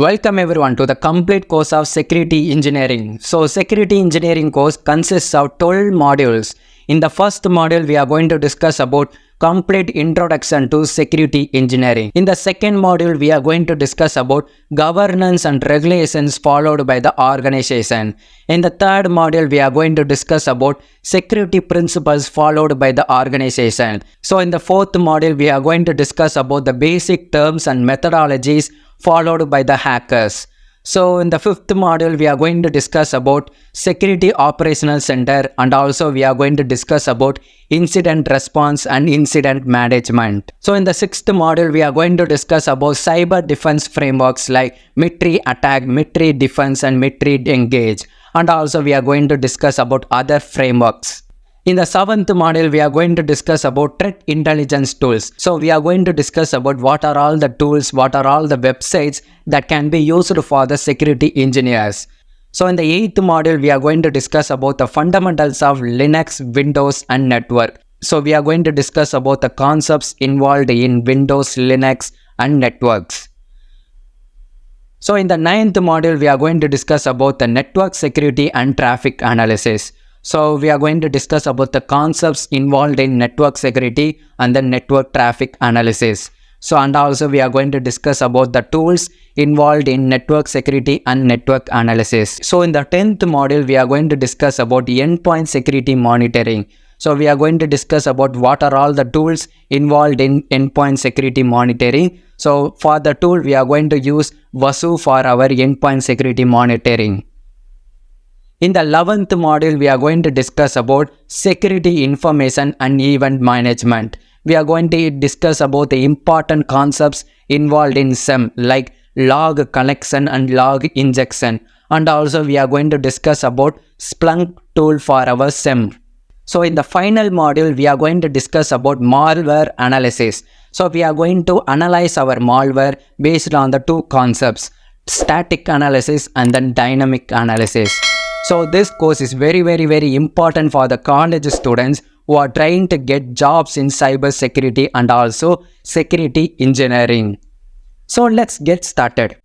Welcome everyone to the complete course of Security Engineering. So Security Engineering course consists of 12 modules. In the first module, we are going to discuss about complete introduction to security engineering. In the second module, we are going to discuss about governance and regulations followed by the organization. In the third module, we are going to discuss about security principles followed by the organization. So in the fourth module, we are going to discuss about the basic terms and methodologies followed by the hackers. So in the fifth module, we are going to discuss about Security Operational Center, and also we are going to discuss about incident response and incident management. So in the sixth module, we are going to discuss about cyber defense frameworks like MITRE ATT&CK, MITRE defense and MITRE engage. And also we are going to discuss about other frameworks. In the seventh module, we are going to discuss about threat intelligence tools. So we are going to discuss about what are all the tools, what are all the websites that can be used for the security engineers. So in the eighth module, we are going to discuss about the fundamentals of Linux, Windows and network. So we are going to discuss about the concepts involved in Windows, Linux and networks. So in the ninth module, we are going to discuss about the network security and traffic analysis. So we are going to discuss about the concepts involved in network security and the network traffic analysis. So and also we are going to discuss about the tools involved in network security and network analysis. So in the 10th module, we are going to discuss about endpoint security monitoring. So we are going to discuss about what are all the tools involved in endpoint security monitoring. So for the tool, we are going to use Vasu for our endpoint security monitoring. In the 11th module, we are going to discuss about security information and event management. We are going to discuss about the important concepts involved in SIEM like log collection and log injection. And also we are going to discuss about Splunk tool for our SIEM. So in the final module, we are going to discuss about malware analysis. So we are going to analyze our malware based on the two concepts, static analysis and then dynamic analysis. So this course is very important for the college students who are trying to get jobs in cybersecurity and also security engineering. So let's get started.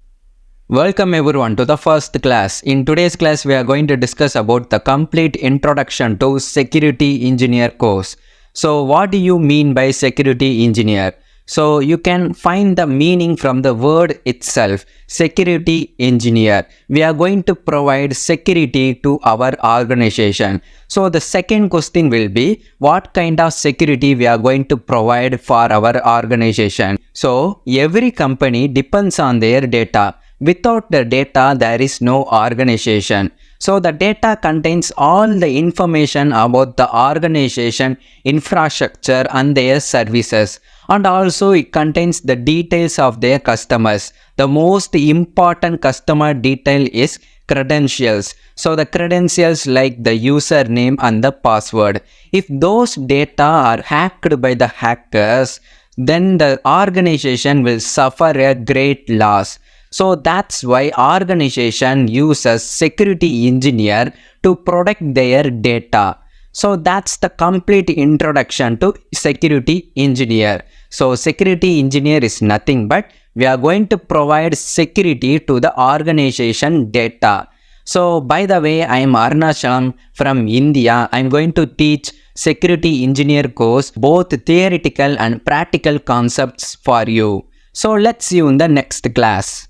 Welcome everyone to the first class. In today's class, we are going to discuss about the complete introduction to security engineer course. So what do you mean by security engineer? So you can find the meaning from the word itself, security engineer. We are going to provide security to our organization. So the second question will be, what kind of security we are going to provide for our organization? So every company depends on their data. Without the data, there is no organization. So the data contains all the information about the organization, infrastructure and their services. And also it contains the details of their customers. The most important customer detail is credentials. So the credentials like the username and the password. If those data are hacked by the hackers, then the organization will suffer a great loss. So that's why organization uses security engineer to protect their data. So that's the complete introduction to security engineer. So security engineer is nothing but we are going to provide security to the organization data. So by the way, I am Arnachalam from India. I am going to teach security engineer course, both theoretical and practical concepts for you. So let's see you in the next class.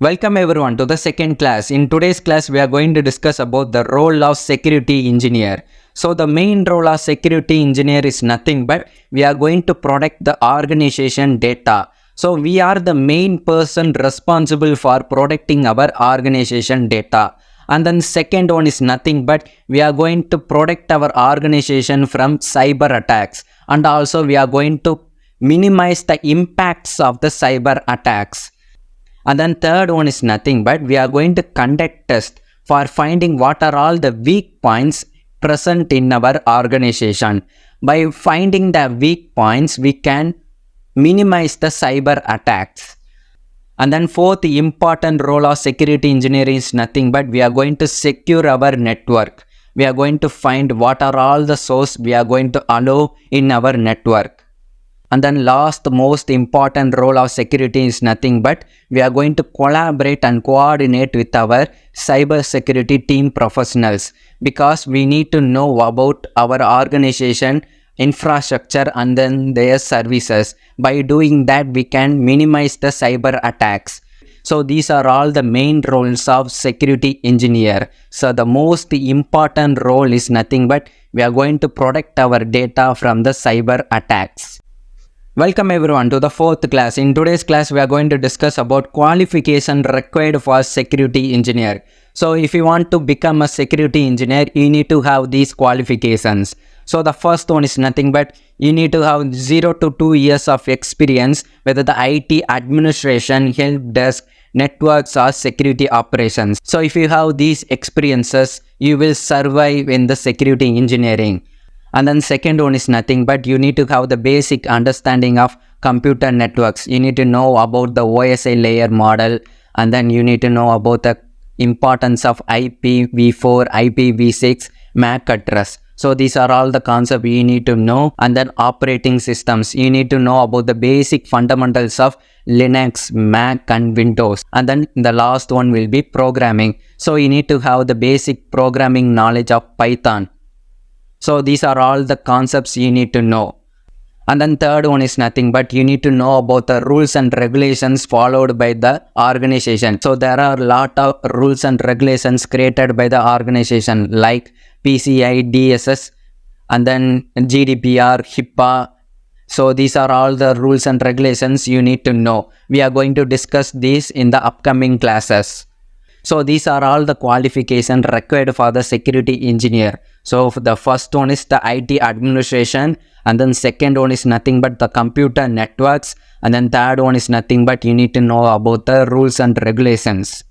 Welcome everyone to the second class. In today's class, we are going to discuss about the role of security engineer. So the main role of security engineer is nothing but we are going to protect the organization data. So we are the main person responsible for protecting our organization data. And then second one is nothing but we are going to protect our organization from cyber attacks. And also we are going to minimize the impacts of the cyber attacks. And then third one is nothing but we are going to conduct tests for finding what are all the weak points present in our organization. By finding the weak points, we can minimize the cyber attacks. And then fourth important role of security engineering is nothing but we are going to secure our network. We are going to find what are all the source we are going to allow in our network. And then last most important role of security is nothing but we are going to collaborate and coordinate with our cybersecurity team professionals, because we need to know about our organization infrastructure and then their services. By doing that, we can minimize the cyber attacks. So these are all the main roles of security engineer. So the most important role is nothing but we are going to protect our data from the cyber attacks. Welcome everyone to the fourth class. In today's class, we are going to discuss about qualification required for security engineer. So if you want to become a security engineer, you need to have these qualifications. So the first one is nothing but you need to have 0 to 2 years of experience with the IT administration, help desk, networks or security operations. So if you have these experiences, you will survive in the security engineering. And then second one is nothing but you need to have the basic understanding of computer networks. You need to know about the OSI layer model, and then you need to know about the importance of IPv4, IPv6, MAC address. So these are all the concepts you need to know. And then operating systems. You need to know about the basic fundamentals of Linux, Mac and Windows. And then the last one will be programming. So you need to have the basic programming knowledge of Python. So these are all the concepts you need to know. And then third one is nothing but you need to know about the rules and regulations followed by the organization. So there are a lot of rules and regulations created by the organization like PCI DSS and then GDPR, HIPAA. So these are all the rules and regulations you need to know. We are going to discuss these in the upcoming classes. So these are all the qualifications required for the security engineer. So the first one is the IT administration, and then second one is nothing but the computer networks, and then third one is nothing but you need to know about the rules and regulations.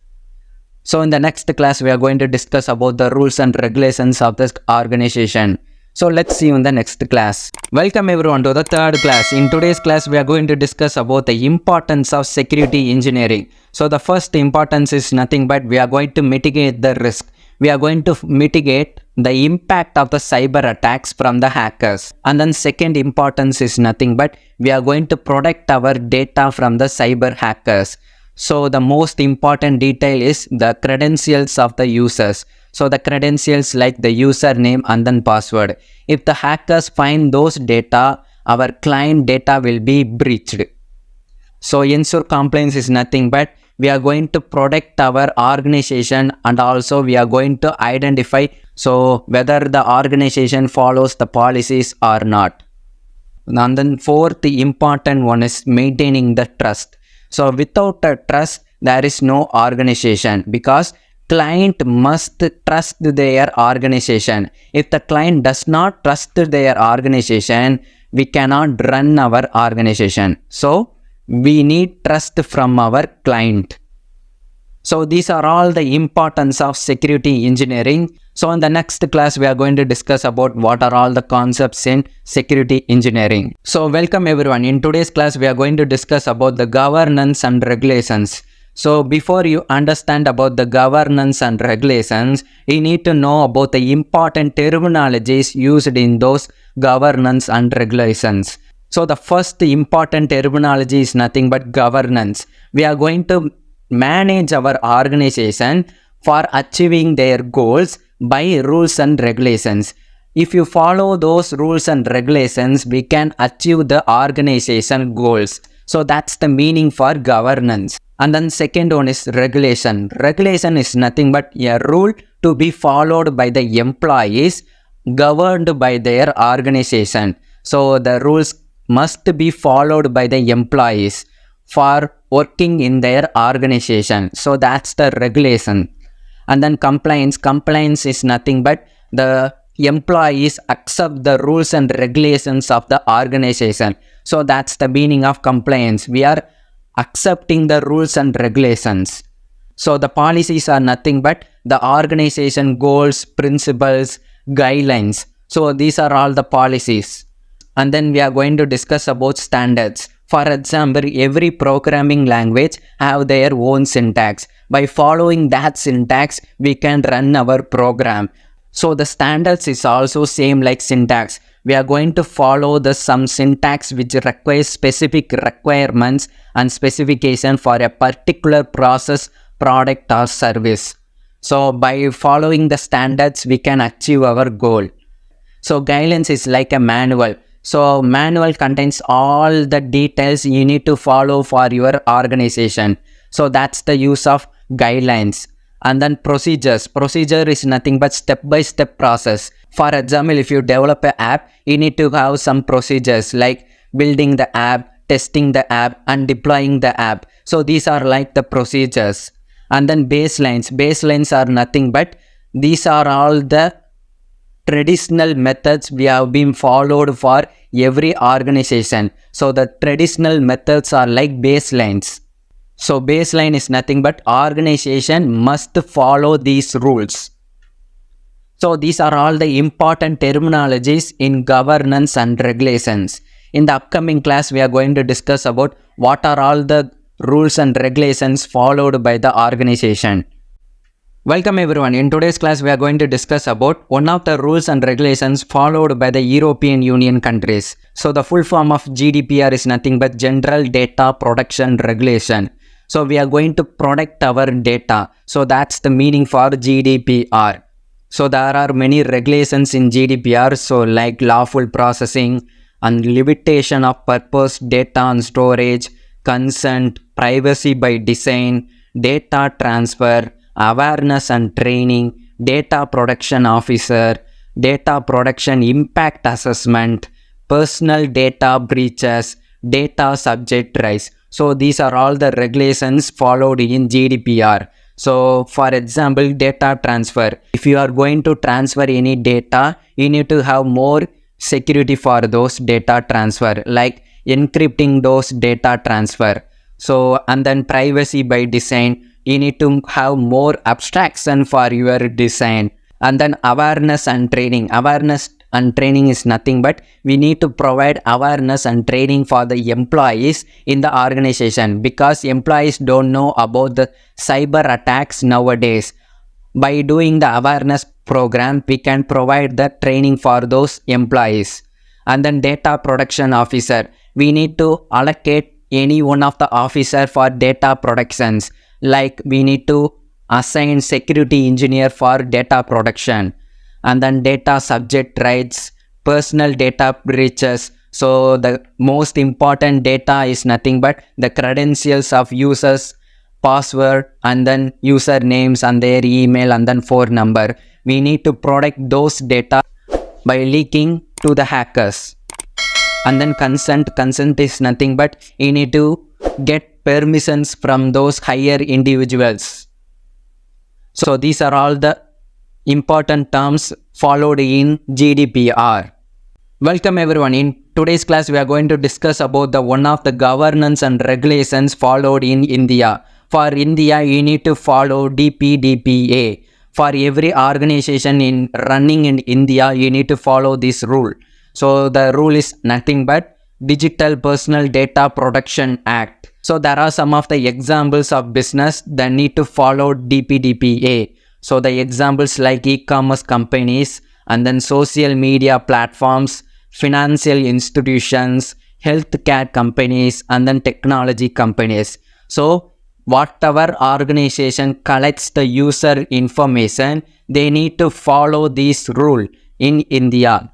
So in the next class, we are going to discuss about the rules and regulations of this organization. So let's see you in the next class. Welcome everyone to the third class. In today's class, we are going to discuss about the importance of security engineering. So the first importance is nothing but we are going to mitigate the risk. We are going to mitigate the impact of the cyber attacks from the hackers. And then second importance is nothing but we are going to protect our data from the cyber hackers. So the most important detail is the credentials of the users. So the credentials like the username and then password. If the hackers find those data, our client data will be breached. So ensure compliance is nothing but we are going to protect our organization, and also we are going to identify so whether the organization follows the policies or not. And then fourth important one is maintaining the trust. So without a trust, there is no organization, because client must trust their organization. If the client does not trust their organization, we cannot run our organization. So we need trust from our client. So these are all the importance of security engineering. So in the next class, we are going to discuss about what are all the concepts in security engineering. So welcome everyone. In today's class, we are going to discuss about the governance and regulations. So before you understand about the governance and regulations, you need to know about the important terminologies used in those governance and regulations. So the first important terminology is nothing but governance. We are going to manage our organization for achieving their goals by rules and regulations. If you follow those rules and regulations, we can achieve the organization goals. So that's the meaning for governance. And then second one is regulation. Regulation is nothing but a rule to be followed by the employees governed by their organization. So the rules must be followed by the employees for working in their organization. So that's the regulation. And then compliance. Compliance is nothing but the employees accept the rules and regulations of the organization. So that's the meaning of compliance. We are accepting the rules and regulations. So the policies are nothing but the organization goals, principles, guidelines. So these are all the policies. And then we are going to discuss about standards. For example, every programming language have their own syntax. By following that syntax, we can run our program. So the standards is also same like syntax. we are going to follow the some syntax which requires specific requirements and specification for a particular process, product or service. So by following the standards, we can achieve our goal. So guidelines is like a manual. So manual contains all the details you need to follow for your organization. So that's the use of guidelines. And then procedures. Procedure is nothing but step-by-step process. For example, if you develop an app, you need to have some procedures like building the app, testing the app, and deploying the app. So these are like the procedures. And then baselines. Baselines are nothing but these are all the traditional methods we have been followed for every organization. So the traditional methods are like baselines. So baseline is nothing but organization must follow these rules. So these are all the important terminologies in governance and regulations. In the upcoming class, we are going to discuss about what are all the rules and regulations followed by the organization. Welcome everyone. In today's class, we are going to discuss about one of the rules and regulations followed by the European Union countries. So the full form of GDPR is nothing but General Data Protection Regulation. So we are going to protect our data. So that's the meaning for GDPR. So there are many regulations in GDPR. So like lawful processing and limitation of purpose, data and storage, consent, privacy by design, data transfer, awareness and training, data protection officer, data protection impact assessment, personal data breaches, data subject rights. So these are all the regulations followed in GDPR. So for example, data transfer. If you are going to transfer any data, you need to have more security for those data transfer, like encrypting those data transfer. So and then privacy by design, you need to have more abstraction for your design. And then awareness and training. Awareness and training is nothing but we need to provide awareness and training for the employees in the organization, because employees don't know about the cyber attacks nowadays. By doing the awareness program, we can provide the training for those employees. And then data protection officer. We need to allocate any one of the officer for data protections. Like we need to assign security engineer for data protection. And then data subject rights, personal data breaches. So the most important data is nothing but the credentials of users, password, and then usernames and their email and then phone number. We need to protect those data by leaking to the hackers. And then consent. Consent is nothing but you need to get permissions from those higher individuals. So these are all the important terms followed in GDPR. Welcome everyone. In today's class, we are going to discuss about the one of the governance and regulations followed in India. For India, you need to follow DPDPA. For every organization in running in India, you need to follow this rule. So the rule is nothing but Digital Personal Data Protection Act. So there are some of the examples of business that need to follow DPDPA. So the examples like e-commerce companies and then social media platforms, financial institutions, healthcare companies, and then technology companies. So whatever organization collects the user information, they need to follow this rule in India.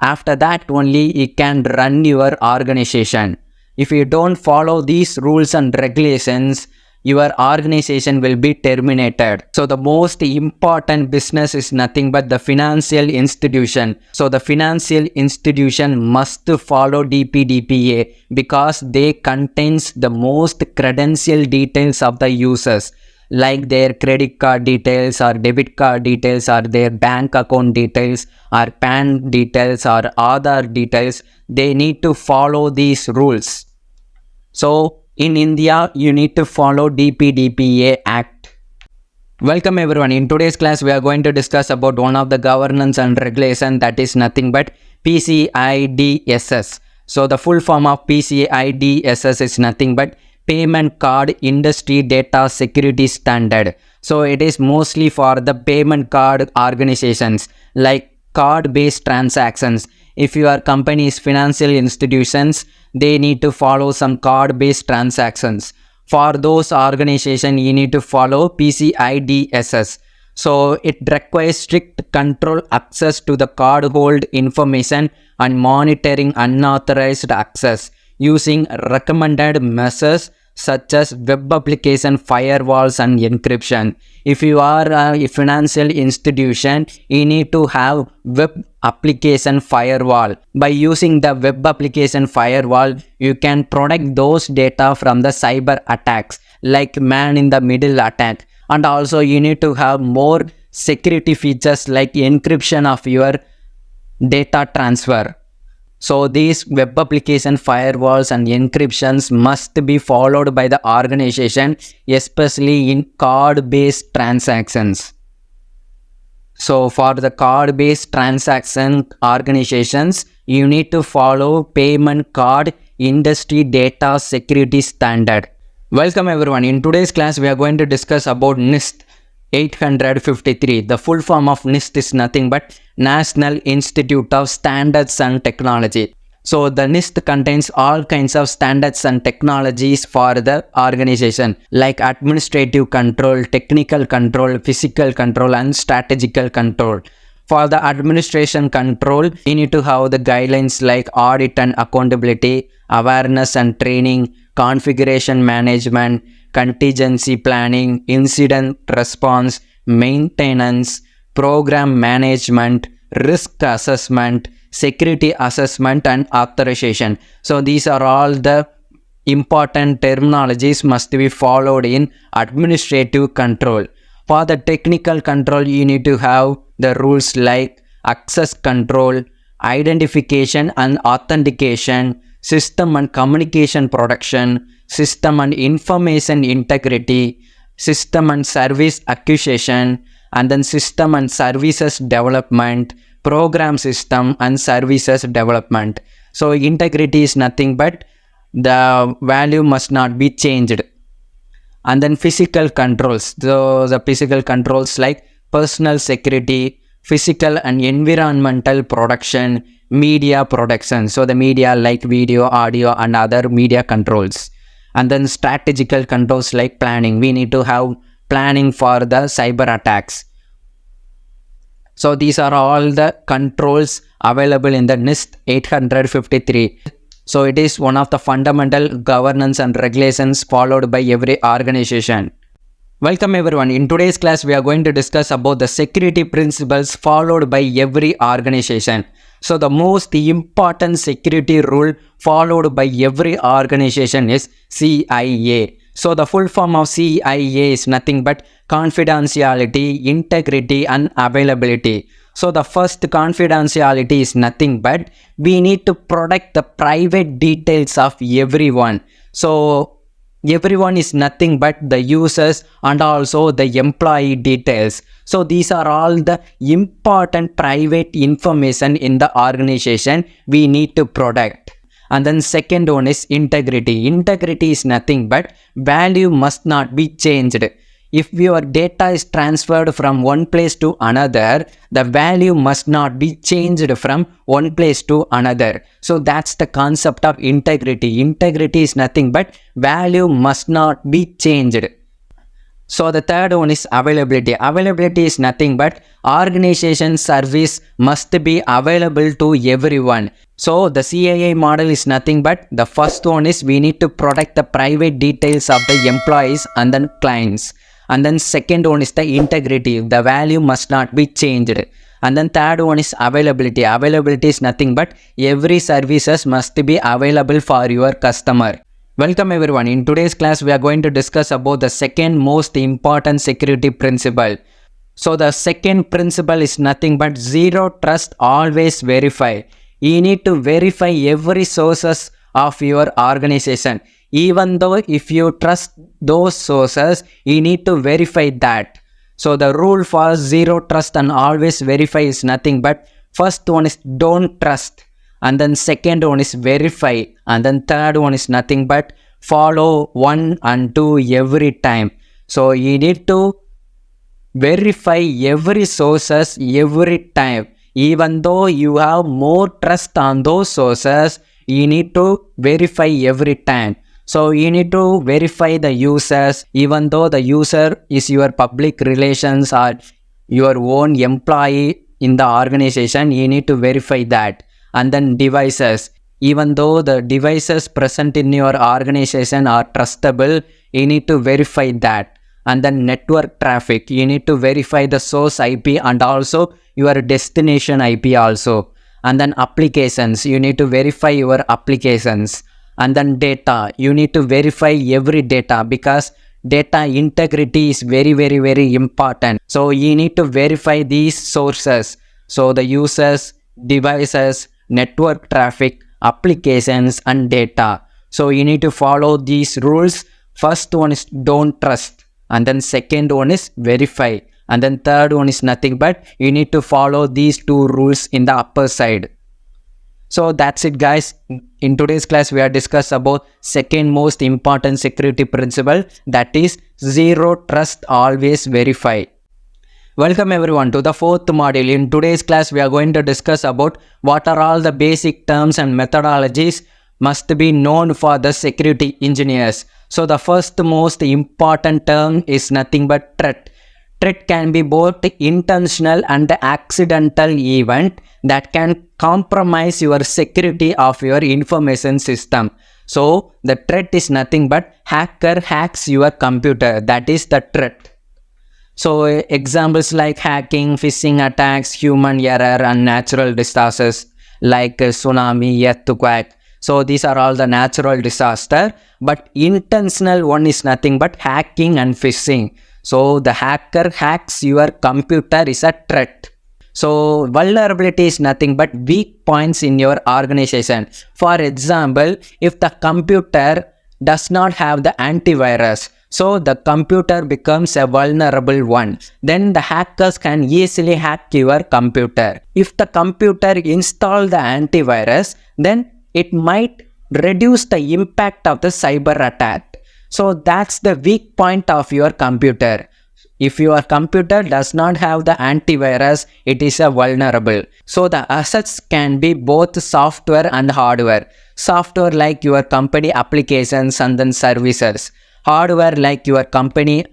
After that only you can run your organization. If you don't follow these rules and regulations, your organization will be terminated. So the most important business is nothing but the financial institution. So the financial institution must follow DPDPA because they contains the most credential details of the users, like their credit card details or debit card details or their bank account details or PAN details or Aadhaar details. They need to follow these rules. So in India, you need to follow DPDPA Act. Welcome everyone. In today's class, we are going to discuss about one of the governance and regulation that is nothing but PCI-DSS. So the full form of PCI-DSS is nothing but Payment Card Industry Data Security Standard. So it is mostly for the payment card organizations like card-based transactions. if your company is financial institutions, they need to follow some card-based transactions. For those organizations, you need to follow PCI DSS. So it requires strict control access to the cardholder information and monitoring unauthorized access using recommended measures such as web application firewalls and encryption. If you are a financial institution, you need to have web application firewall. By using the web application firewall, you can protect those data from the cyber attacks like man in the middle attack. And also you need to have more security features like encryption of your data transfer. So these web application firewalls and encryptions must be followed by the organization, especially in card-based transactions. So for the card-based transaction organizations, you need to follow payment card industry data security standard. Welcome everyone. In today's class, we are going to discuss about NIST 853. The full form of NIST is nothing but National Institute of Standards and Technology. So the NIST contains all kinds of standards and technologies for the organization like administrative control, technical control, physical control and strategical control. For the administration control, you need to have the guidelines like audit and accountability, awareness and training, configuration management, contingency planning, incident response, maintenance, program management, risk assessment, security assessment and authorization. So these are all the important terminologies must be followed in administrative control. For the technical control, you need to have the rules like access control, identification and authentication, system and communication protection, system and information integrity, system and service acquisition, and then system and services development, program system and services development. So integrity is nothing but the value must not be changed. And then physical controls. So the physical controls like personal security, physical and environmental protection, media protection. So the media like video, audio and other media controls. And then strategical controls like planning. We need to have planning for the cyber attacks. So these are all the controls available in the NIST 853. So it is one of the fundamental governance and regulations followed by every organization. Welcome everyone. In today's class, we are going to discuss about the security principles followed by every organization. So the most important security rule followed by every organization is CIA. So the full form of CIA is nothing but confidentiality, integrity and availability. So the first confidentiality is nothing but we need to protect the private details of everyone. So everyone is nothing but the users and also the employee details. So these are all the important private information in the organization we need to protect. And then second one is integrity. Integrity is nothing but value must not be changed. If your data is transferred from one place to another, the value must not be changed from one place to another. So that's the concept of integrity. Integrity is nothing but value must not be changed. So the third one is availability. Availability is nothing but organization service must be available to everyone. So the CIA model is nothing but the first one is we need to protect the private details of the employees and then clients. And then second one is the integrity. The value must not be changed. And then third one is availability. Availability is nothing but every services must be available for your customer. Welcome everyone. In today's class, we are going to discuss about the second most important security principle. So the second principle is nothing but zero trust, always verify. You need to verify every sources of your organization. Even though if you trust those sources, you need to verify that. So the rule for zero trust and always verify is nothing but first one is don't trust. And then second one is verify. And then third one is nothing but follow 1 and 2 every time. So you need to verify every sources every time. Even though you have more trust on those sources, you need to verify every time. So you need to verify the users, even though the user is your public relations or your own employee in the organization, you need to verify that. And then devices, even though the devices present in your organization are trustable, you need to verify that. And then network traffic, you need to verify the source IP and also your destination IP also. And then applications, you need to verify your applications. And then data, you need to verify every data, because data integrity is very important. So you need to verify these sources. So the users, devices, network traffic, applications and data. So you need to follow these rules. First one is don't trust, and then second one is verify, and then third one is nothing but you need to follow these two rules in the upper side. So that's it guys. In today's class we are discussed about second most important security principle, that is zero trust, always verify. Welcome everyone to the fourth module. In today's class we are going to discuss about what are all the basic terms and methodologies must be known for the security engineers. So the first most important term is nothing but threat. Threat can be both intentional and accidental event that can compromise your security of your information system. So the threat is nothing but hacker hacks your computer, that is the threat. So examples like hacking, phishing attacks, human error and natural disasters like tsunami, earthquake. So these are all the natural disaster, but intentional one is nothing but hacking and phishing. So the hacker hacks your computer is a threat. So vulnerability is nothing but weak points in your organization. For example, if the computer does not have the antivirus, so the computer becomes a vulnerable one. Then the hackers can easily hack your computer. If the computer install the antivirus, then it might reduce the impact of the cyber attack. So that's the weak point of your computer. If your computer does not have the antivirus, it is a vulnerable. So the assets can be both software and hardware. Software like your company applications and then services. Hardware like your company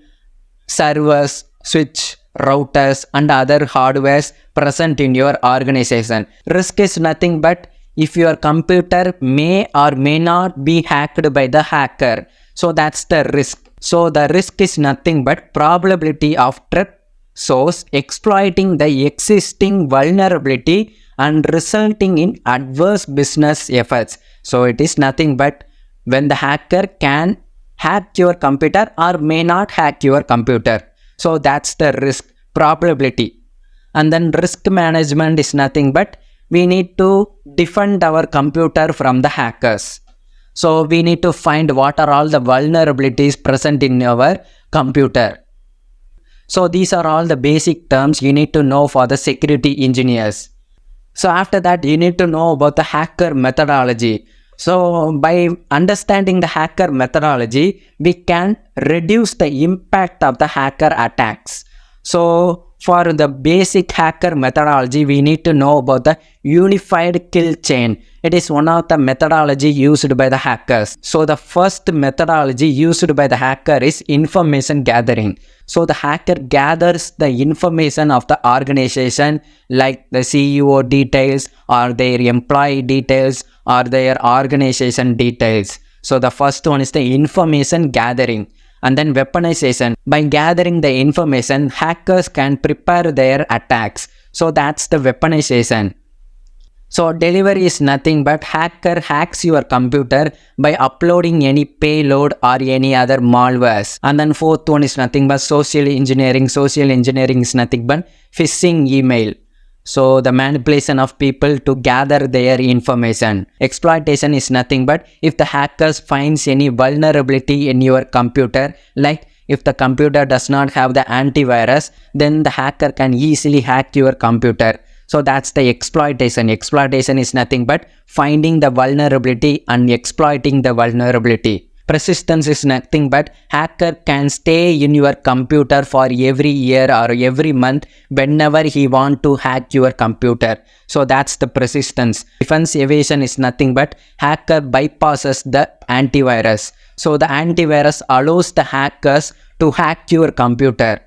servers, switch, routers and other hardwares present in your organization. Risk is nothing but if your computer may or may not be hacked by the hacker. So that's the risk. So the risk is nothing but probability of threat source exploiting the existing vulnerability and resulting in adverse business efforts. So it is nothing but when the hacker can hack your computer or may not hack your computer. So that's the risk probability. And then risk management is nothing but we need to defend our computer from the hackers. So we need to find what are all the vulnerabilities present in our computer. So these are all the basic terms you need to know for the security engineers. So after that you need to know about the hacker methodology. So by understanding the hacker methodology, we can reduce the impact of the hacker attacks. So for the basic hacker methodology, we need to know about the unified kill chain. It is one of the methodology used by the hackers. So the first methodology used by the hacker is information gathering. So the hacker gathers the information of the organization like the CEO details or their employee details or their organization details. So the first one is the information gathering. And then weaponization. By gathering the information, hackers can prepare their attacks. So that's the weaponization. So delivery is nothing but hacker hacks your computer by uploading any payload or any other malwares. And then fourth one is nothing but social engineering. Social engineering is nothing but phishing email. So the manipulation of people to gather their information. Exploitation is nothing but if the hackers finds any vulnerability in your computer, like if the computer does not have the antivirus, then the hacker can easily hack your computer. So that's the exploitation. Exploitation is nothing but finding the vulnerability and exploiting the vulnerability. Persistence is nothing but hacker can stay in your computer for every year or every month whenever he want to hack your computer. So that's the persistence. Defense evasion is nothing but hacker bypasses the antivirus. So the antivirus allows the hackers to hack your computer.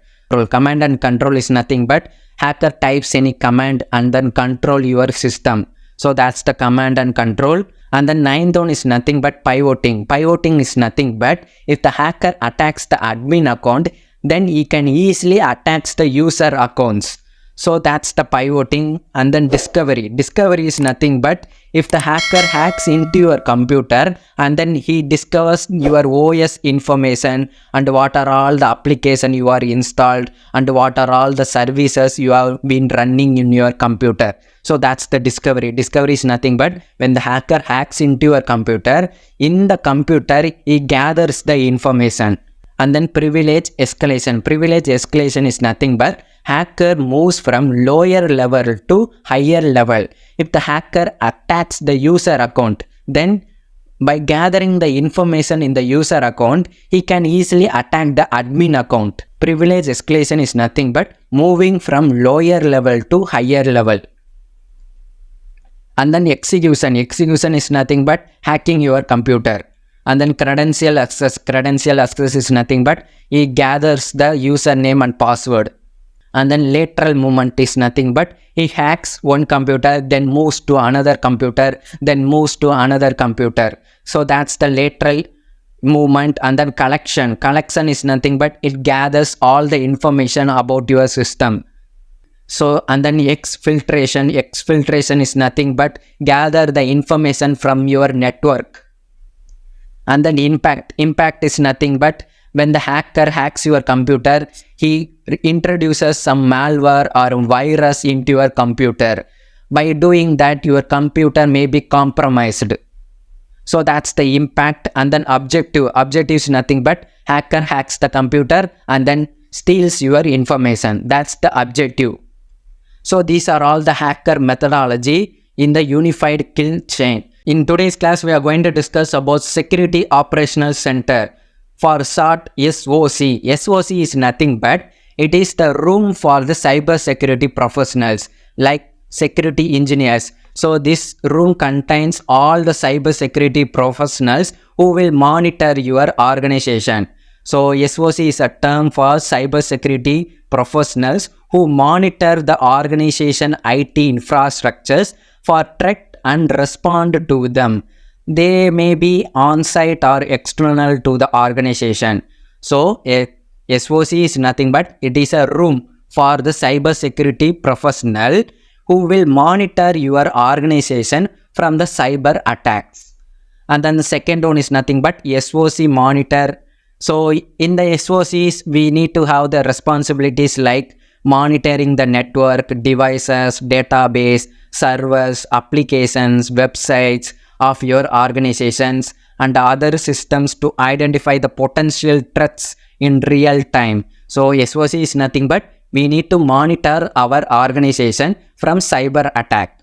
Command and control is nothing but hacker types any command and then control your system. So that's the command and control. And the ninth one is nothing but pivoting. Pivoting is nothing but if the hacker attacks the admin account, then he can easily attack the user accounts. So that's the pivoting. And then discovery. Discovery is nothing but if the hacker hacks into your computer and then he discovers your OS information and what are all the applications you are installed and what are all the services you have been running in your computer. So that's the discovery. Discovery is nothing but when the hacker hacks into your computer, in the computer he gathers the information. And then privilege escalation. Privilege escalation is nothing but hacker moves from lower level to higher level. If the hacker attacks the user account, then by gathering the information in the user account, he can easily attack the admin account. Privilege escalation is nothing but moving from lower level to higher level. And then execution. Execution is nothing but hacking your computer. And then credential access. Credential access is nothing but he gathers the username and password. And then lateral movement is nothing but he hacks one computer, then moves to another computer, then moves to another computer. So that's the lateral movement. And then collection. Collection is nothing but it gathers all the information about your system. So and then exfiltration. Exfiltration is nothing but gather the information from your network. And then impact. Impact is nothing but when the hacker hacks your computer, he introduces some malware or virus into your computer. By doing that, your computer may be compromised. So that's the impact. And then objective. Objective is nothing but hacker hacks the computer and then steals your information. That's the objective. So these are all the hacker methodology in the unified kill chain. In today's class, we are going to discuss about Security Operational Center. For short, SOC. SOC is nothing but it is the room for the cybersecurity professionals like security engineers. So this room contains all the cybersecurity professionals who will monitor your organization. So SOC is a term for cybersecurity professionals who monitor the organization IT infrastructures for threat and respond to them. They may be on-site or external to the organization. So a SOC is nothing but it is a room for the cybersecurity professional who will monitor your organization from the cyber attacks. And then the second one is nothing but SOC monitor. So in the SOCs, we need to have the responsibilities like monitoring the network, devices, database, servers, applications, websites of your organizations and other systems to identify the potential threats in real time. So SOC is nothing but we need to monitor our organization from cyber attack.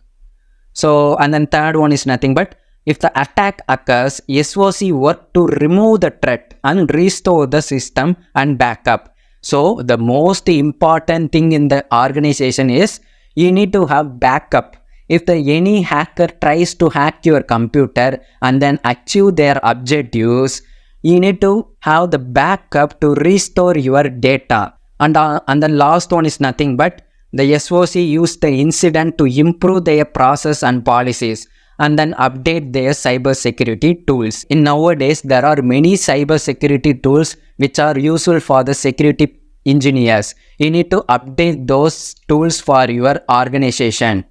So and then third one is nothing but if the attack occurs, SOC work to remove the threat and restore the system and backup. So the most important thing in the organization is you need to have backup. If any hacker tries to hack your computer and then achieve their objectives, you need to have the backup to restore your data. And the last one is nothing but the SOC use the incident to improve their process and policies and then update their cybersecurity tools. In nowadays, there are many cybersecurity tools which are useful for the security engineers. You need to update those tools for your organization.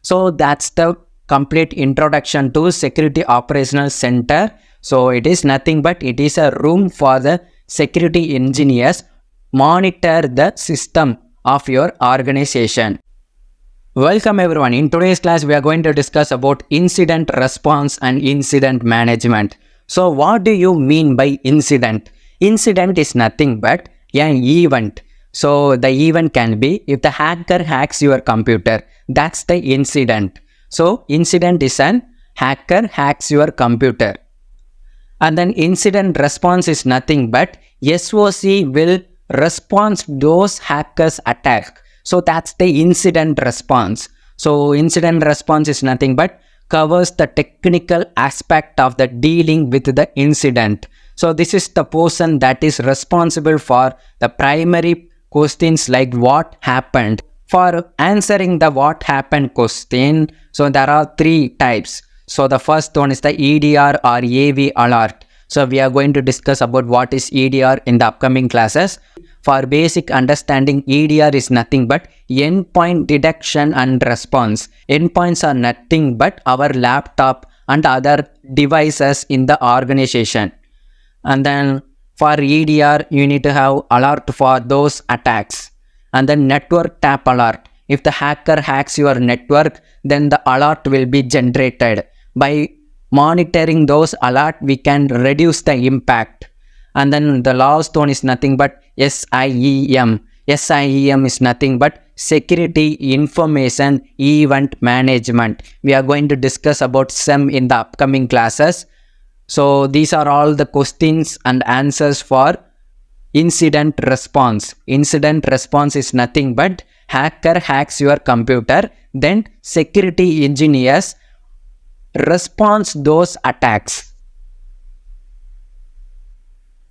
So that's the complete introduction to Security Operational Center. So it is nothing but it is a room for the security engineers monitor the system of your organization. Welcome everyone. In today's class, we are going to discuss about incident response and incident management. So what do you mean by incident? Incident is nothing but an event. So the event can be if the hacker hacks your computer, that's the incident. So incident is an hacker hacks your computer. And then incident response is nothing but SOC will respond those hackers attack. So that's the incident response. So incident response is nothing but covers the technical aspect of the dealing with the incident. So this is the person that is responsible for the primary questions like what happened. For answering the what happened question, so there are three types. So the first one is the EDR or AV alert. So we are going to discuss about what is EDR in the upcoming classes. For basic understanding, EDR is nothing but endpoint detection and response. Endpoints are nothing but our laptop and other devices in the organization. And then for EDR, you need to have alert for those attacks. And then network tap alert. If the hacker hacks your network, then the alert will be generated. By monitoring those alerts, we can reduce the impact. And then the last one is nothing but SIEM. SIEM is nothing but Security Information Event Management. We are going to discuss about SIEM in the upcoming classes. So these are all the questions and answers for incident response. Incident response is nothing but hacker hacks your computer, then security engineers respond those attacks.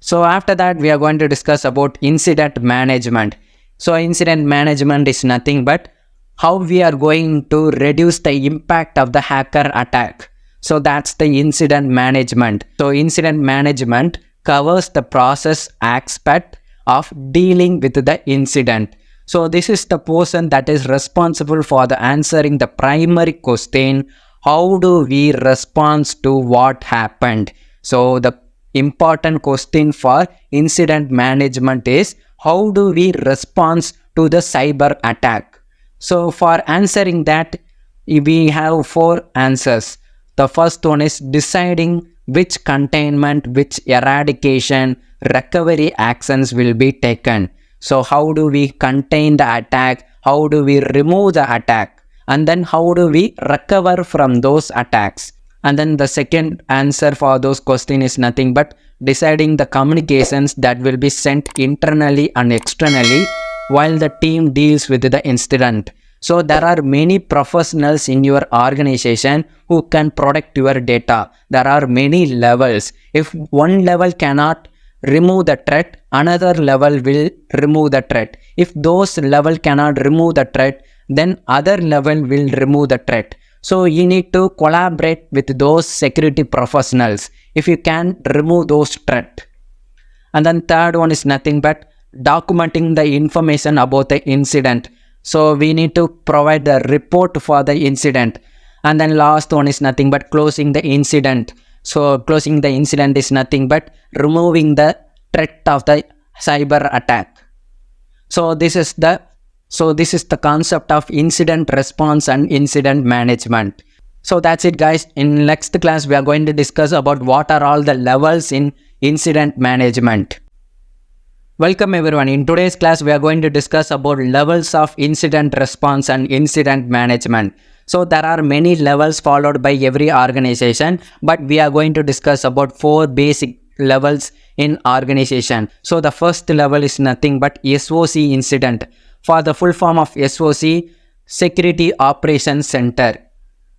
So after that, we are going to discuss about incident management. So incident management is nothing but how we are going to reduce the impact of the hacker attack. So that's the incident management. So incident management covers the process aspect of dealing with the incident. So this is the person that is responsible for the answering the primary question, how do we respond to what happened? So the important question for incident management is how do we respond to the cyber attack? So for answering that, we have four answers. The first one is deciding which containment, which eradication, recovery actions will be taken. So how do we contain the attack? How do we remove the attack? And then how do we recover from those attacks? And then the second answer for those questions is nothing but deciding the communications that will be sent internally and externally while the team deals with the incident. So there are many professionals in your organization who can protect your data. There are many levels. If one level cannot remove the threat, another level will remove the threat. If those level cannot remove the threat, then other level will remove the threat. So you need to collaborate with those security professionals if you can remove those threat. And then third one is nothing but documenting the information about the incident. So we need to provide the report for the incident. And then last one is nothing but closing the incident. So closing the incident is nothing but removing the threat of the cyber attack. So this is the concept of incident response and incident management. So that's it guys. In next class, we are going to discuss about what are all the levels in incident management. Welcome everyone. In today's class, we are going to discuss about levels of incident response and incident management. So there are many levels followed by every organization, but we are going to discuss about 4 basic levels in organization. So the first level is nothing but SOC incident. For the full form of SOC, Security Operations Center.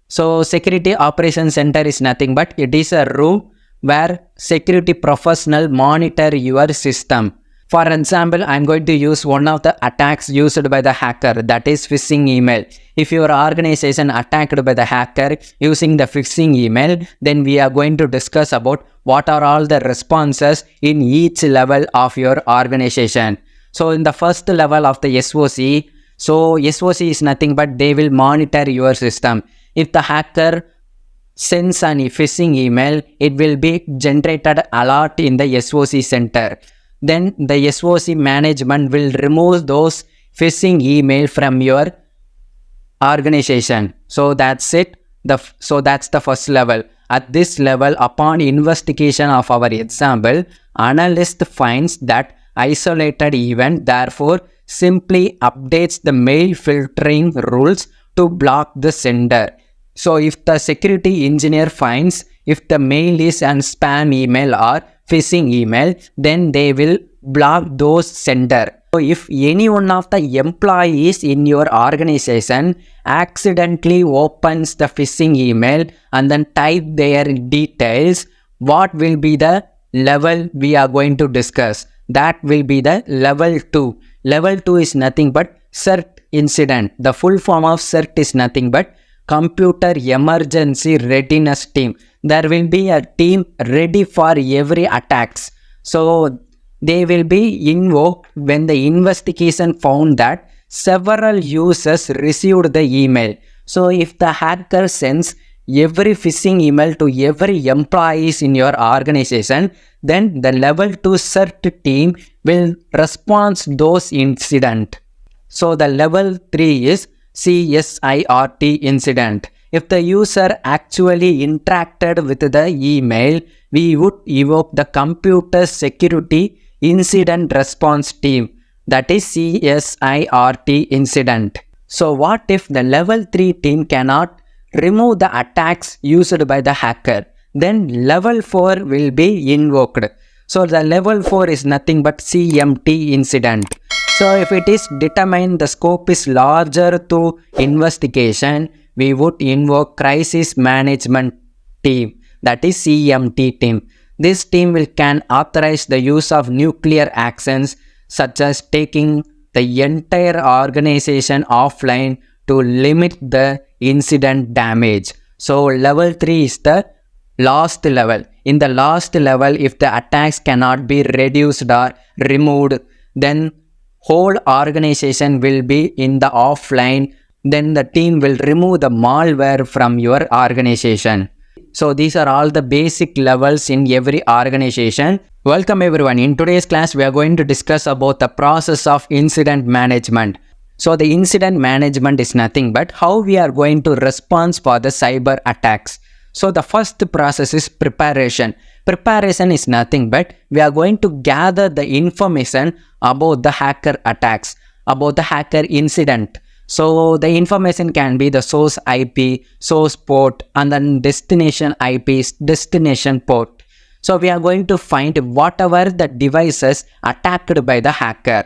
So Security Operations Center is nothing but it is a room where security professional monitor your system. For example, I am going to use one of the attacks used by the hacker, that is phishing email. If your organization attacked by the hacker using the phishing email, then we are going to discuss about what are all the responses in each level of your organization. So in the first level of the SOC, so SOC is nothing but they will monitor your system. If the hacker sends an phishing email, it will be generated alert in the SOC center. Then the SOC management will remove those phishing email from your organization. So that's it. So that's the first level. At this level, upon investigation of our example, analyst finds that isolated event, therefore simply updates the mail filtering rules to block the sender. So if the security engineer finds if the mail is an spam email or phishing email, then they will block those sender. So if any one of the employees in your organization accidentally opens the phishing email and then type their details, what will be the level we are going to discuss? That will be the level 2. Level 2 is nothing but CERT incident. The full form of CERT is nothing but Computer Emergency Readiness Team. There will be a team ready for every attacks. So they will be invoked when the investigation found that several users received the email. So if the hacker sends every phishing email to every employees in your organization, then the level 2 CERT team will respond those incident. So the level 3 is CSIRT incident. If the user actually interacted with the email, we would evoke the Computer Security Incident Response Team, that is CSIRT incident. So what if the level 3 team cannot remove the attacks used by the hacker? Then level 4 will be invoked. So the level 4 is nothing but CMT incident. So if it is determined the scope is larger to investigation, we would invoke Crisis Management Team, that is CMT team. This team can authorize the use of nuclear actions such as taking the entire organization offline to limit the incident damage. So level 3 is the last level. In the last level, if the attacks cannot be reduced or removed, then whole organization will be in the offline. Then the team will remove the malware from your organization. So these are all the basic levels in every organization. Welcome everyone. In today's class, we are going to discuss about the process of incident management. So the incident management is nothing but how we are going to respond for the cyber attacks. So the first process is preparation. Preparation is nothing but we are going to gather the information about the hacker attacks, about the hacker incident. So the information can be the source IP, source port, and then destination IPs, destination port. So we are going to find whatever the devices attacked by the hacker.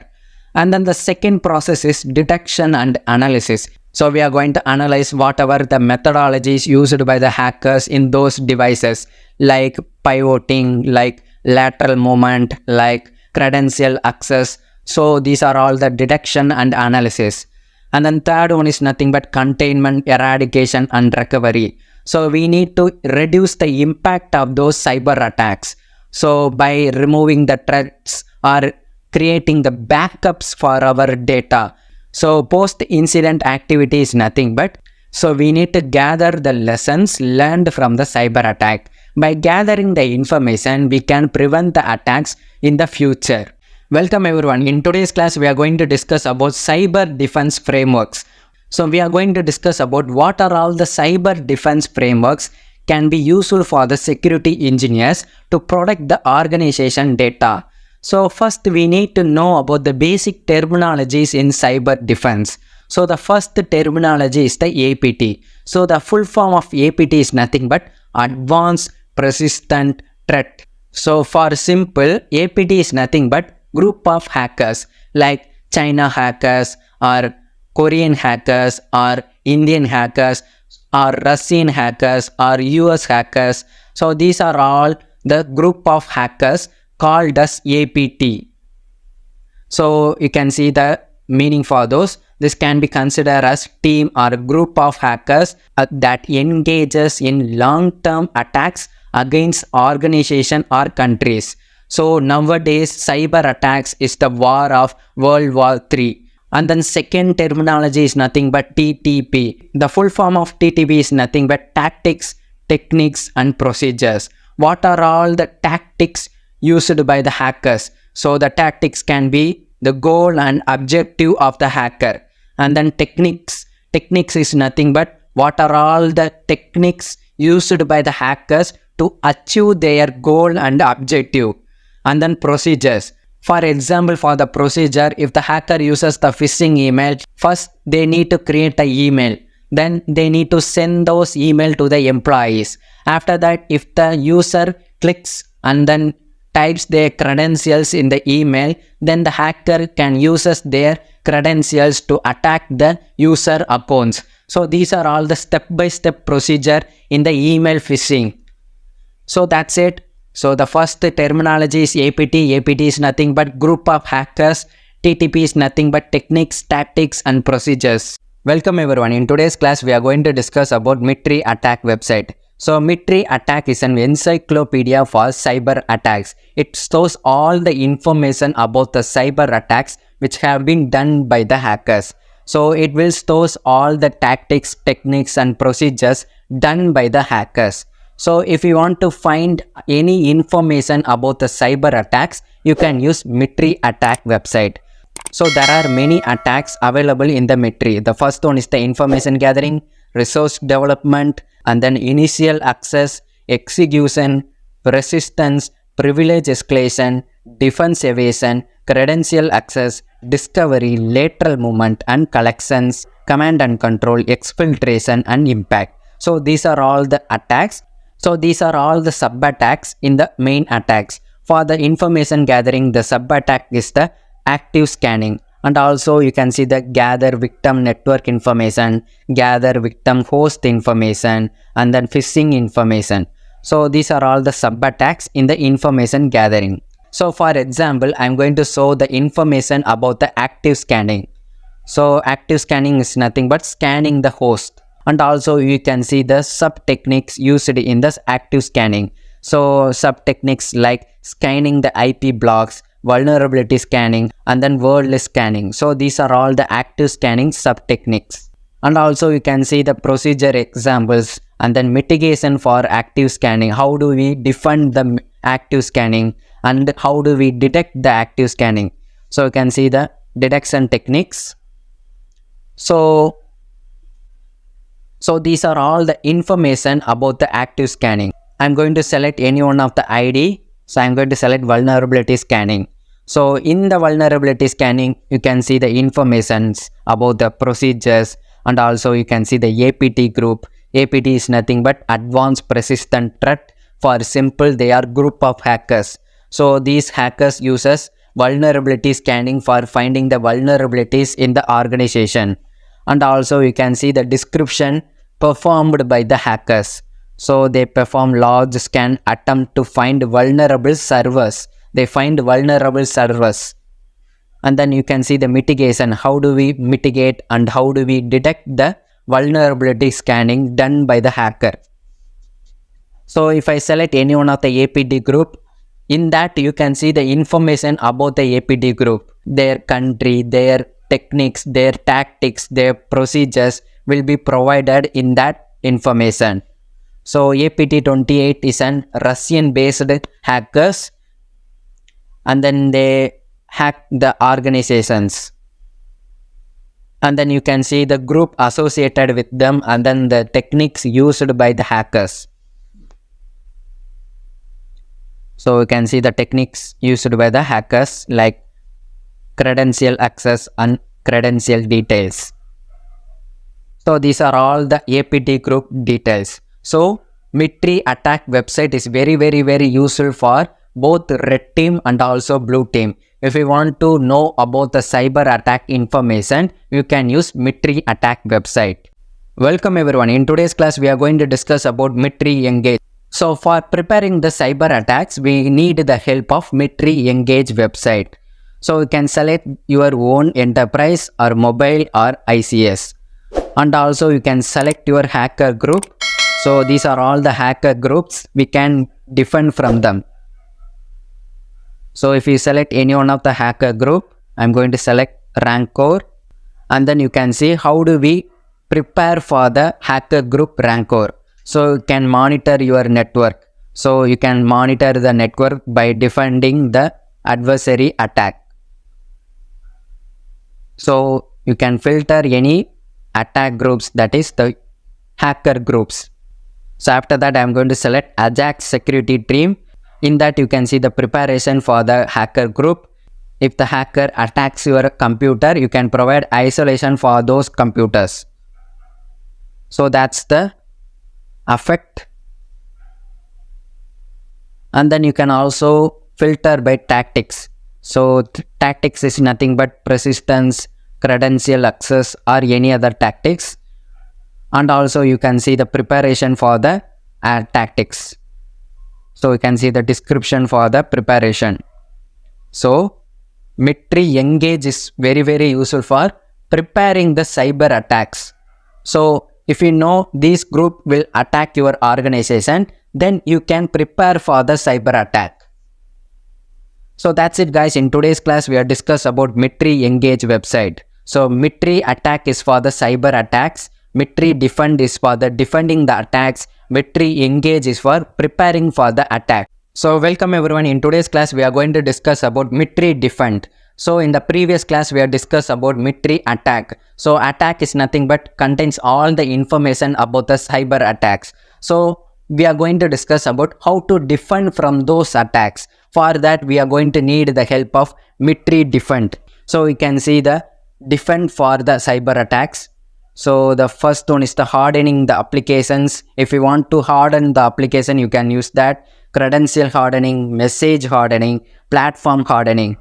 And then the second process is detection and analysis. So we are going to analyze whatever the methodologies used by the hackers in those devices, like pivoting, like lateral movement, like credential access. So these are all the detection and analysis. And then third one is nothing but containment, eradication, and recovery. So we need to reduce the impact of those cyber attacks. So by removing the threats or creating the backups for our data. So post-incident activity is nothing but, so we need to gather the lessons learned from the cyber attack. By gathering the information, we can prevent the attacks in the future. Welcome everyone. In today's class, we are going to discuss about cyber defense frameworks. So we are going to discuss about what are all the cyber defense frameworks can be useful for the security engineers to protect the organization data. So first we need to know about the basic terminologies in cyber defense. So the first terminology is the APT. So the full form of APT is nothing but Advanced Persistent Threat. So for simple, APT is nothing but group of hackers like China hackers or Korean hackers or Indian hackers or Russian hackers or US hackers. So these are all the group of hackers called as APT. So you can see the meaning for those. This can be considered as team or group of hackers that engages in long-term attacks against organization or countries. So nowadays cyber attacks is the war of World War III. And then second terminology is nothing but TTP. The full form of TTP is nothing but tactics, techniques, and procedures. What are all the tactics used by the hackers? So the tactics can be the goal and objective of the hacker. And then techniques. Techniques is nothing but what are all the techniques used by the hackers to achieve their goal and objective. And then procedures. For example, for the procedure, if the hacker uses the phishing email, first they need to create an email. then they need to send those email to the employees. After that, if the user clicks and then types their credentials in the email, then the hacker can uses their credentials to attack the user accounts. So these are all the step-by-step procedure in the email phishing. So that's it. So the first terminology is APT. APT is nothing but group of hackers. TTP is nothing but techniques, tactics and procedures. Welcome everyone. In today's class, we are going to discuss about Mitri attack website. So Mitri attack is an encyclopedia for cyber attacks. It stores all the information about the cyber attacks which have been done by the hackers. So it will store all the tactics, techniques and procedures done by the hackers. So if you want to find any information about the cyber attacks, you can use Mitri attack website. So there are many attacks available in the Mitri. The first one is the information gathering, resource development, and then initial access, execution, resistance, privilege escalation, defense evasion, credential access, discovery, lateral movement and collections, command and control, exfiltration and impact. So these are all the attacks. So these are all the sub-attacks in the main attacks. For the information gathering, the sub-attack is the active scanning. And also you can see the gather victim network information, gather victim host information, and then phishing information. So these are all the sub-attacks in the information gathering. So for example, I'm going to show the information about the active scanning. So active scanning is nothing but scanning the host. And also you can see the sub-techniques used in this active scanning. So sub-techniques like scanning the IP blocks, vulnerability scanning, and then word list scanning. So these are all the active scanning sub-techniques. And also you can see the procedure examples and then mitigation for active scanning. How do we defend the active scanning and how do we detect the active scanning? So you can see the detection techniques. So these are all the information about the active scanning. I'm going to select any one of the ID. So I'm going to select vulnerability scanning. So in the vulnerability scanning, you can see the informations about the procedures and also you can see the APT group. APT is nothing but advanced persistent threat. For simple, they are group of hackers. So these hackers uses vulnerability scanning for finding the vulnerabilities in the organization. And also you can see the description performed by the hackers. So they perform large scan attempt to find vulnerable servers. They find vulnerable servers. And then you can see the mitigation. How do we mitigate and how do we detect the vulnerability scanning done by the hacker? So if I select any one of the APT group, in that you can see the information about the APT group. Their country, their techniques, their tactics, their procedures will be provided in that information. So APT28 is an Russian based hackers and then they hack the organizations. And then you can see the group associated with them and then the techniques used by the hackers. So you can see the techniques used by the hackers like credential access and credential details. So these are all the APT group details. So Mitri attack website is very useful for both red team and also blue team. If you want to know about the cyber attack information, you can use Mitri attack website. Welcome everyone. In today's class, we are going to discuss about Mitri Engage. So for preparing the cyber attacks, we need the help of Mitri Engage website. So you can select your own enterprise or mobile or ICS. And also you can select your hacker group. So these are all the hacker groups we can defend from them. So if you select any one of the hacker group, I'm going to select Rancor. And then you can see how do we prepare for the hacker group Rancor. So you can monitor your network. So you can monitor the network by defending the adversary attack. So you can filter any attack groups, that is the hacker groups. So after that, I'm going to select Ajax security team. In that you can see the preparation for the hacker group. If the hacker attacks your computer, you can provide isolation for those computers. So that's the effect. And then you can also filter by tactics. So tactics is nothing but persistence, credential access, or any other tactics. And also you can see the preparation for the tactics. So you can see the description for the preparation. So military engage is very useful for preparing the cyber attacks. So if you know this group will attack your organization, then you can prepare for the cyber attack. So that's it guys. In today's class we are discuss about military engage website. So military attack is for the cyber attacks, military defend is for the defending the attacks, military engage is for preparing for the attack. So welcome everyone. In today's class we are going to discuss about military defend. So in the previous class we have discussed about military attack. So attack is nothing but contains all the information about the cyber attacks. So we are going to discuss about how to defend from those attacks. For that we are going to need the help of military defend. So we can see the defend for the cyber attacks. So the first one is the hardening the applications. If you want to harden the application, you can use that. Credential hardening, message hardening, platform hardening.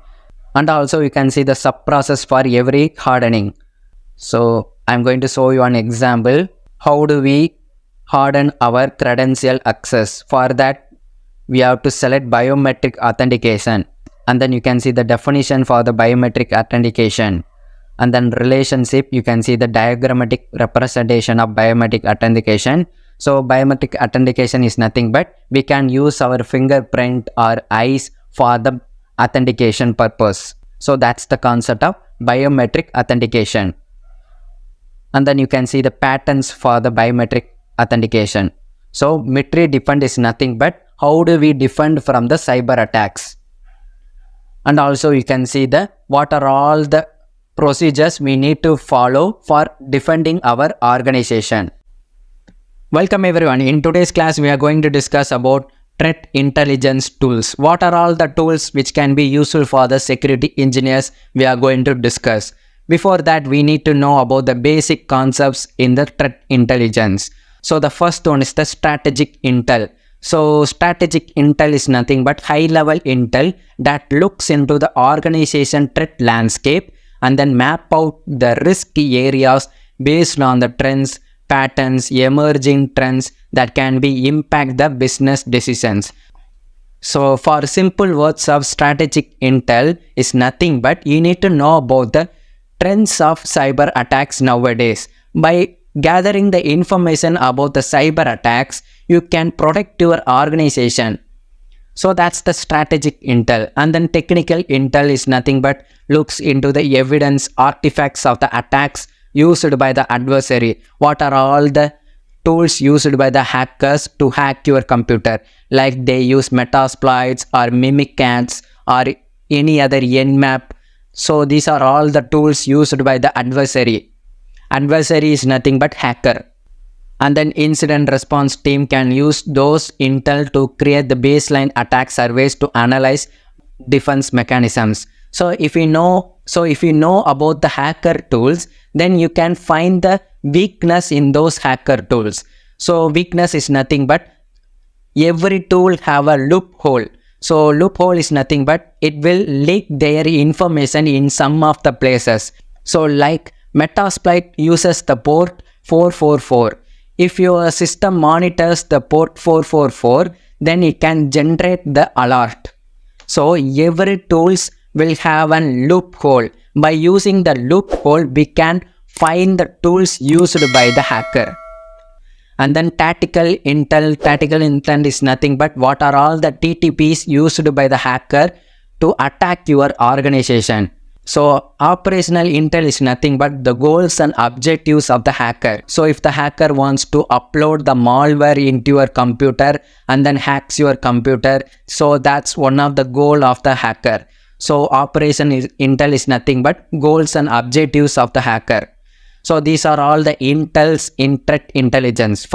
And also you can see the sub process for every hardening. So I'm going to show you an example. How do we harden our credential access? For that we have to select biometric authentication, and then you can see the definition for the biometric authentication, and then relationship. You can see the diagrammatic representation of biometric authentication. So biometric authentication is nothing but we can use our fingerprint or eyes for the authentication purpose. So that's the concept of biometric authentication. And then you can see the patterns for the biometric authentication. So military defend is nothing but how do we defend from the cyber attacks. And also you can see the what are all the procedures we need to follow for defending our organization. Welcome everyone. In today's class we are going to discuss about threat intelligence tools. What are all the tools which can be useful for the security engineers we are going to discuss. Before that we need to know about the basic concepts in the threat intelligence. So the first one is the strategic intel. So strategic intel is nothing but high level intel that looks into the organization threat landscape and then map out the risky areas based on the trends, patterns, emerging trends that can be impact the business decisions. So for simple words of strategic intel is nothing but you need to know about the trends of cyber attacks nowadays. By gathering the information about the cyber attacks, you can protect your organization. So that's the strategic intel. And then technical intel is nothing but looks into the evidence, artifacts of the attacks used by the adversary. What are all the tools used by the hackers to hack your computer? Like they use metasploits or mimikatz or any other nmap. So these are all the tools used by the adversary. Adversary is nothing but hacker. And then incident response team can use those intel to create the baseline attack surveys to analyze defense mechanisms. So if you know about the hacker tools, then you can find the weakness in those hacker tools. So weakness is nothing but every tool have a loophole. So loophole is nothing but it will leak their information in some of the places. So like Metasploit uses the port 444. If your system monitors the port 444, then it can generate the alert. So every tools will have a loophole. By using the loophole, we can find the tools used by the hacker. And then tactical intel is nothing but what are all the TTPs used by the hacker to attack your organization. So operational intel is nothing but the goals and objectives of the hacker. So if the hacker wants to upload the malware into your computer and then hacks your computer, so that's one of the goal of the hacker. So intel is nothing but goals and objectives of the hacker. So these are all the intels in threat intelligence.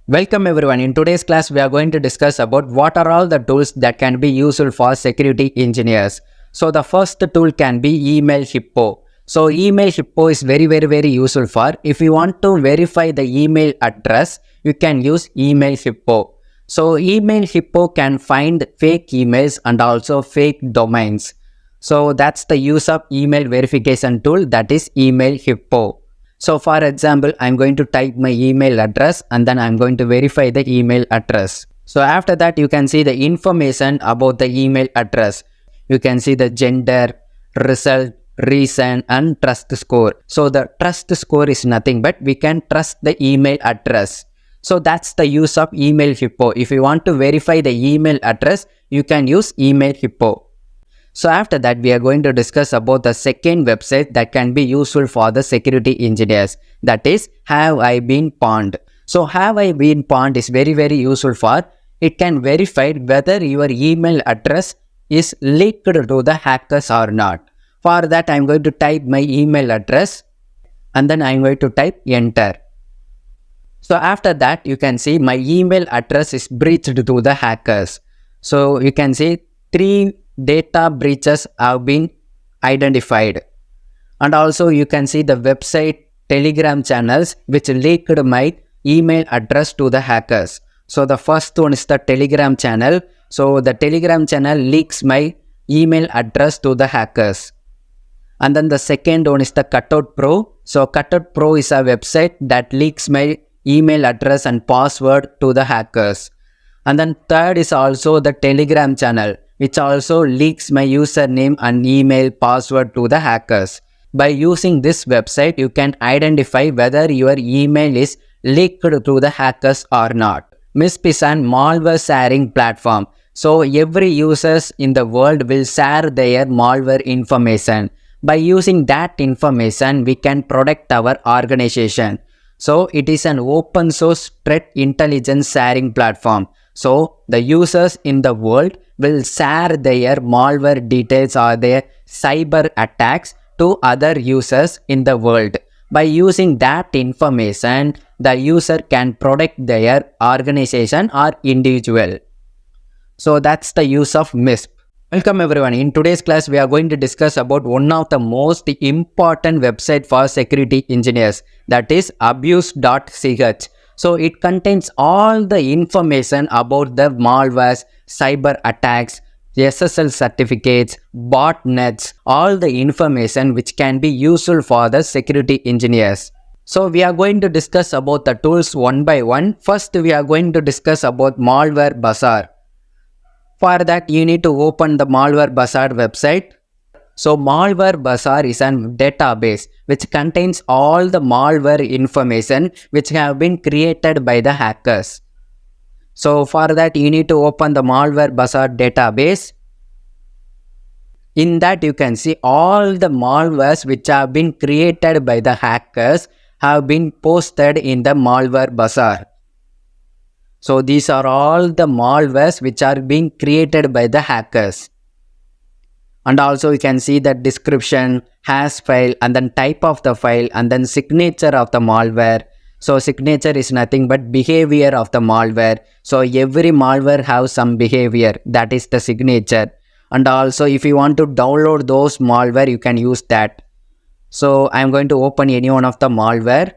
Welcome everyone. In today's class we are going to discuss about what are all the tools that can be useful for security engineers. So the first tool can be email hippo. So email hippo is very useful for if you want to verify the email address, you can use email hippo. So email hippo can find fake emails and also fake domains. So that's the use of email verification tool, that is email hippo. So for example, I'm going to type my email address and then I'm going to verify the email address. So after that, you can see the information about the email address. You can see the gender, result, reason and trust score. So the trust score is nothing but we can trust the email address. So that's the use of email hippo. If you want to verify the email address, you can use email hippo. So after that, we are going to discuss about the second website that can be useful for the security engineers. That is, Have I Been Pwned? So Have I Been Pwned is very useful for it can verify whether your email address is leaked to the hackers or not. For that, I am going to type my email address and then I am going to type enter. So after that, you can see my email address is breached to the hackers. So you can see 3 data breaches have been identified. And also you can see the website Telegram channels which leaked my email address to the hackers. So the first one is the Telegram channel. So the Telegram channel leaks my email address to the hackers. And then the second one is the Cutout Pro. So Cutout Pro is a website that leaks my email address and password to the hackers. And then third is also the Telegram channel, which also leaks my username and email password to the hackers. By using this website, you can identify whether your email is leaked to the hackers or not. MISP is an malware sharing platform. So every users in the world will share their malware information. By using that information, we can protect our organization. So it is an open source threat intelligence sharing platform. So the users in the world will share their malware details or their cyber attacks to other users in the world. By using that information, the user can protect their organization or individual. So that's the use of MISP. Welcome everyone. In today's class, we are going to discuss about one of the most important website for security engineers, that is abuse.ch. So it contains all the information about the malwares, cyber attacks, SSL certificates, botnets, all the information which can be useful for the security engineers. So we are going to discuss about the tools one by one. First, we are going to discuss about Malware Bazaar. For that, you need to open the Malware Bazaar website. So Malware Bazaar is a database which contains all the malware information which have been created by the hackers. So for that, you need to open the Malware Bazaar database. In that, you can see all the malwares which have been created by the hackers have been posted in the Malware Bazaar. So these are all the malwares which are being created by the hackers. And also you can see the description, hash file and then type of the file and then signature of the malware. So signature is nothing but behavior of the malware. So every malware has some behavior, that is the signature. And also if you want to download those malware, you can use that. So I am going to open any one of the malware.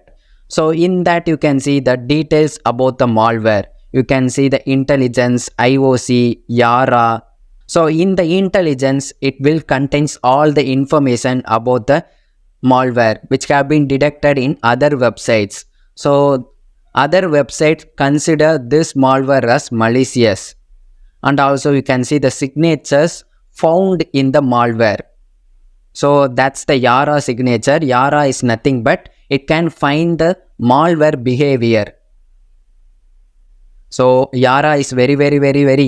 So in that you can see the details about the malware. You can see the intelligence, IOC, Yara. So in the intelligence, it will contains all the information about the malware which have been detected in other websites. So other websites consider this malware as malicious. And also you can see the signatures found in the malware. So that's the Yara signature. Yara is nothing but it can find the malware behavior. So Yara is very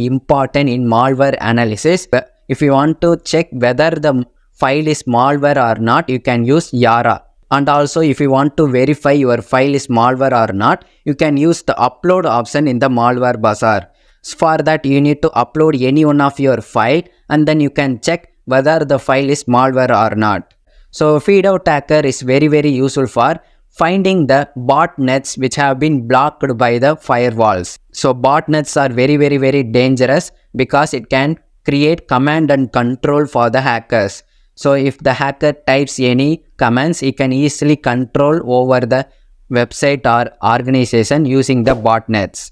important in malware analysis. If you want to check whether the file is malware or not, you can use Yara. And also if you want to verify your file is malware or not, you can use the upload option in the Malware Bazaar. For that, you need to upload any one of your file and then you can check whether the file is malware or not. So Feedout Hacker is very useful for finding the botnets which have been blocked by the firewalls. So botnets are very dangerous because it can create command and control for the hackers. So if the hacker types any commands, he can easily control over the website or organization using the botnets.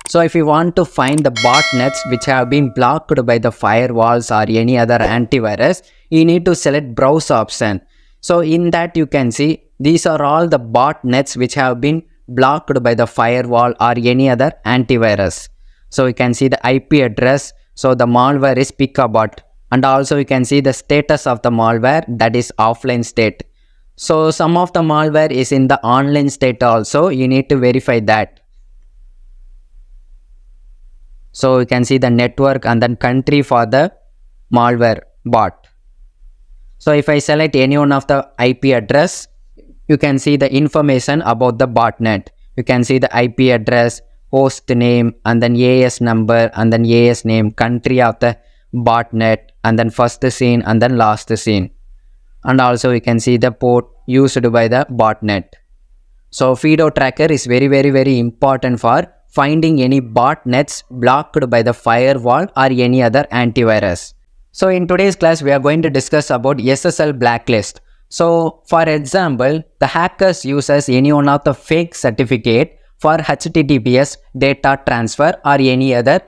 So if you want to find the botnets which have been blocked by the firewalls or any other antivirus, you need to select browse option. So in that you can see these are all the botnets which have been blocked by the firewall or any other antivirus. So you can see the IP address. So the malware is Picabot, and also you can see the status of the malware, that is offline state. So some of the malware is in the online state also, you need to verify that. So you can see the network and then country for the malware bot. So if I select any one of the IP address, you can see the information about the botnet. You can see the IP address, host name, and then AS number, and then AS name, country of the botnet, and then first scene and then last scene. And also you can see the port used by the botnet. So FIDO tracker is very important for finding any botnets blocked by the firewall or any other antivirus. So in today's class, we are going to discuss about SSL blacklist. So for example, the hackers uses any one of the fake certificate for HTTPS data transfer or any other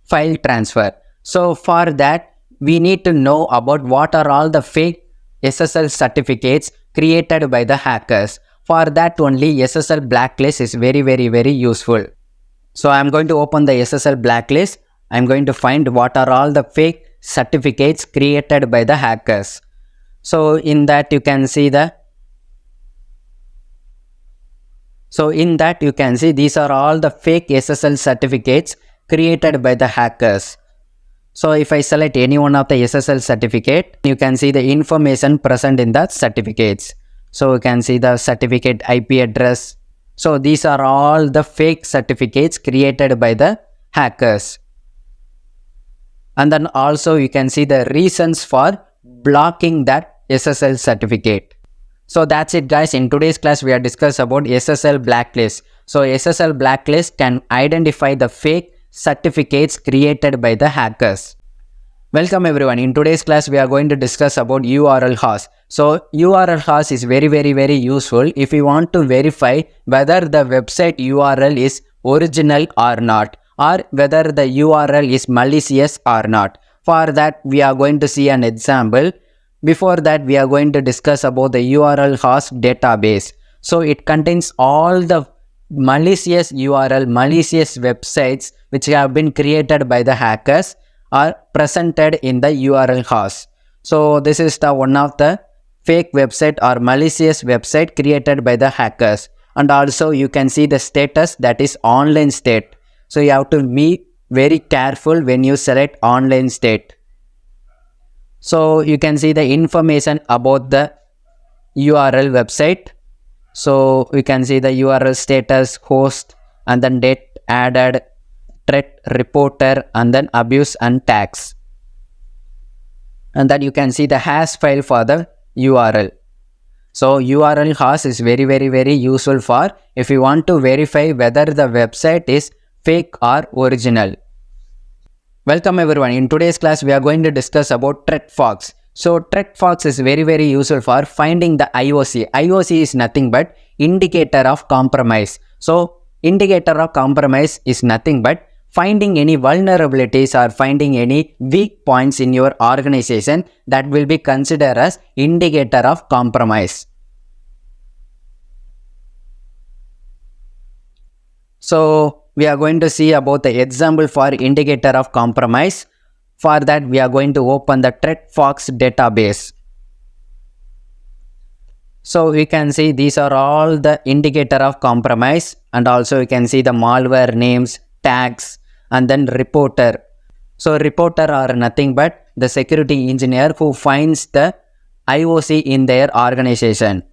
file transfer. So for that, we need to know about what are all the fake SSL certificates created by the hackers. For that only SSL blacklist is very useful. So I am going to open the SSL blacklist. I am going to find what are all the fake certificates created by the hackers. So in that you can see these are all the fake SSL certificates created by the hackers. So if I select any one of the SSL certificate, you can see the information present in the certificates. So you can see the certificate IP address. So these are all the fake certificates created by the hackers. And then also you can see the reasons for blocking that SSL certificate. So that's it guys. In today's class we are discussing about SSL blacklist. So SSL blacklist can identify the fake certificates created by the hackers. Welcome everyone. In today's class we are going to discuss about URL hash. So URL hash is very useful if you want to verify whether the website URL is original or not, or whether the URL is malicious or not. For that we are going to see an example. Before that we are going to discuss about the URL hash database. So it contains all the malicious URL, malicious websites which have been created by the hackers are presented in the URL hash. So this is the one of the fake website or malicious website created by the hackers. And also you can see the status, that is online state. So you have to be very careful when you select online state. So you can see the information about the URL website. So you can see the URL status, host, and then date added, threat reporter, and then abuse and tags. And then you can see the hash file for the URL. So URL hash is very useful for if you want to verify whether the website is fake or original. Welcome everyone. In today's class we are going to discuss about ThreatFox. So ThreatFox is very useful for finding the IOC. IOC is nothing but indicator of compromise. So indicator of compromise is nothing but finding any vulnerabilities or finding any weak points in your organization that will be considered as indicator of compromise. So we are going to see about the example for indicator of compromise. For that we are going to open the ThreatFox database. So we can see these are all the indicator of compromise, and also you can see the malware names, tags, and then reporter. So reporter are nothing but the security engineer who finds the IOC in their organization.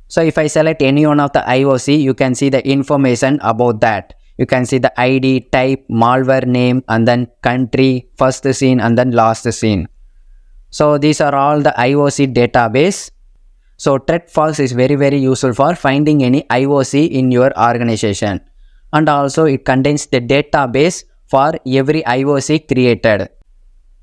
So if I select any one of the IOC, you can see the information about that. You can see the ID, type, malware name, and then country, first scene, and then last scene. So these are all the IOC database. So ThreatFox is very useful for finding any IOC in your organization. And also it contains the database for every IOC created.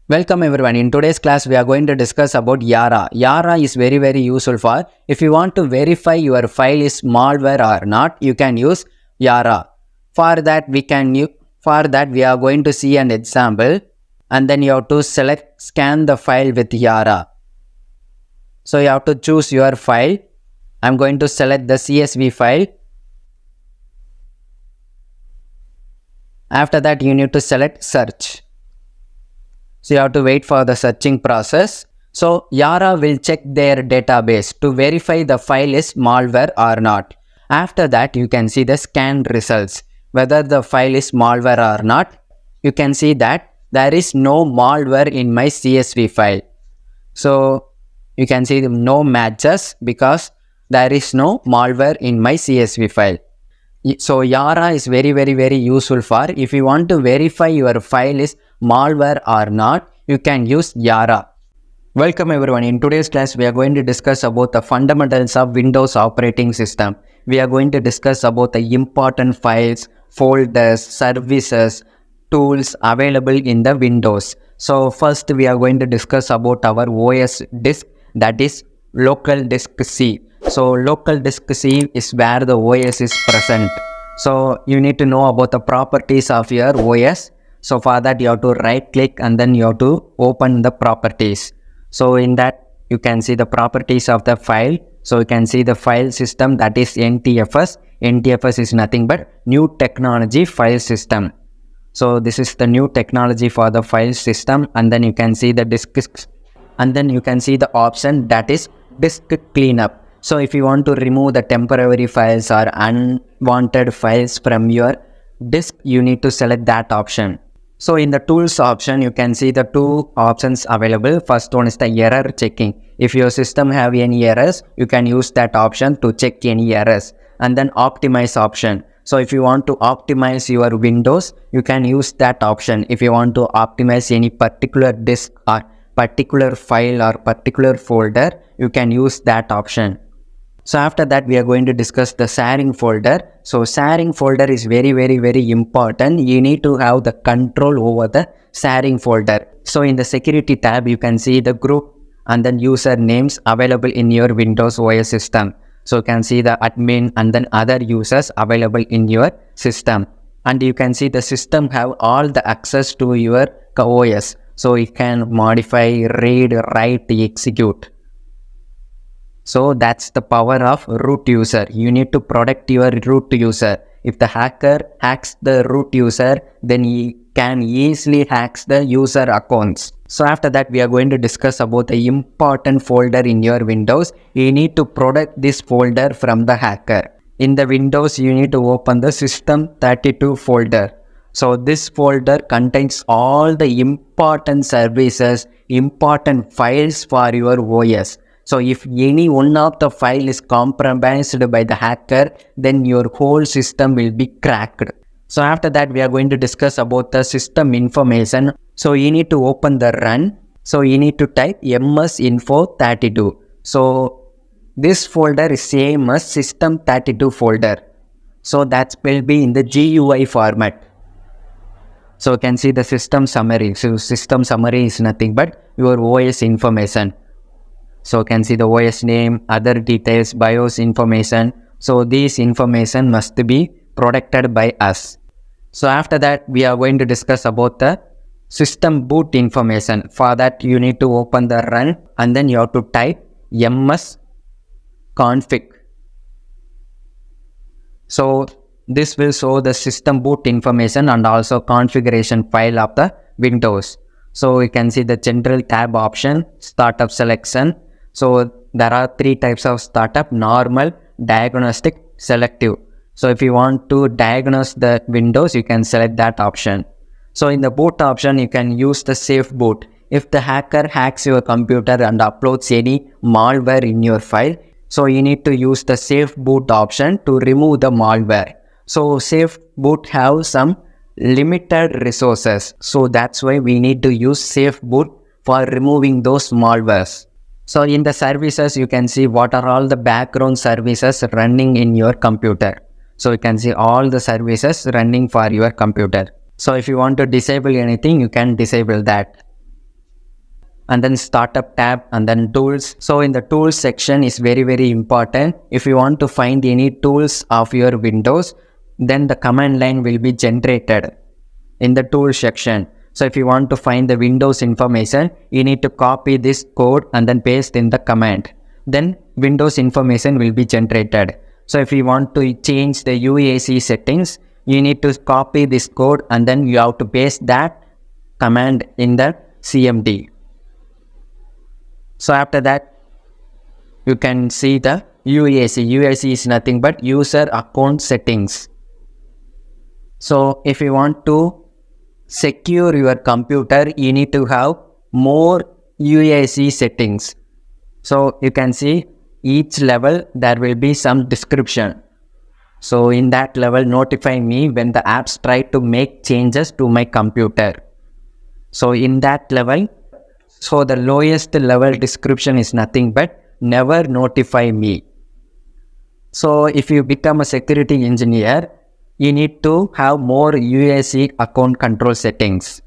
Welcome everyone. In today's class, we are going to discuss about Yara. Yara is very useful for if you want to verify your file is malware or not, you can use Yara. For that, we are going to see an example, and then you have to scan the file with Yara. So you have to choose your file. I'm going to select the CSV file. After that, you need to select search. So you have to wait for the searching process. So Yara will check their database to verify the file is malware or not. After that, you can see the scan results. Whether the file is malware or not, you can see that there is no malware in my CSV file. So you can see no matches because there is no malware in my CSV file. So Yara is very useful for if you want to verify your file is malware or not, you can use Yara. Welcome everyone. In today's class, we are going to discuss about the fundamentals of Windows operating system. We are going to discuss about the important files, folders, services, tools available in the Windows. So first we are going to discuss about our OS disk, that is local disk C. So local disk C is where the OS is present. So you need to know about the properties of your OS. So for that you have to right click and then you have to open the properties. So in that you can see the properties of the file. So you can see the file system, that is NTFS. NTFS is nothing but new technology file system. So this is the new technology for the file system, and then you can see the disk, and then you can see the option that is disk cleanup. So if you want to remove the temporary files or unwanted files from your disk, you need to select that option. So in the tools option, you can see the two options available. First one is the error checking. If your system have any errors, you can use that option to check any errors. And then optimize option. So if you want to optimize your Windows, you can use that option. If you want to optimize any particular disk or particular file or particular folder, you can use that option. So after that, we are going to discuss the sharing folder. So sharing folder is very important. You need to have the control over the sharing folder. So in the security tab, you can see the group and then user names available in your Windows OS system. So you can see the admin and then other users available in your system. And you can see the system have all the access to your OS. So it can modify, read, write, execute. So that's the power of root user. You need to protect your root user. If the hacker hacks the root user, then he can easily hack the user accounts. So after that, we are going to discuss about the important folder in your Windows. You need to protect this folder from the hacker. In the Windows, you need to open the System32 folder. So this folder contains all the important services, important files for your OS. So if any one of the file is compromised by the hacker, then your whole system will be cracked. So after that, we are going to discuss about the system information. So you need to open the run. So you need to type msinfo32. So this folder is same as system32 folder. So that will be in the GUI format. So you can see the system summary. So system summary is nothing but your OS information. So you can see the OS name, other details, BIOS information. So these information must be protected by us. So after that, we are going to discuss about the system boot information. For that, you need to open the run and then you have to type msconfig. So this will show the system boot information and also configuration file of the Windows. So you can see the general tab option, startup selection. So there are three types of startup: normal, diagnostic, selective. So if you want to diagnose the Windows, you can select that option. So in the boot option, you can use the safe boot. If the hacker hacks your computer and uploads any malware in your file, so you need to use the safe boot option to remove the malware. So safe boot have some limited resources. So that's why we need to use safe boot for removing those malwares. So in the services, you can see what are all the background services running in your computer. So you can see all the services running for your computer. So if you want to disable anything, you can disable that. and then startup tab, and then tools. So in the tools section is very important. If you want to find any tools of your Windows, then the command line will be generated in the tools section. So if you want to find the Windows information, you need to copy this code and then paste in the command. Then Windows information will be generated. So if you want to change the UAC settings, you need to copy this code and then you have to paste that command in the CMD. So after that, you can see the UAC. UAC is nothing but user account settings. So if you want to secure your computer, you need to have more UAC settings. So you can see each level there will be some description. So in that level, notify me when the apps try to make changes to my computer. So in that level, so the lowest level description is nothing but never notify me. So if you become a security engineer, you need to have more UAC account control settings.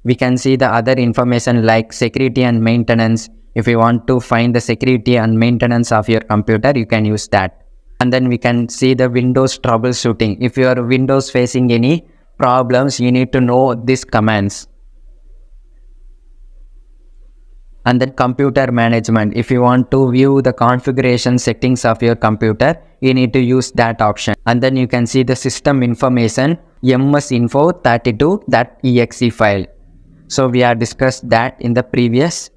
We can see the other information like security and maintenance. If you want to find the security and maintenance of your computer, you can use that. And then we can see the Windows troubleshooting. If your Windows facing any problems, you need to know these commands. And then computer management. If you want to view the configuration settings of your computer, you need to use that option. And then you can see the system information, msinfo32.exe file. So we have discussed that in the previous.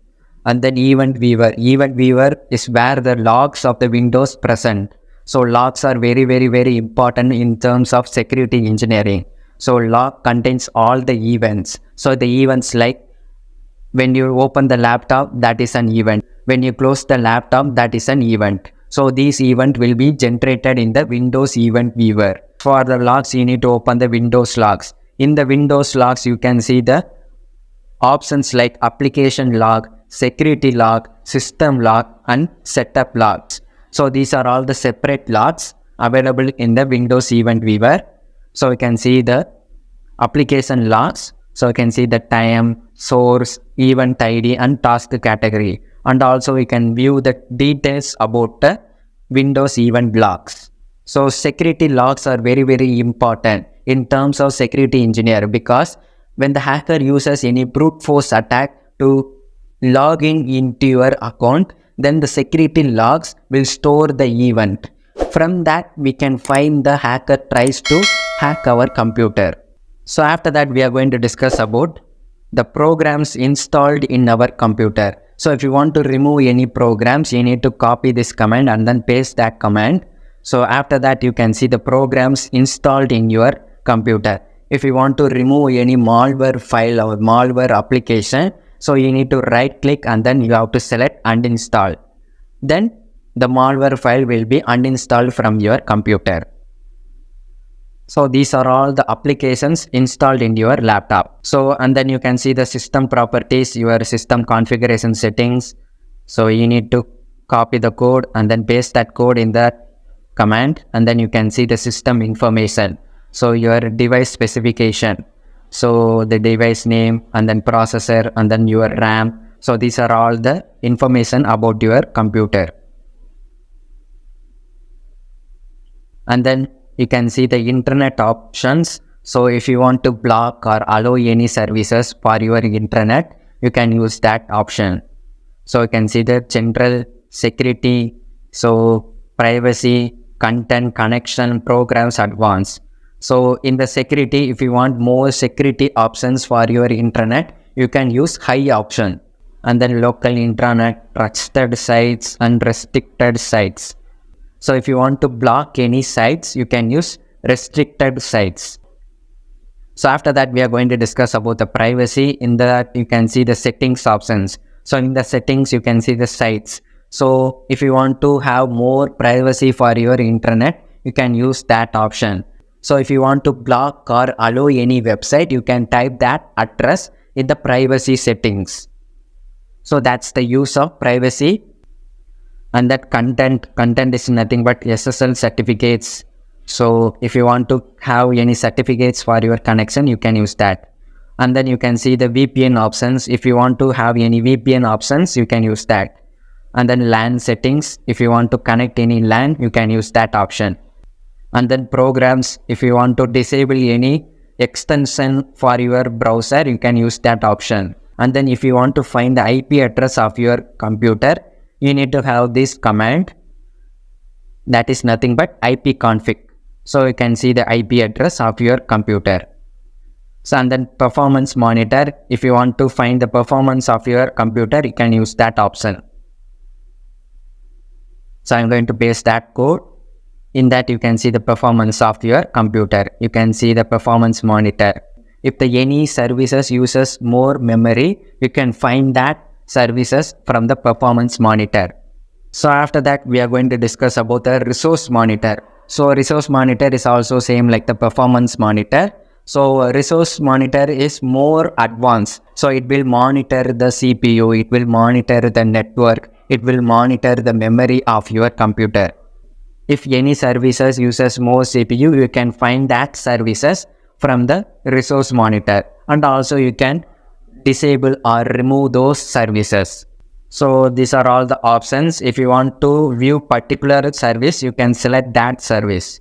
And then event viewer. Event viewer is where the logs of the Windows present. So logs are very important in terms of security engineering. So log contains all the events. So the events like when you open the laptop, that is an event. When you close the laptop, that is an event. So these events will be generated in the Windows event viewer. For the logs, you need to open the Windows logs. In the Windows logs, you can see the options like application log, security log, system log, and setup logs. So these are all the separate logs available in the Windows event viewer. So you can see the application logs. So you can see the time, source, event ID, and task category. And also you can view the details about the Windows event logs. So security logs are very important in terms of security engineer, because when the hacker uses any brute force attack to log into your account, then the security logs will store the event. From that, we can find the hacker tries to hack our computer. So after that, we are going to discuss about the programs installed in our computer. So if you want to remove any programs, you need to copy this command and then paste that command. So after that, you can see the programs installed in your computer. If you want to remove any malware file or malware application, so you need to right click and then you have to select uninstall. Then the malware file will be uninstalled from your computer. So these are all the applications installed in your laptop. So and then you can see the system properties, your system configuration settings. So you need to copy the code and then paste that code in the command, and then you can see the system information. So your device specification. So the device name and then processor and then your RAM. So these are all the information about your computer. And then you can see the internet options. So if you want to block or allow any services for your internet, you can use that option. So you can see the general, security, so privacy, content, connection, programs, advanced. So in the security, if you want more security options for your internet, you can use high option. And then local internet, trusted sites, and restricted sites. So if you want to block any sites, you can use restricted sites. So after that, we are going to discuss about the privacy. In that, you can see the settings options. So in the settings, you can see the sites. So if you want to have more privacy for your internet, you can use that option. So if you want to block or allow any website, you can type that address in the privacy settings. So that's the use of privacy. And that content is nothing but SSL certificates. So if you want to have any certificates for your connection, you can use that. And then you can see the VPN options. If you want to have any VPN options, you can use that. And then LAN settings. If you want to connect any LAN, you can use that option. And then programs. If you want to disable any extension for your browser, you can use that option. And then if you want to find the IP address of your computer, you need to have this command. That is nothing but ipconfig. So you can see the IP address of your computer. So, and then performance monitor. If you want to find the performance of your computer, you can use that option. So I'm going to paste that code. In that you can see the performance of your computer. You can see the performance monitor. If any services uses more memory, you can find that services from the performance monitor. So after that, we are going to discuss about the resource monitor. So resource monitor is also same like the performance monitor. So resource monitor is more advanced. So it will monitor the CPU, it will monitor the network, it will monitor the memory of your computer. If any services uses more CPU, you can find that services from the resource monitor. And also you can disable or remove those services. So these are all the options. If you want to view particular service, you can select that service.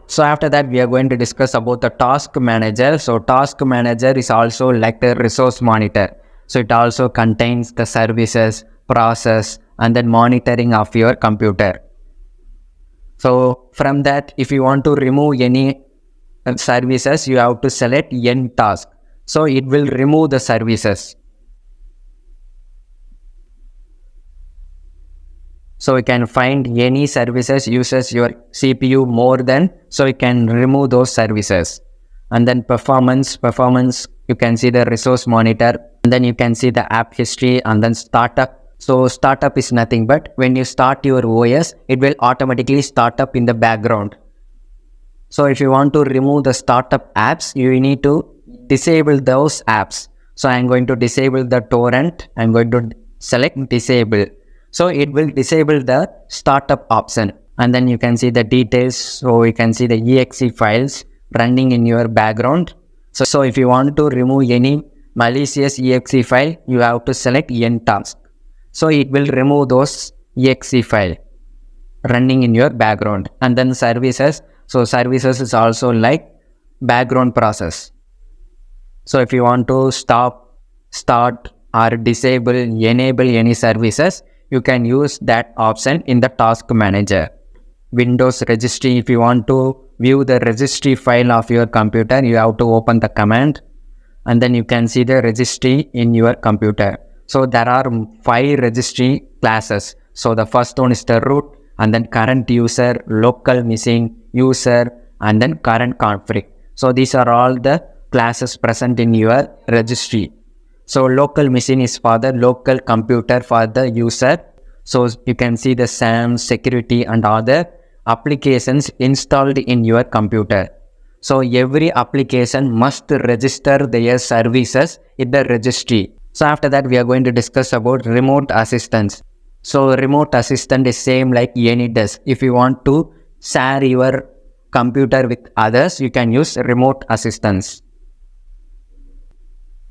So after that, we are going to discuss about the task manager. So task manager is also like the resource monitor. So it also contains the services, process, and then monitoring of your computer. So from that, if you want to remove any services, you have to select end task. So it will remove the services. So you can find any services uses your CPU more than, so you can remove those services. And then performance, you can see the resource monitor, and then you can see the app history, and then startup. So startup is nothing but when you start your OS, it will automatically start up in the background. So if you want to remove the startup apps, you need to disable those apps. So I'm going to disable the torrent. I'm going to select disable. So it will disable the startup option. And then you can see the details. So you can see the exe files running in your background. So if you want to remove any malicious exe file, you have to select end task. So it will remove those exe file running in your background. And then services. So services is also like background process. So if you want to stop, start, or disable, enable any services, you can use that option in the task manager. Windows registry. If you want to view the registry file of your computer, you have to open the command, and then you can see the registry in your computer. So there are 5 registry classes. So the first one is the root, and then current user, local machine, user, and then current config. So these are all the classes present in your registry. So local machine is for the local computer for the user. So you can see the SAM, security, and other applications installed in your computer. So every application must register their services in the registry. So after that, we are going to discuss about remote assistance. So remote assistant is same like AnyDesk. If you want to share your computer with others, you can use remote assistance.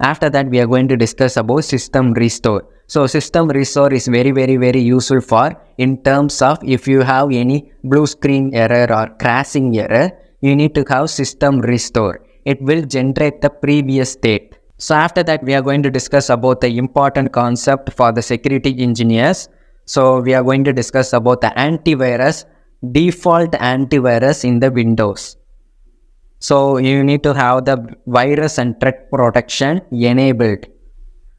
After that, we are going to discuss about system restore. So system restore is very useful for in terms of if you have any blue screen error or crashing error, you need to have system restore. It will generate the previous state. So after that, we are going to discuss about the important concept for the security engineers. So we are going to discuss about the antivirus, default antivirus in the Windows. So you need to have the virus and threat protection enabled.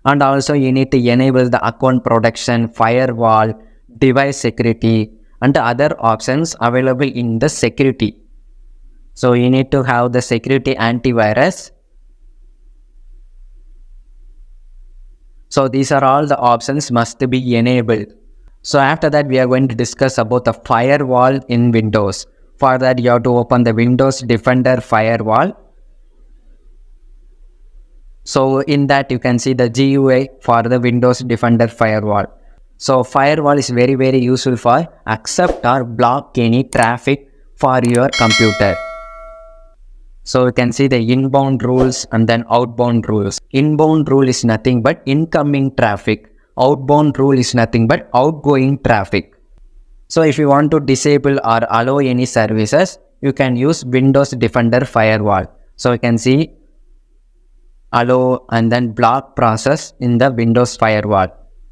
And also you need to enable the account protection, firewall, device security, and other options available in the security. So you need to have the security antivirus. So these are all the options must be enabled. So after that, we are going to discuss about the firewall in Windows. For that, you have to open the Windows Defender firewall. So in that, you can see the GUI for the Windows Defender firewall. So firewall is very useful for accept or block any traffic for your computer. So you can see the inbound rules and then outbound rules. Inbound rule is nothing but incoming traffic. Outbound rule is nothing but outgoing traffic. So if you want to disable or allow any services, you can use Windows Defender Firewall. So you can see allow and then block process in the Windows Firewall.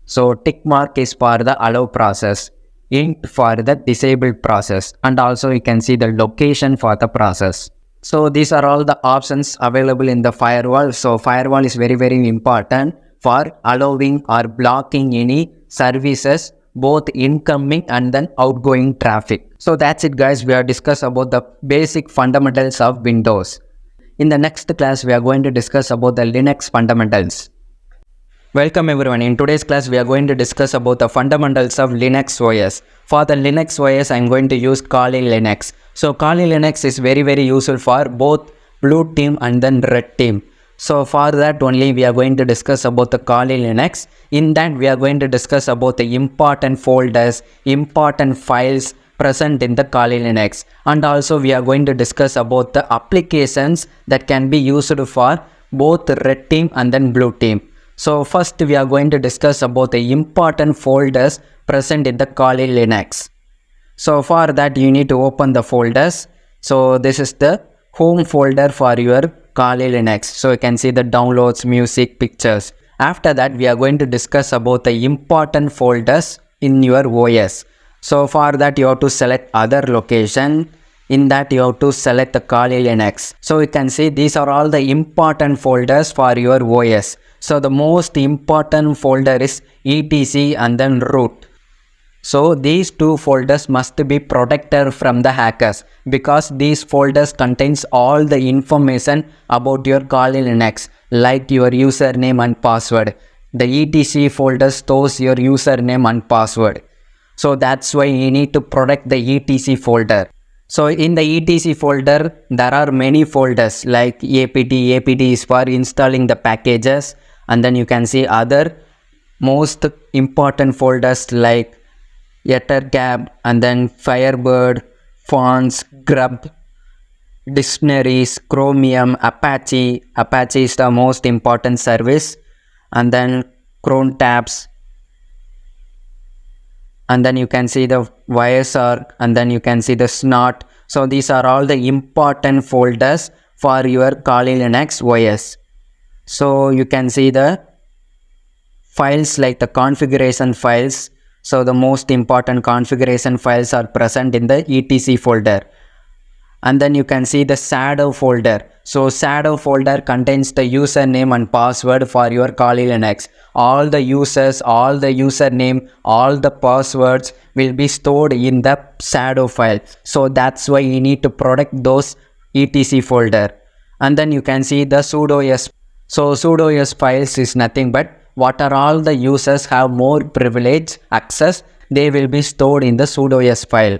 So tick mark is for the allow process, int for the disabled process, and also you can see the location for the process. So these are all the options available in the firewall. So firewall is very important for allowing or blocking any services, both incoming and then outgoing traffic. So that's it guys, we have discussed about the basic fundamentals of Windows. In the next class, we are going to discuss about the Linux fundamentals. Welcome everyone. In today's class, we are going to discuss about the fundamentals of Linux OS. For the Linux OS, I am going to use Kali Linux. So Kali Linux is very useful for both blue team and then red team. So for that only, we are going to discuss about the Kali Linux. In that, we are going to discuss about the important folders, important files present in the Kali Linux, and also we are going to discuss about the applications that can be used for both red team and then blue team. So first we are going to discuss about the important folders present in the Kali Linux. So for that you need to open the folders. So this is the home folder for your Kali Linux. So you can see the downloads, music, pictures. After that we are going to discuss about the important folders in your OS. So for that you have to select other location. In that you have to select the Kali Linux. So you can see these are all the important folders for your OS. So the most important folder is etc and then root. So these two folders must be protected from the hackers, because these folders contains all the information about your Kali Linux, like your username and password. The etc folder stores your username and password. So that's why you need to protect the etc folder. So in the etc folder, there are many folders like apt. Apt is for installing the packages, and then you can see other most important folders like Ettergap and then Firebird, fonts, grub, dictionaries, Chromium, Apache. Apache is the most important service, and then Cron tabs. And then you can see the Wireshark, and then you can see the Snot. So these are all the important folders for your Kali Linux OS. So you can see the files like the configuration files. So the most important configuration files are present in the etc folder. And then you can see the shadow folder. So shadow folder contains the username and password for your Kali Linux. All the users, all the username, all the passwords will be stored in the shadow file. So that's why you need to protect those etc folder. And then you can see the sudo-s. So sudo-s files is nothing but what are all the users have more privilege access, they will be stored in the sudo-s file.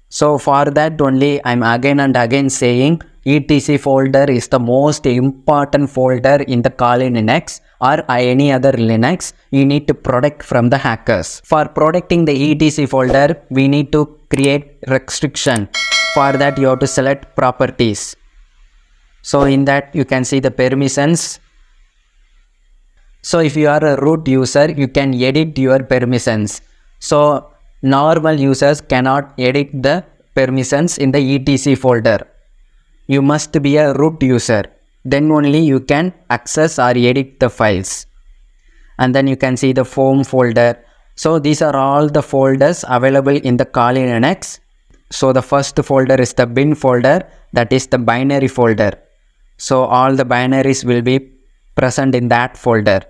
So for that only I am again and again saying etc folder is the most important folder in the Kali Linux or any other Linux. You need to protect from the hackers. For protecting the etc folder, we need to create restriction. For that you have to select properties. So in that you can see the permissions. So if you are a root user, you can edit your permissions. So normal users cannot edit the permissions in the etc folder. You must be a root user. Then only you can access or edit the files. And then you can see the home folder. So these are all the folders available in the Kali Linux. So the first folder is the bin folder, that is the binary folder. So all the binaries will be present in that folder.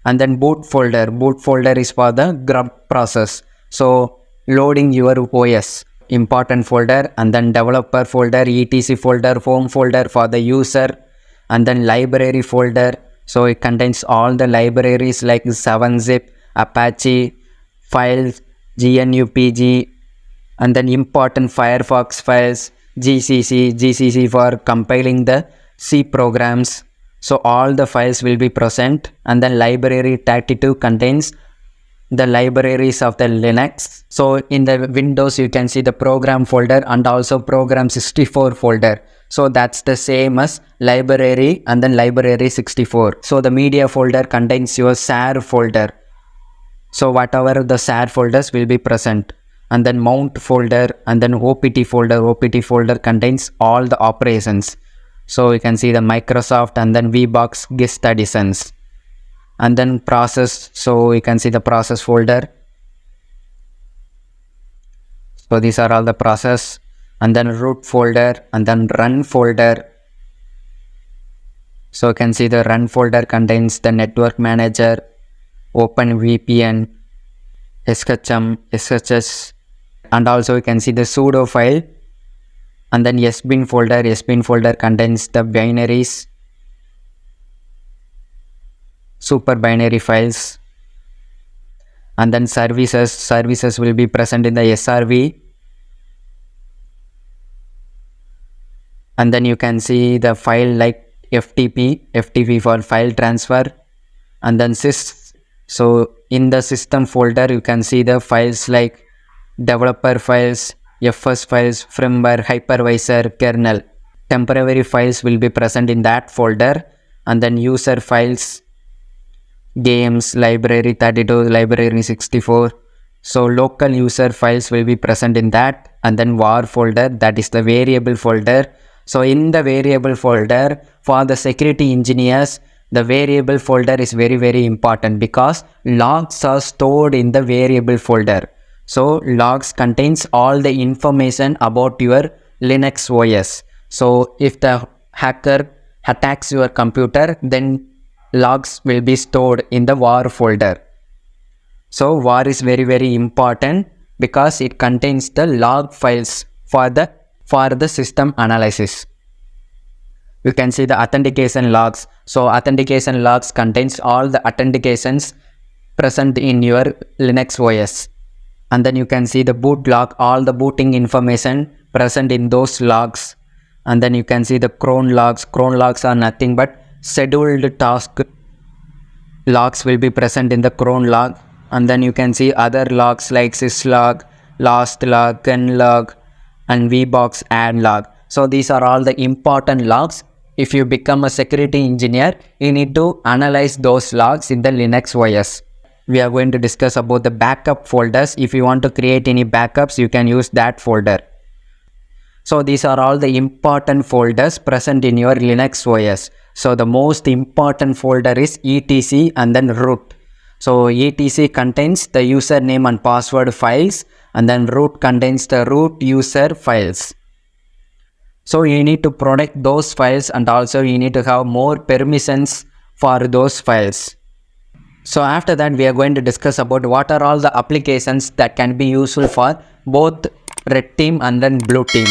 And then boot folder is for the grub process. So loading your OS, important folder. And then developer folder, etc folder, home folder for the user. And then library folder. So it contains all the libraries like 7-zip, Apache, files, GNU-PG, and then important Firefox files, GCC for compiling the C programs. So all the files will be present. And then library 32 contains the libraries of the Linux. So in the Windows, you can see the program folder and also program 64 folder. So that's the same as library and then library 64. So the media folder contains your share folder. So whatever the share folders will be present. And then mount folder and then OPT folder. OPT folder contains all the operations. So you can see the Microsoft and then VBox guest additions. And then process, so you can see the process folder. So these are all the process, and then root folder and then run folder. So you can see the run folder contains the network manager, OpenVPN, SHM, SSH, and also you can see the sudo file. And then sbin folder contains the binaries, super binary files. And then services will be present in the SRV. And then you can see the file like FTP for file transfer. And then sys. So in the system folder, you can see the files like developer files, FS files, firmware, hypervisor, kernel. Temporary files will be present in that folder. And then user files, games, library 32, library 64. So local user files will be present in that. And then var folder, that is the variable folder. So in the variable folder, for the security engineers, the variable folder is very important because logs are stored in the variable folder. So logs contains all the information about your Linux OS. So if the hacker attacks your computer, then logs will be stored in the var folder. So var is very important because it contains the log files for the system analysis. You can see the authentication logs. So authentication logs contains all the authentications present in your Linux OS. And then you can see the boot log, all the booting information present in those logs. And then you can see the cron logs. Cron logs are nothing but scheduled task logs will be present in the cron log. And then you can see other logs like syslog, last log, gun log, and VBox add log. So these are all the important logs. If you become a security engineer, you need to analyze those logs in the Linux OS. We are going to discuss about the backup folders. If you want to create any backups, you can use that folder. So these are all the important folders present in your Linux OS. So the most important folder is etc and then root. So etc contains the username and password files, and then root contains the root user files. So you need to protect those files, and also you need to have more permissions for those files. So after that, we are going to discuss about what are all the applications that can be useful for both red team and then blue team.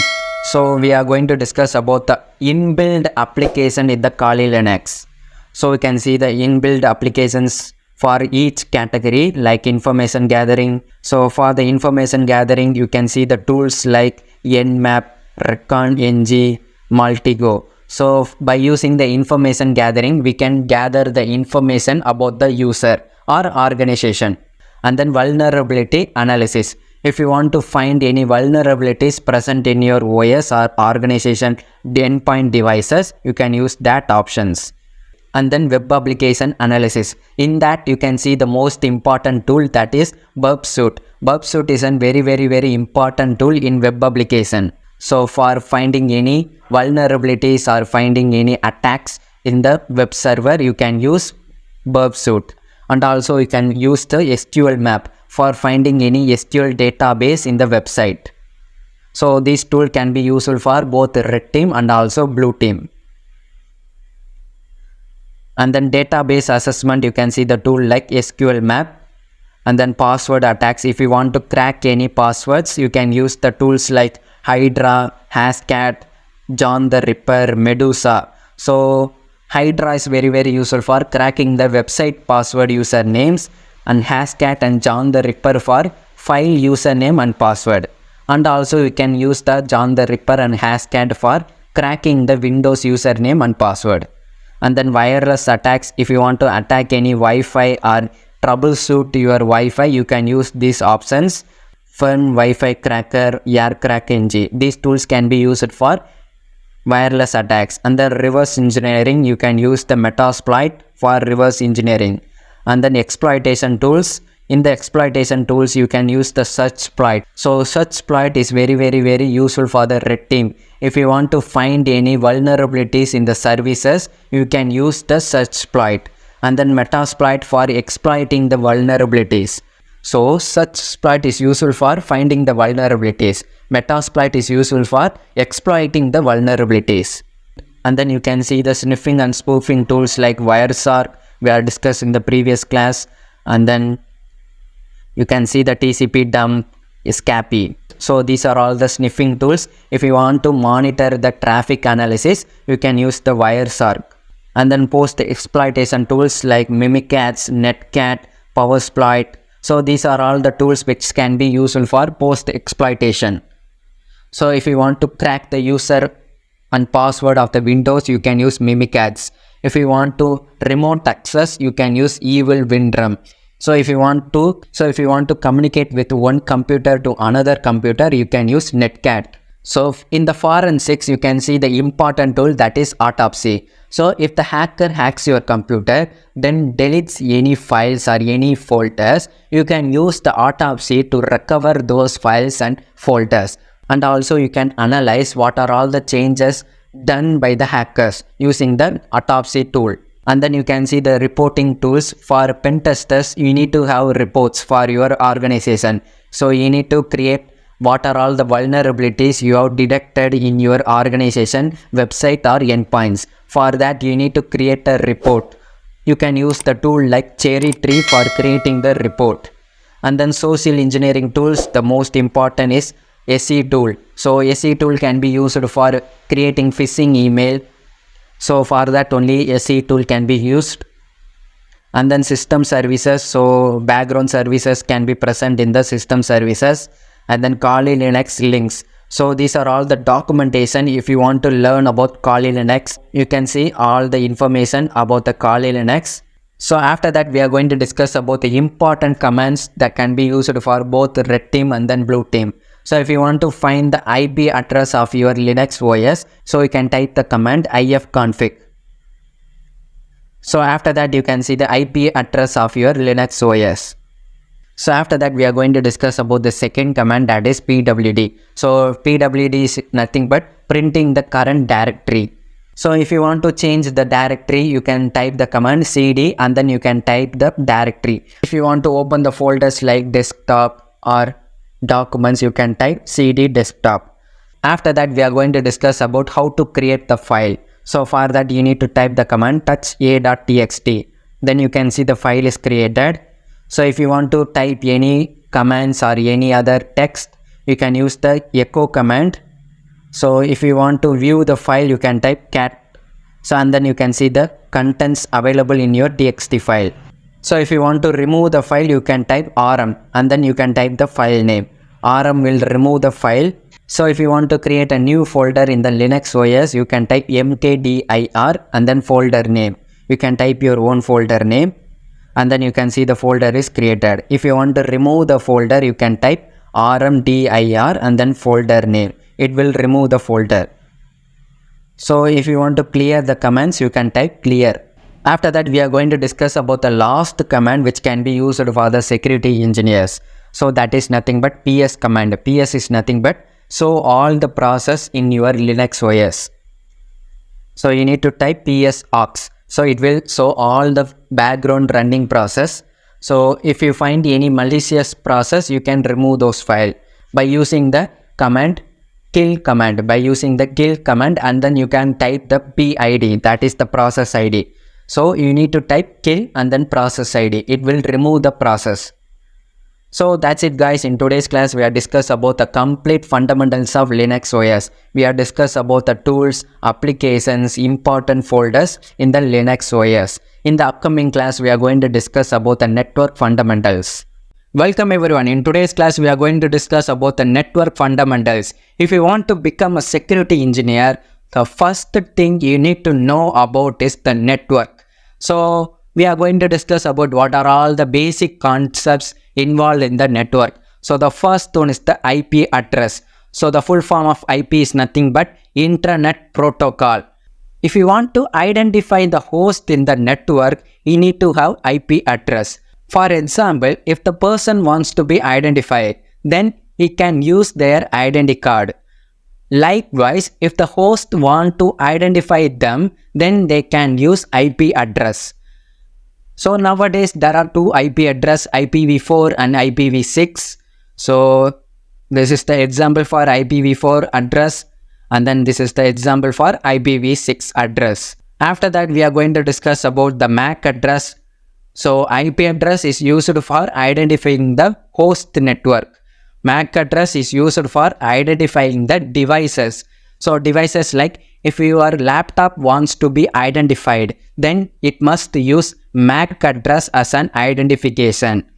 So we are going to discuss about the inbuilt application in the Kali Linux. So we can see the inbuilt applications for each category like information gathering. So for the information gathering, you can see the tools like Nmap, ReckonNG, Multigo. So by using the information gathering, we can gather the information about the user or organization. And then vulnerability analysis. If you want to find any vulnerabilities present in your OS or organization endpoint devices, you can use that options. And then web application analysis. In that, you can see the most important tool, that is Burp Suite. Burp Suite is a very important tool in web application. So for finding any vulnerabilities or finding any attacks in the web server, you can use Burp Suite. And also you can use the SQL map for finding any SQL database in the website. So this tool can be useful for both red team and also blue team. And then database assessment, you can see the tool like SQL map. And then password attacks. If you want to crack any passwords, you can use the tools like Hydra, Hashcat, John the Ripper, Medusa. So Hydra is very useful for cracking the website password usernames, and Hashcat and John the Ripper for file username and password. And also you can use the John the Ripper and Hashcat for cracking the Windows username and password. And then wireless attacks. If you want to attack any Wi-Fi or troubleshoot your Wi-Fi, you can use these options. Firm Wi-Fi cracker, air crack ng. These tools can be used for wireless attacks. And the reverse engineering, you can use the Metasploit for reverse engineering. And then exploitation tools. In the exploitation tools, you can use the searchsploit. So searchsploit is very useful for the red team. If you want to find any vulnerabilities in the services, you can use the searchsploit. And then Metasploit for exploiting the vulnerabilities. So searchsploit is useful for finding the vulnerabilities. Metasploit is useful for exploiting the vulnerabilities. And then you can see the sniffing and spoofing tools like Wireshark, we are discussed in the previous class. And then you can see the TCP dump, Scapy. So these are all the sniffing tools. If you want to monitor the traffic analysis, you can use the Wireshark. And then post exploitation tools like Mimikatz, Netcat, Powersploit. So these are all the tools which can be useful for post exploitation. So if you want to crack the user and password of the Windows, you can use Mimikatz. If you want to remote access, you can use Evil Windrum. So if you want to communicate with one computer to another computer, you can use Netcat. So in the forensics, you can see the important tool, that is autopsy. So if the hacker hacks your computer, then deletes any files or any folders, you can use the autopsy to recover those files and folders. And also you can analyze what are all the changes done by the hackers using the autopsy tool. And then you can see the reporting tools. For pen testers, you need to have reports for your organization. So you need to create what are all the vulnerabilities you have detected in your organization, website or endpoints. For that, you need to create a report. You can use the tool like Cherry Tree for creating the report. And then social engineering tools, the most important is SE tool. So SE tool can be used for creating phishing email. So for that only SE tool can be used. And then system services, so background services can be present in the system services. And then Kali Linux links. So these are all the documentation. If you want to learn about Kali Linux, you can see all the information about the Kali Linux. So after that, we are going to discuss about the important commands that can be used for both red team and then blue team. So if you want to find the IP address of your Linux OS, so you can type the command ifconfig. So after that, you can see the IP address of your Linux OS. So after that, we are going to discuss about the second command, that is pwd. So pwd is nothing but printing the current directory. So if you want to change the directory, you can type the command cd and then you can type the directory. If you want to open the folders like desktop or documents, you can type cd desktop. After that, we are going to discuss about how to create the file. So for that, you need to type the command touch.a.txt. Then you can see the file is created. So if you want to type any commands or any other text, you can use the echo command. So if you want to view the file, you can type cat. So and then you can see the contents available in your txt file. So if you want to remove the file, you can type rm and then you can type the file name. Rm will remove the file. So if you want to create a new folder in the Linux OS, you can type mkdir and then folder name. You can type your own folder name and then you can see the folder is created. If you want to remove the folder, you can type rmdir and then folder name. It will remove the folder. So if you want to clear the commands, you can type clear. After that, we are going to discuss about the last command which can be used for the security engineers. So that is nothing but ps command. PS is nothing but show all the process in your Linux OS. So you need to type ps aux. So it will show all the background running process. So if you find any malicious process, you can remove those files by using the command kill command. By using the kill command, and then you can type the PID, that is the process ID. So you need to type kill and then process ID. It will remove the process. So that's it guys. In today's class, we have discussed about the complete fundamentals of Linux OS. We have discussed about the tools, applications, important folders in the Linux OS. In the upcoming class, we are going to discuss about the network fundamentals. Welcome everyone. In today's class, we are going to discuss about the network fundamentals. If you want to become a security engineer, the first thing you need to know about is the network. So we are going to discuss about what are all the basic concepts involved in the network. So the first one is the IP address. So the full form of IP is nothing but Internet Protocol. If you want to identify the host in the network, you need to have IP address. For example, if the person wants to be identified, then he can use their identity card. Likewise, if the host want to identify them, then they can use IP address. So nowadays there are two IP address, IPv4 and IPv6. So this is the example for IPv4 address, and then this is the example for IPv6 address. After that, we are going to discuss about the MAC address. So IP address is used for identifying the host network. MAC address is used for identifying the devices. So devices like if your laptop wants to be identified, then it must use MAC address as an identification.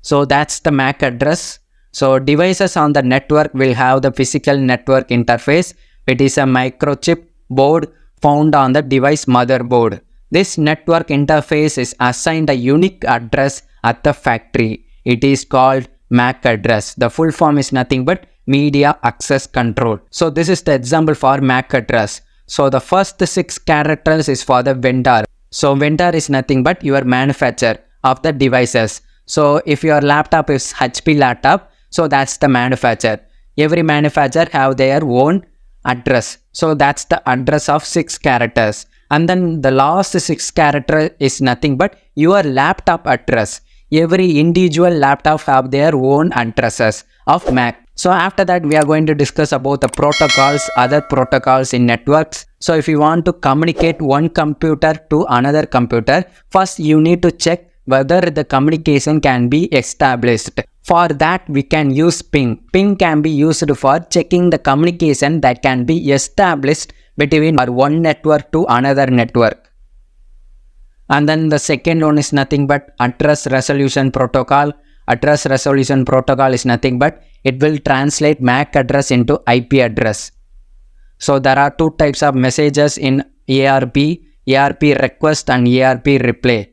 So that's the MAC address. So devices on the network will have the physical network interface. It is a microchip board found on the device motherboard. This network interface is assigned a unique address at the factory. It is called MAC address. The full form is nothing but Media Access Control. So this is the example for MAC address. So the first 6 characters is for the vendor. So vendor is nothing but your manufacturer of the devices. So if your laptop is HP laptop, so that's the manufacturer. Every manufacturer have their own address. So that's the address of 6 characters. And then the last 6 character is nothing but your laptop address. Every individual laptop have their own addresses of MAC. So after that, we are going to discuss about the protocols, other protocols in networks. So if you want to communicate one computer to another computer, first you need to check whether the communication can be established. For that, we can use ping. Ping can be used for checking the communication that can be established between one network to another network. And then the second one is nothing but address resolution protocol. Address resolution protocol is nothing but it will translate MAC address into IP address. So there are 2 types of messages in ARP request and ARP reply.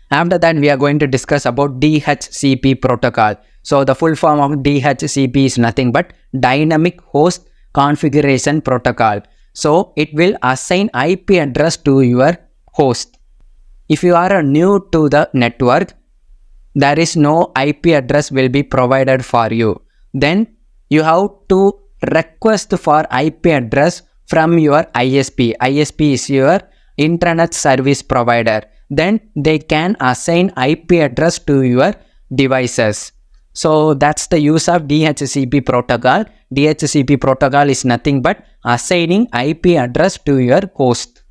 After that, we are going to discuss about DHCP protocol. So the full form of DHCP is nothing but Dynamic Host Configuration Protocol. So it will assign IP address to your host. If you are new to the network, there is no IP address will be provided for you. Then you have to request for IP address from your ISP. ISP is your Internet Service Provider. Then they can assign IP address to your devices. So that's the use of DHCP protocol. DHCP protocol is nothing but assigning IP address to your host.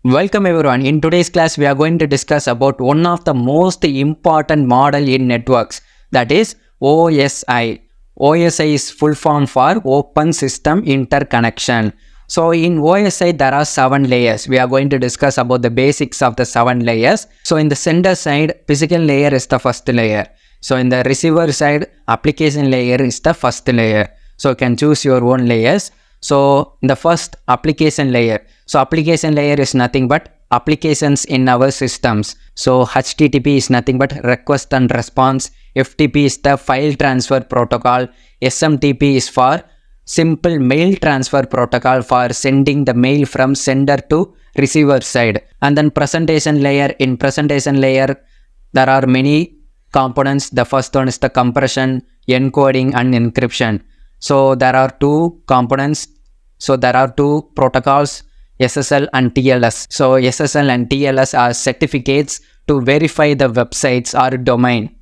Welcome everyone. In today's class, we are going to discuss about one of the most important model in networks, that is OSI. OSI is full form for Open System Interconnection. So in OSI, there are 7 layers. We are going to discuss about the basics of the 7 layers. So in the sender side, physical layer is the first layer. So in the receiver side, application layer is the first layer. So you can choose your own layers. So the first application layer. So application layer is nothing but applications in our systems. So HTTP is nothing but request and response. FTP is the file transfer protocol. SMTP is for simple mail transfer protocol for sending the mail from sender to receiver side. And then presentation layer. In presentation layer, there are many components. The first one is the compression, encoding and encryption. So there are 2 components. So there are 2 protocols, SSL and TLS. So SSL and TLS are certificates to verify the websites or domain.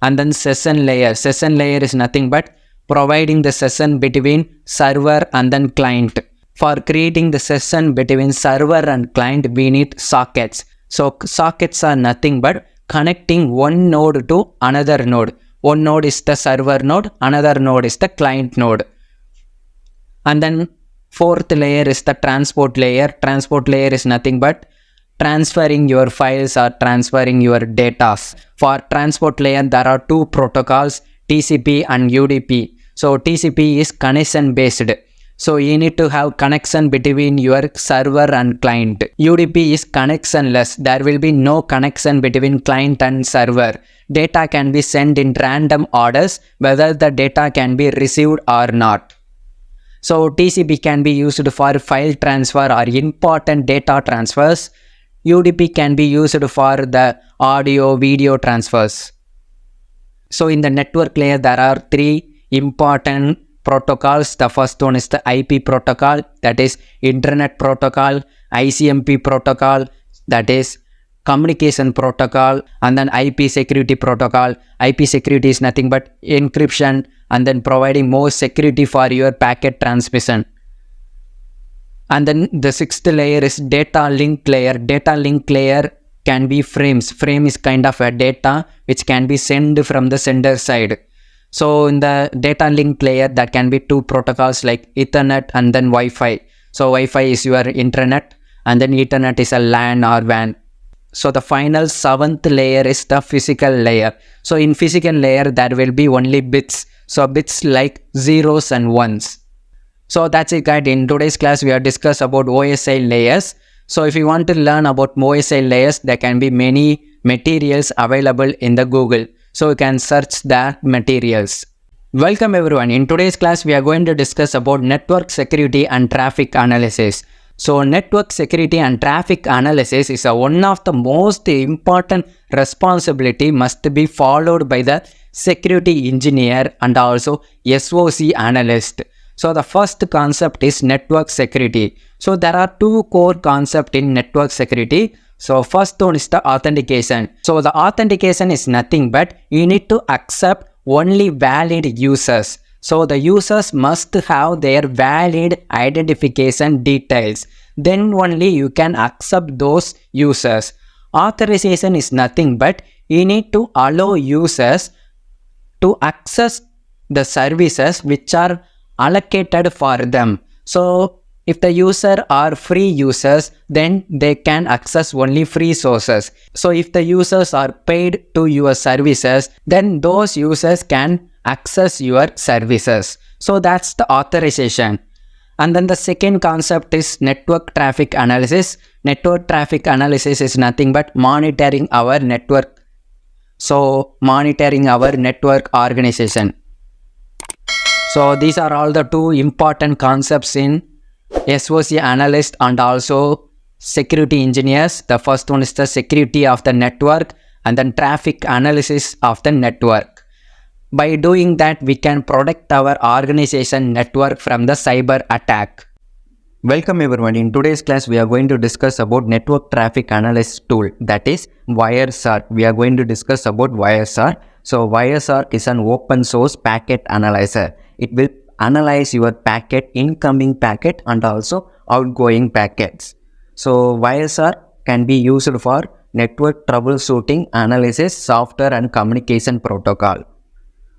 And then session layer. Session layer is nothing but providing the session between server and then client. For creating the session between server and client, we need sockets. So sockets are nothing but connecting one node to another node. One node is the server node, another node is the client node. And then 4th layer is the transport layer. Transport layer is nothing but transferring your files or transferring your data. For transport layer, there are 2 protocols, TCP and UDP. So TCP is connection based. So you need to have connection between your server and client. UDP is connectionless. There will be no connection between client and server. Data can be sent in random orders, whether the data can be received or not. So TCP can be used for file transfer or important data transfers. UDP can be used for the audio, video transfers. So in the network layer, there are three important protocols. The first one is the IP protocol, that is Internet Protocol, ICMP protocol, that is Communication Protocol, and then IP Security Protocol. IP security is nothing but encryption and then providing more security for your packet transmission. And then the sixth layer is data link layer. Data link layer can be frames. Frame is kind of a data which can be sent from the sender side. So in the data link layer, that can be two protocols like Ethernet and then Wi-Fi. So Wi-Fi is your internet and then Ethernet is a LAN or WAN. So the final seventh layer is the physical layer. So in physical layer, there will be only bits. So bits like zeros and ones. So that's it, guys. In today's class, we have discussed about OSI layers. So if you want to learn about OSI layers, there can be many materials available in the Google. So you can search that materials. Welcome everyone. In today's class, we are going to discuss about network security and traffic analysis. So network security and traffic analysis is one of the most important responsibility must be followed by the security engineer and also SOC analyst. So the first concept is network security. So there are two core concepts in network security. So first one is the authentication. So the authentication is nothing but you need to accept only valid users. So the users must have their valid identification details. Then only you can accept those users. Authorization is nothing but you need to allow users to access the services which are allocated for them. So if the user are free users, then they can access only free sources. So if the users are paid to your services, then those users can access your services. So that's the authorization. And then the second concept is network traffic analysis. Network traffic analysis is nothing but monitoring our network. So monitoring our network organization. So these are all the two important concepts in SOC analyst and also security engineers. The first one is the security of the network and then traffic analysis of the network. By doing that, we can protect our organization network from the cyber attack. Welcome everyone. In today's class, we are going to discuss about network traffic analysis tool, that is Wireshark. We are going to discuss about Wireshark. So Wireshark is an open source packet analyzer. It will analyze your packet, incoming packet and also outgoing packets. So Wireshark can be used for network troubleshooting, analysis, software and communication protocol.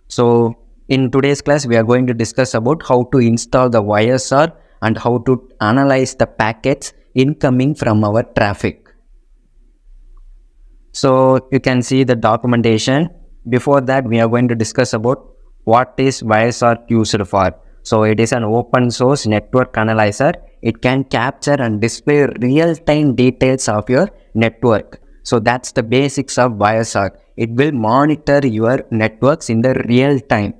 So in today's class, we are going to discuss about how to install the Wireshark and how to analyze the packets incoming from our traffic. So you can see the documentation. Before that, we are going to discuss about what is Wireshark used for. So it is an open source network analyzer. It can capture and display real-time details of your network. So that's the basics of Wireshark. It will monitor your networks in the real time.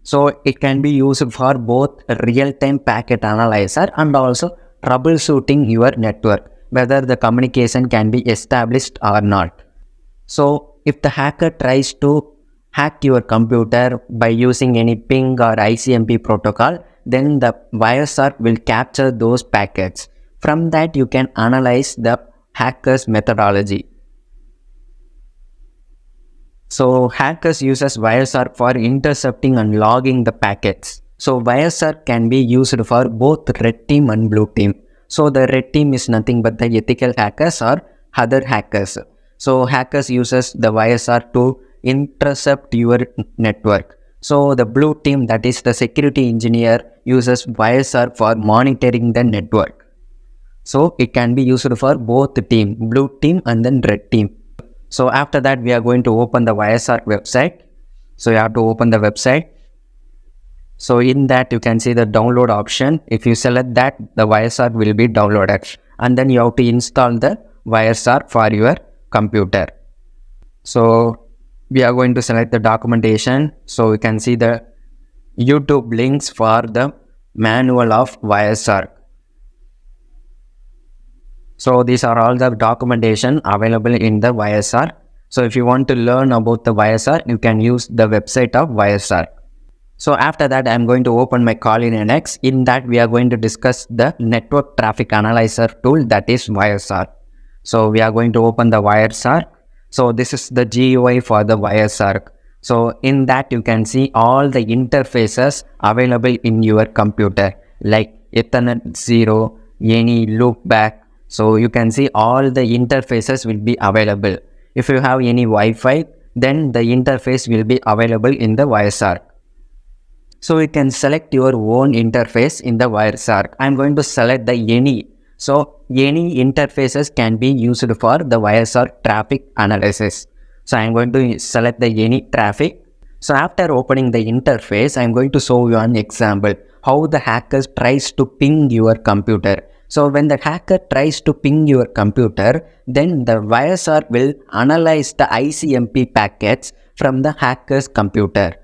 So it can be used for both real-time packet analyzer and also troubleshooting your network, whether the communication can be established or not. So if the hacker tries to hack your computer by using any ping or ICMP protocol, then the Wireshark will capture those packets. From that, you can analyze the hacker's methodology. So hackers uses Wireshark for intercepting and logging the packets. So Wireshark can be used for both red team and blue team. So the red team is nothing but the ethical hackers or other hackers. So hackers uses the Wireshark to intercept your network. So the blue team, that is the security engineer, uses Wireshark for monitoring the network. So it can be used for both the team, blue team and then red team. So after that, we are going to open the Wireshark website. So you have to open the website. So in that you can see the download option. If you select that, the Wireshark will be downloaded, and then you have to install the Wireshark for your computer. So we are going to select the documentation. So we can see the YouTube links for the manual of Wireshark. So these are all the documentation available in the Wireshark. So if you want to learn about the Wireshark, you can use the website of Wireshark. So after that, I'm going to open my CallinNX. In that, we are going to discuss the network traffic analyzer tool, that is Wireshark. So we are going to open the Wireshark. So this is the GUI for the Wireshark. So in that, you can see all the interfaces available in your computer, like Ethernet 0, any loopback. So you can see all the interfaces will be available. If you have any Wi-Fi, then the interface will be available in the Wireshark. So you can select your own interface in the Wireshark. I'm going to select the any. So any interfaces can be used for the Wireshark traffic analysis. So I'm going to select the any traffic. So after opening the interface, I'm going to show you an example how the hacker tries to ping your computer. So when the hacker tries to ping your computer, then the Wireshark will analyze the ICMP packets from the hacker's computer.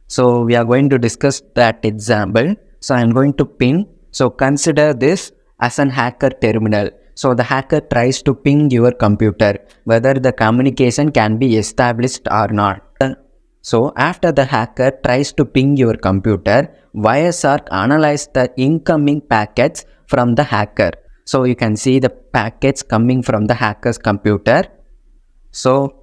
So we are going to discuss that example. So I'm going to ping. So consider this as an hacker terminal. So the hacker tries to ping your computer, whether the communication can be established or not. So after the hacker tries to ping your computer, Wireshark analyzes the incoming packets from the hacker. So you can see the packets coming from the hacker's computer. So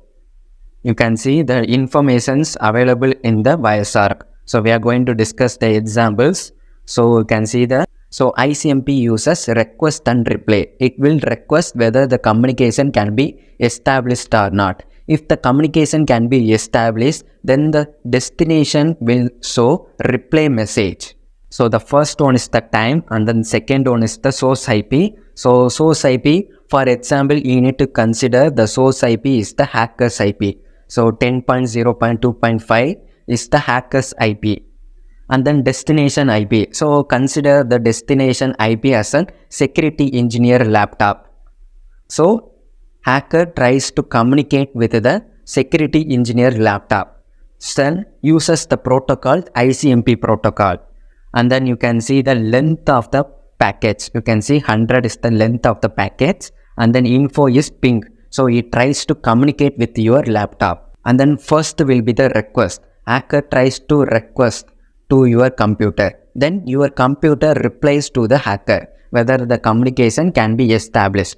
you can see the informations available in the Wireshark. So we are going to discuss the examples. So you can see the ICMP uses request and reply. It will request whether the communication can be established or not. If the communication can be established, then the destination will show reply message. So the first one is the time, and then second one is the source IP. So source IP, for example, you need to consider the source IP is the hacker's IP. So 10.0.2.5 is the hacker's IP. And then destination IP. So consider the destination IP as a security engineer laptop. So hacker tries to communicate with the security engineer laptop. Then uses the protocol ICMP protocol. And then you can see the length of the packets. You can see 100 is the length of the packets. And then info is ping. So it tries to communicate with your laptop. And then first will be the request. Hacker tries to request to your computer. Then your computer replies to the hacker whether the communication can be established.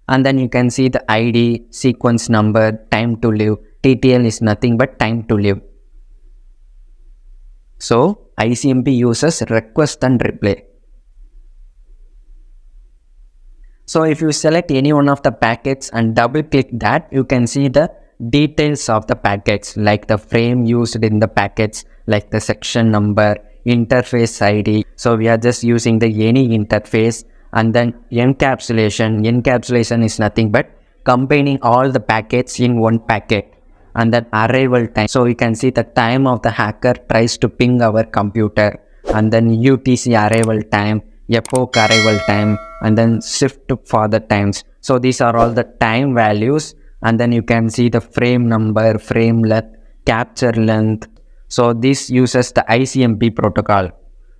And then you can see the ID, sequence number, time to live. TTL is nothing but time to live. So ICMP uses request and reply. So if you select any one of the packets and double click that, you can see the details of the packets, like the frame used in the packets, like the section number, interface ID. So we are just using the any interface. And then encapsulation. Encapsulation is nothing but combining all the packets in one packet. And then arrival time. So you can see the time of the hacker tries to ping our computer. And then UTC arrival time, epoch arrival time, and then shift for the times. So these are all the time values. And then you can see the frame number, frame length, capture length. So this uses the ICMP protocol.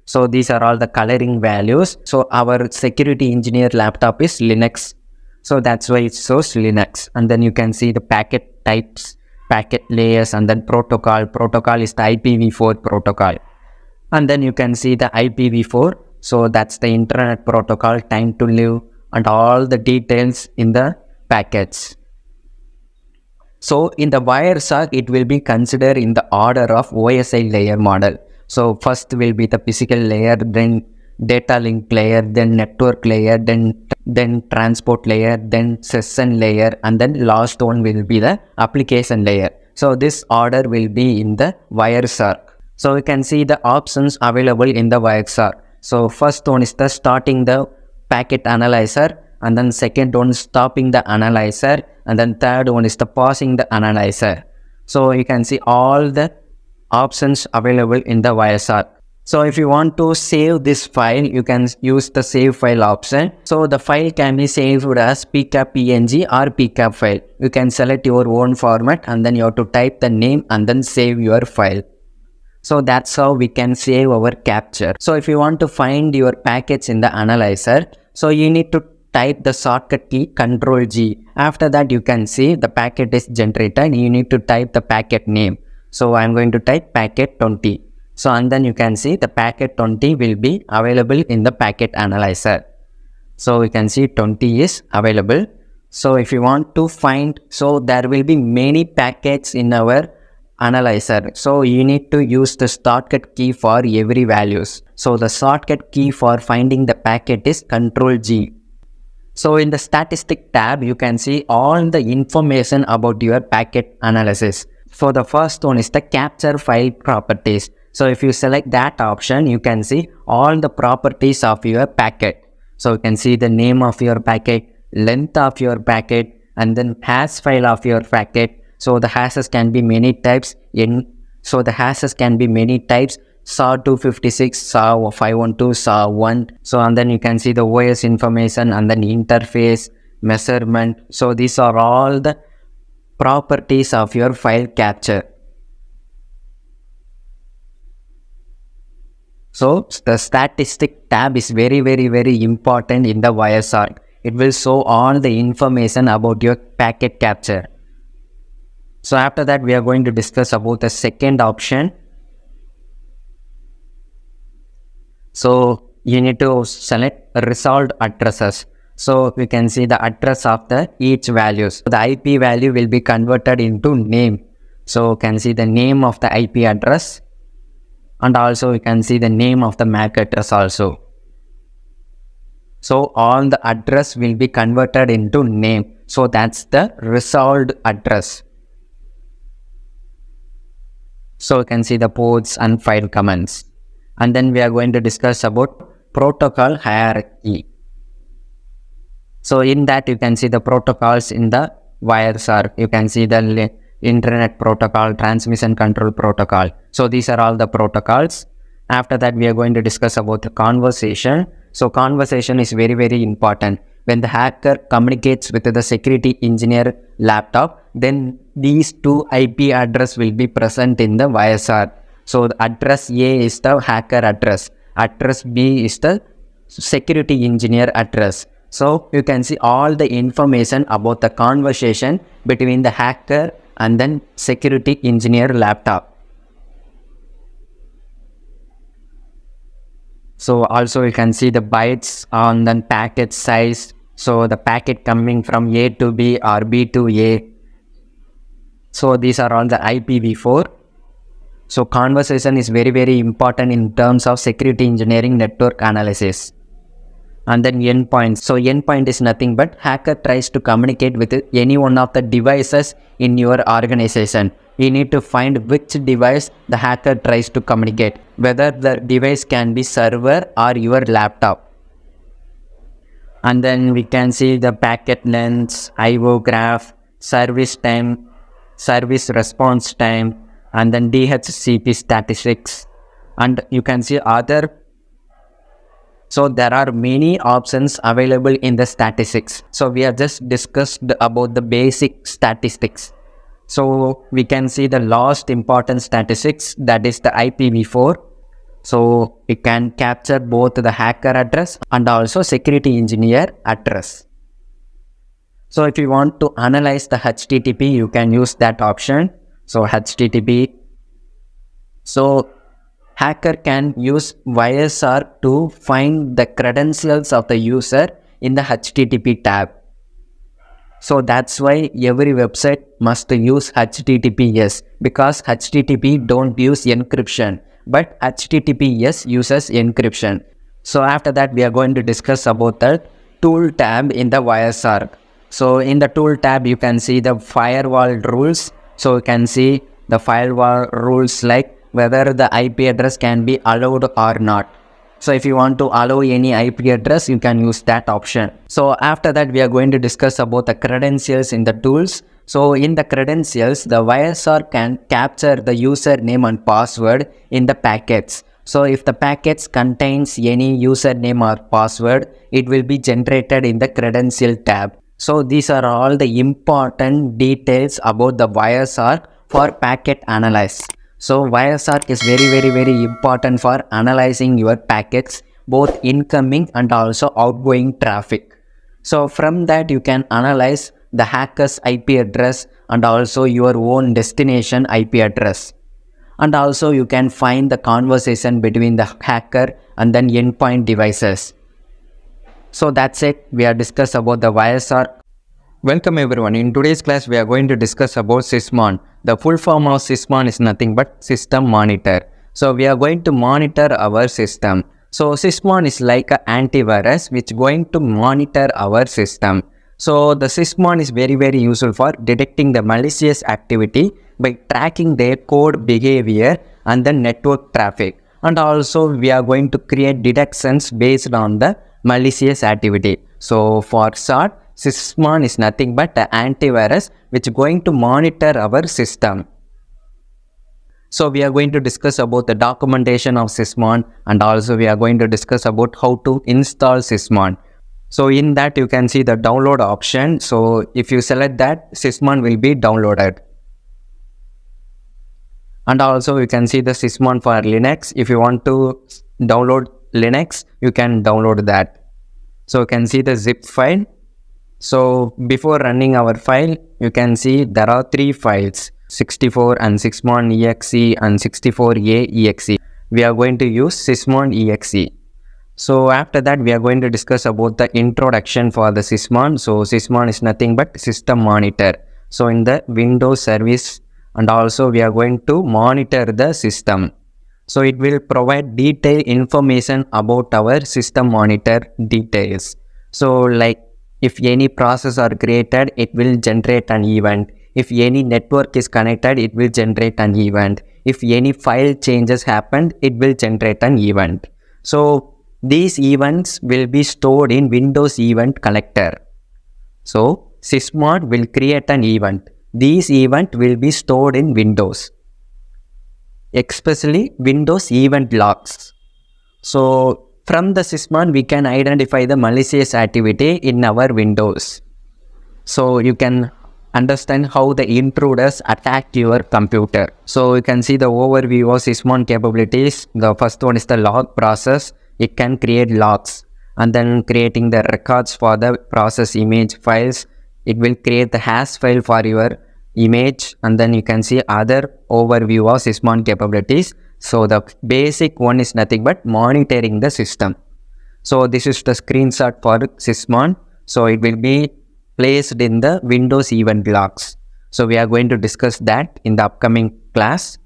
So these are all the coloring values. So our security engineer laptop is Linux. So that's why it shows Linux. And then you can see the packet types, packet layers, and then protocol. Protocol is the IPv4 protocol. And then you can see the IPv4. So that's the internet protocol, time to live, and all the details in the packets. So in the Wireshark, it will be considered in the order of OSI layer model. So first will be the physical layer, then data link layer, then network layer, then transport layer, then session layer, and then last one will be the application layer. So this order will be in the Wireshark. So you can see the options available in the Wireshark. So first one is the starting the packet analyzer, and then second one is stopping the analyzer, and then third one is the pausing the analyzer. So you can see all the options available in the YSR. So if you want to save this file, you can use the save file option. So the file can be saved as pcap png or pcap file. You can select your own format and then you have to type the name and then save your file. So that's how we can save our capture. So if you want to find your packets in the analyzer, so you need to type the shortcut key Ctrl G. After that you can see the packet is generated. You need to type the packet name. So I'm going to type packet 20. So and then you can see the packet 20 will be available in the packet analyzer. So we can see 20 is available. So if you want to find, so there will be many packets in our analyzer. So you need to use the shortcut key for every values. So the shortcut key for finding the packet is Ctrl G. So in the statistic tab, you can see all the information about your packet analysis. So the first one is the capture file properties. So if you select that option, you can see all the properties of your packet. So you can see the name of your packet, length of your packet, and then hash file of your packet. So the hashes can be many types. So the hashes can be many types. SHA-256, SHA-512, SHA-1. So and then you can see the OS information and then interface, measurement. So these are all the properties of your file capture. So the statistic tab is very important in the YSR. It will show all the information about your packet capture. So after that we are going to discuss about the second option. So you need to select resolved addresses. So we can see the address of the each values. The IP value will be converted into name. So you can see the name of the IP address, and also you can see the name of the MAC address also. So all the address will be converted into name. So that's the resolved address. So you can see the ports and file commands. And then we are going to discuss about protocol hierarchy. So in that you can see the protocols in the YSR. You can see the internet protocol, transmission control protocol. So these are all the protocols. After that we are going to discuss about the conversation. So conversation is very important. When the hacker communicates with the security engineer laptop, then these two IP address will be present in the YSR. So the address A is the hacker address. Address B is the security engineer address. So you can see all the information about the conversation between the hacker and then security engineer laptop. So also you can see the bytes on the packet size. So the packet coming from A to B or B to A. So these are all the IPv4. So conversation is very important in terms of security engineering network analysis. And then endpoint. So endpoint is nothing but hacker tries to communicate with any one of the devices in your organization. You need to find which device the hacker tries to communicate, whether the device can be server or your laptop. And then we can see the packet lengths, IO graph, service time, service response time, and then DHCP statistics, and you can see other. So there are many options available in the statistics. So we have just discussed about the basic statistics. So we can see the last important statistics, that is the IPv4. So we can capture both the hacker address and also security engineer address. So if you want to analyze the HTTP, you can use that option. So HTTP. So hacker can use YSR to find the credentials of the user in the HTTP tab. So that's why every website must use HTTPS, because HTTP don't use encryption, but HTTPS uses encryption. So after that we are going to discuss about the tool tab in the YSR. So in the tool tab you can see the firewall rules. So you can see the firewall rules like whether the IP address can be allowed or not. So if you want to allow any IP address, you can use that option. So after that we are going to discuss about the credentials in the tools. So in the credentials, the viruser can capture the username and password in the packets. So if the packets contains any username or password, it will be generated in the credential tab. So these are all the important details about the viruser for packet analysis. So viruser is very important for analyzing your packets, both incoming and also outgoing traffic. So from that you can analyze the hacker's IP address and also your own destination IP address. And also you can find the conversation between the hacker and then endpoint devices. So that's it. We are discussed about the viruser. Welcome everyone. In today's class, we are going to discuss about Sysmon. The full form of Sysmon is nothing but system monitor. So we are going to monitor our system. So Sysmon is like an antivirus which going to monitor our system. So the Sysmon is very useful for detecting the malicious activity by tracking their code behavior and the network traffic. And also we are going to create detections based on the malicious activity. So for short, Sysmon is nothing but an antivirus which is going to monitor our system. So we are going to discuss about the documentation of Sysmon, and also we are going to discuss about how to install Sysmon. So in that you can see the download option. So if you select that, Sysmon will be downloaded. And also you can see the Sysmon for Linux. If you want to download Linux, you can download that. So you can see the zip file. So before running our file, you can see there are 3 files, 64 and Sysmon exe and 64a exe. We are going to use Sysmon exe. So after that, we are going to discuss about the introduction for the Sysmon. So Sysmon is nothing but system monitor. So in the Windows service, and also we are going to monitor the system. So it will provide detailed information about our system monitor details. So like if any process are created, it will generate an event. If any network is connected, it will generate an event. If any file changes happened, it will generate an event. So these events will be stored in Windows event collector. So Sysmon will create an event. These event will be stored in Windows, especially Windows event logs. So from the Sysmon, we can identify the malicious activity in our Windows. So you can understand how the intruders attack your computer. So you can see the overview of Sysmon capabilities. The first one is the log process. It can create logs, and then creating the records for the process image files. It will create the hash file for your image, and then you can see other overview of Sysmon capabilities. So the basic one is nothing but monitoring the system. So this is the screenshot for Sysmon. So it will be placed in the Windows event logs. So we are going to discuss that in the upcoming class.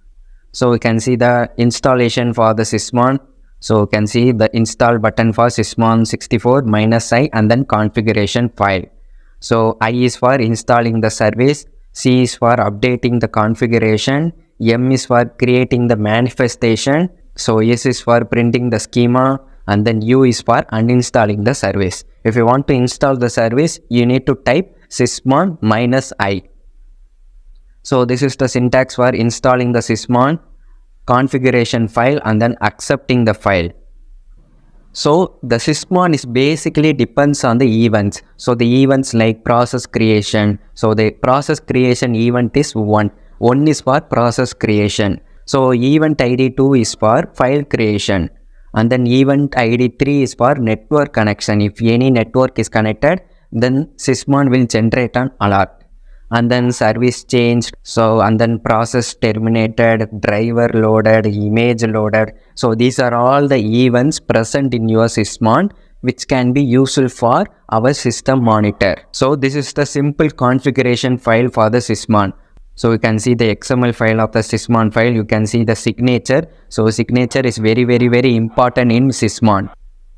So we can see the installation for the Sysmon. So you can see the install button for Sysmon 64 -i and then configuration file. So I is for installing the service, C is for updating the configuration, M is for creating the manifestation, so S is for printing the schema, and then U is for uninstalling the service. If you want to install the service, you need to type Sysmon -i. So this is the syntax for installing the Sysmon configuration file and then accepting the file. So the Sysmon is basically depends on the events. So the events like process creation. So the process creation event is 1. 1 is for process creation. So event ID 2 is for file creation. And then event ID 3 is for network connection. If any network is connected, then Sysmon will generate an alert. And then service changed, so and then process terminated, driver loaded, image loaded. So these are all the events present in your Sysmon which can be useful for our system monitor. So this is the simple configuration file for the Sysmon. So you can see the XML file of the Sysmon file. You can see the signature. So signature is very important in Sysmon.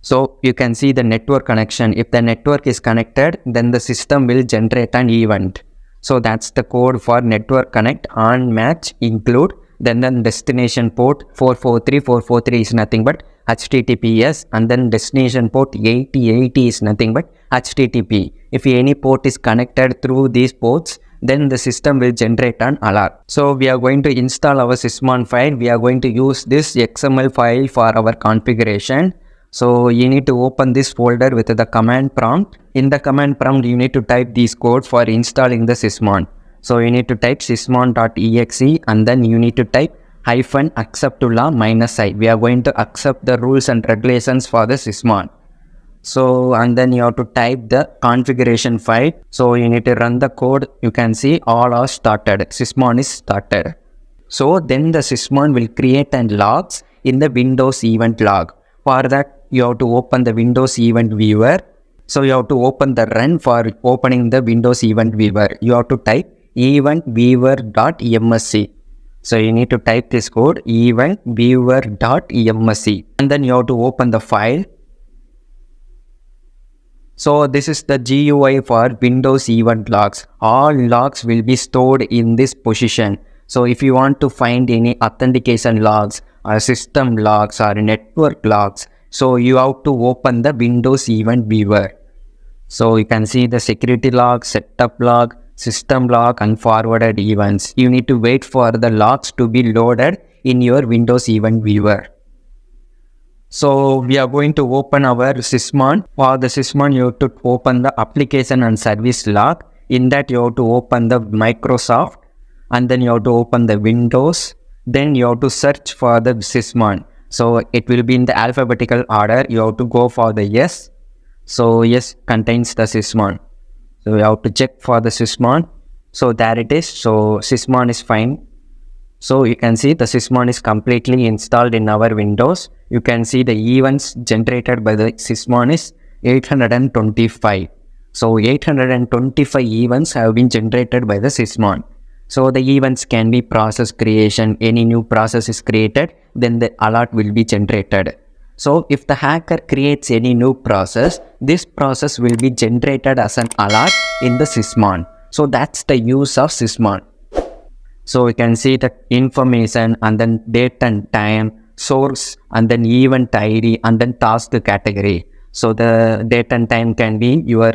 So you can see the network connection. If the network is connected, then the system will generate an event. So that's the code for network connect, on match, include, then destination port 443 is nothing but HTTPS, and then destination port 8080 is nothing but HTTP. If any port is connected through these ports, then the system will generate an alert. So we are going to install our sysmon file. We are going to use this XML file for our configuration. So you need to open this folder with the command prompt. In the command prompt, you need to type these codes for installing the sysmon. So you need to type sysmon.exe and then you need to type -acceptula -i. We are going to accept the rules and regulations for the sysmon. So and then you have to type the configuration file. So you need to run the code. You can see all are started. Sysmon is started. So then the sysmon will create and logs in the Windows event log. For that you have to open the Windows event viewer. So you have to open the run for opening the Windows event viewer. You have to type eventviewer.msc. So you need to type this code eventviewer.msc and then you have to open the file. So this is the GUI for Windows event logs. All logs will be stored in this position. So if you want to find any authentication logs or system logs or network logs, so you have to open the Windows event viewer. So you can see the security log, setup log, system log and forwarded events. You need to wait for the logs to be loaded in your Windows event viewer. So we are going to open our sysmon. For the sysmon, you have to open the application and service log. In that you have to open the Microsoft and then you have to open the Windows. Then you have to search for the sysmon. So it will be in the alphabetical order. You have to go for the yes. So yes contains the sysmon. So you have to check for the sysmon. So there it is. So sysmon is fine. So you can see the sysmon is completely installed in our Windows. You can see the events generated by the sysmon is 825. So 825 events have been generated by the sysmon. So the events can be process creation. Any new process is created, then the alert will be generated. So if the hacker creates any new process, this process will be generated as an alert in the sysmon. So that's the use of sysmon. So you can see the information and then date and time, source and then event ID and then task category. So the date and time can be your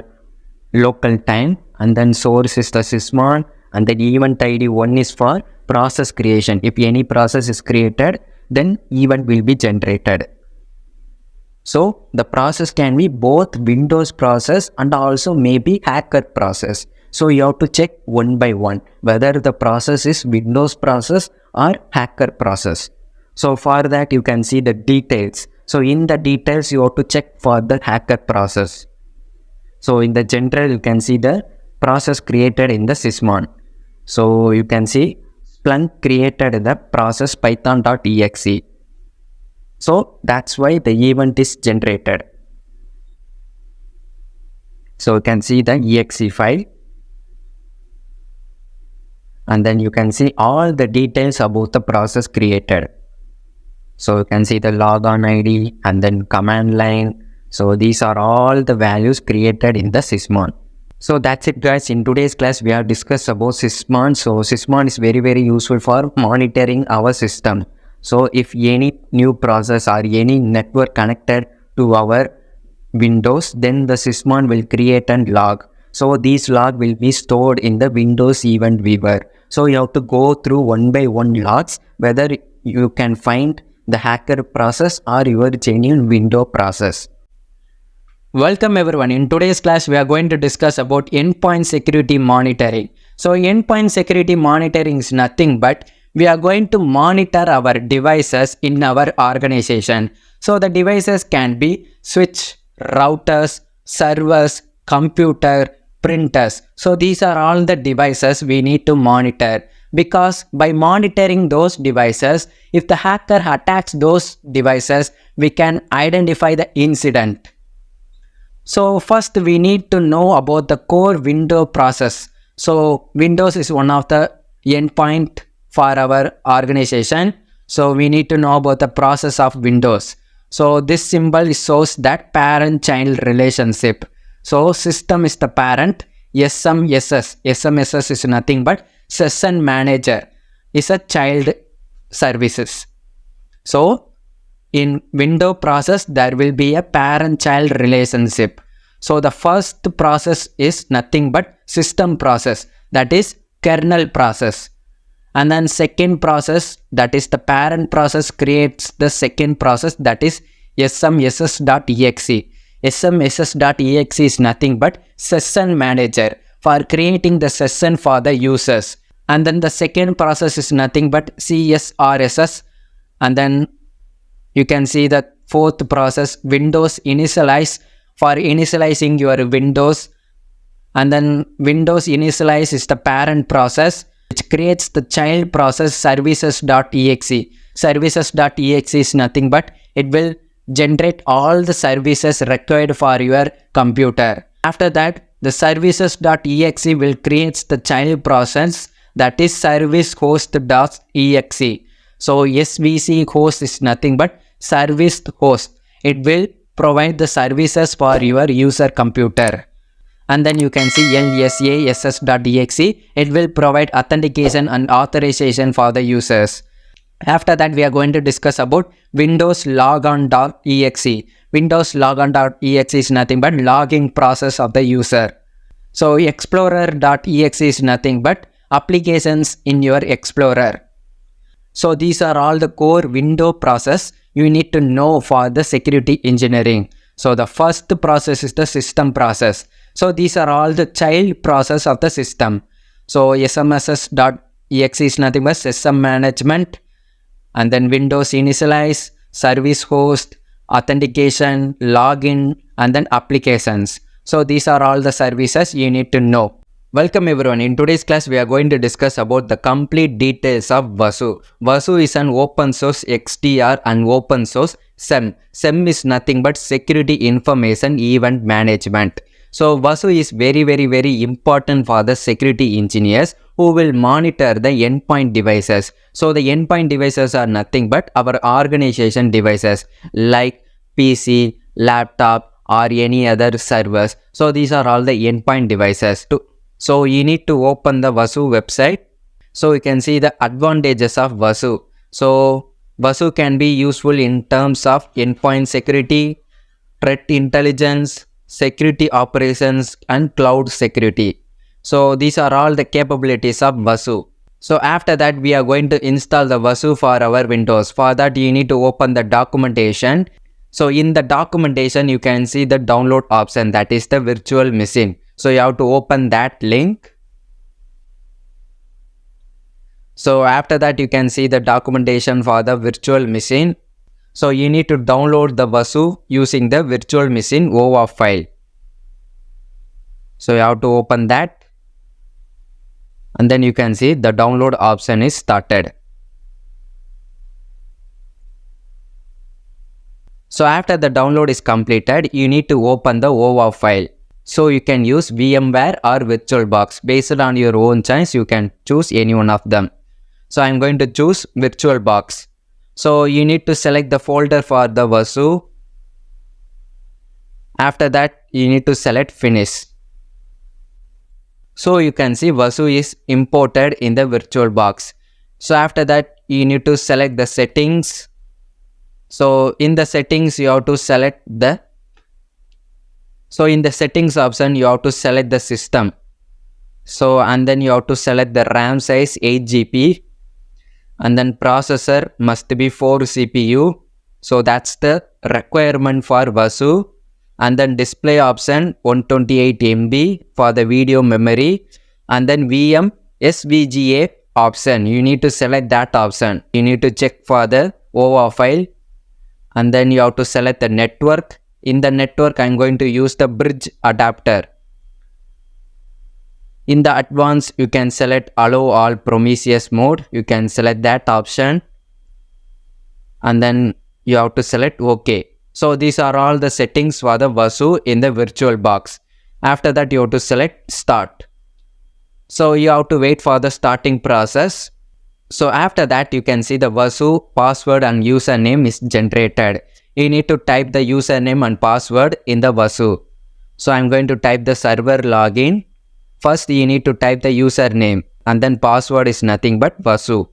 local time and then source is the sysmon and then event ID 1 is for process creation. If any process is created, then event will be generated. So the process can be both Windows process and also maybe hacker process. So you have to check one by one whether the process is Windows process or hacker process. So for that you can see the details. So in the details you have to check for the hacker process. So in the general you can see the process created in the sysmon. So you can see Splunk created the process python.exe. So that's why the event is generated. So you can see the exe file. And then you can see all the details about the process created. So you can see the logon ID and then command line. So these are all the values created in the sysmon. So that's it guys. In today's class we have discussed about sysmon. So sysmon is very useful for monitoring our system. So if any new process or any network connected to our Windows, then the sysmon will create and log. So these log will be stored in the Windows event viewer. So you have to go through one by one logs whether you can find the hacker process or your genuine window process. Welcome everyone. In today's class we are going to discuss about endpoint security monitoring. So endpoint security monitoring is nothing but we are going to monitor our devices in our organization. So the devices can be switch, routers, servers, computer, printers. So these are all the devices we need to monitor, because by monitoring those devices, if the hacker attacks those devices, we can identify the incident. So first we need to know about the core window process. So Windows is one of the endpoint for our organization. So we need to know about the process of Windows. So this symbol shows that parent-child relationship. So system is the parent, SMSS. SMSS is nothing but session manager is a child services. So in window process there will be a parent-child relationship. So the first process is nothing but system process. that is kernel process. And then second process, that is the parent process, creates the second process, that is smss.exe. smss.exe is nothing but session manager for creating the session for the users. And then the second process is nothing but csrss. And then you can see the fourth process, Windows initialize, for initializing your Windows. And then Windows initialize is the parent process which creates the child process services.exe. Services.exe is nothing but it will generate all the services required for your computer. After that, the services.exe will create the child process, that is service host.exe. So SVC host is nothing but service host. It will provide the services for your user computer. And then you can see lsass.exe. It will provide authentication and authorization for the users. After that, we are going to discuss about Windows logon.exe. Windows logon.exe is nothing but logging process of the user. So explorer.exe is nothing but applications in your Explorer. So these are all the core window process you need to know for the security engineering. So the first process is the system process. So these are all the child process of the system. So smss.exe is nothing but system management, and then Windows initialize, service host, authentication, login, and then applications. So these are all the services you need to know. Welcome everyone. In today's class, we are going to discuss about the complete details of WASU. WASU is an open source XDR and open source SEM. SEM is nothing but Security Information Event Management. So WASU is very important for the security engineers who will monitor the endpoint devices. So the endpoint devices are nothing but our organization devices like PC, laptop, or any other servers. So these are all the endpoint devices. So you need to open the WASU website. So you can see the advantages of WASU. So WASU can be useful in terms of endpoint security, threat intelligence, security operations, and cloud security. So these are all the capabilities of WASU. So after that, we are going to install the WASU for our Windows. For that, you need to open the documentation. So in the documentation, you can see the download option, that is the virtual machine. So you have to open that link. So after that, you can see the documentation for the virtual machine. So you need to download the WASU using the virtual machine OAuth file. So you have to open that. And then you can see the download option is started. So after the download is completed, you need to open the OAuth file. So you can use VMware or VirtualBox. Based on your own choice, you can choose any one of them. So I'm going to choose VirtualBox. So you need to select the folder for the WASU. After that, you need to select Finish. So you can see WASU is imported in the VirtualBox. So after that, you need to select the settings. So in the settings, you have to select the in the settings option, you have to select the system. So and then you have to select the RAM size 8 GB, and then processor must be 4 CPU. So that's the requirement for WASU. And then display option 128 MB for the video memory, and then VM SVGA option. You need to select that option. You need to check for the OAuth file, and then you have to select the network. In the network, I'm going to use the bridge adapter. In the advanced, you can select allow all Prometheus mode. You can select that option, and then you have to select OK. So these are all the settings for the WASU in the VirtualBox. After that, you have to select start. So you have to wait for the starting process. So after that, you can see the WASU password and username is generated. You need to type the username and password in the WASU. So I'm going to type the server login. First, you need to type the username, and then password is nothing but WASU.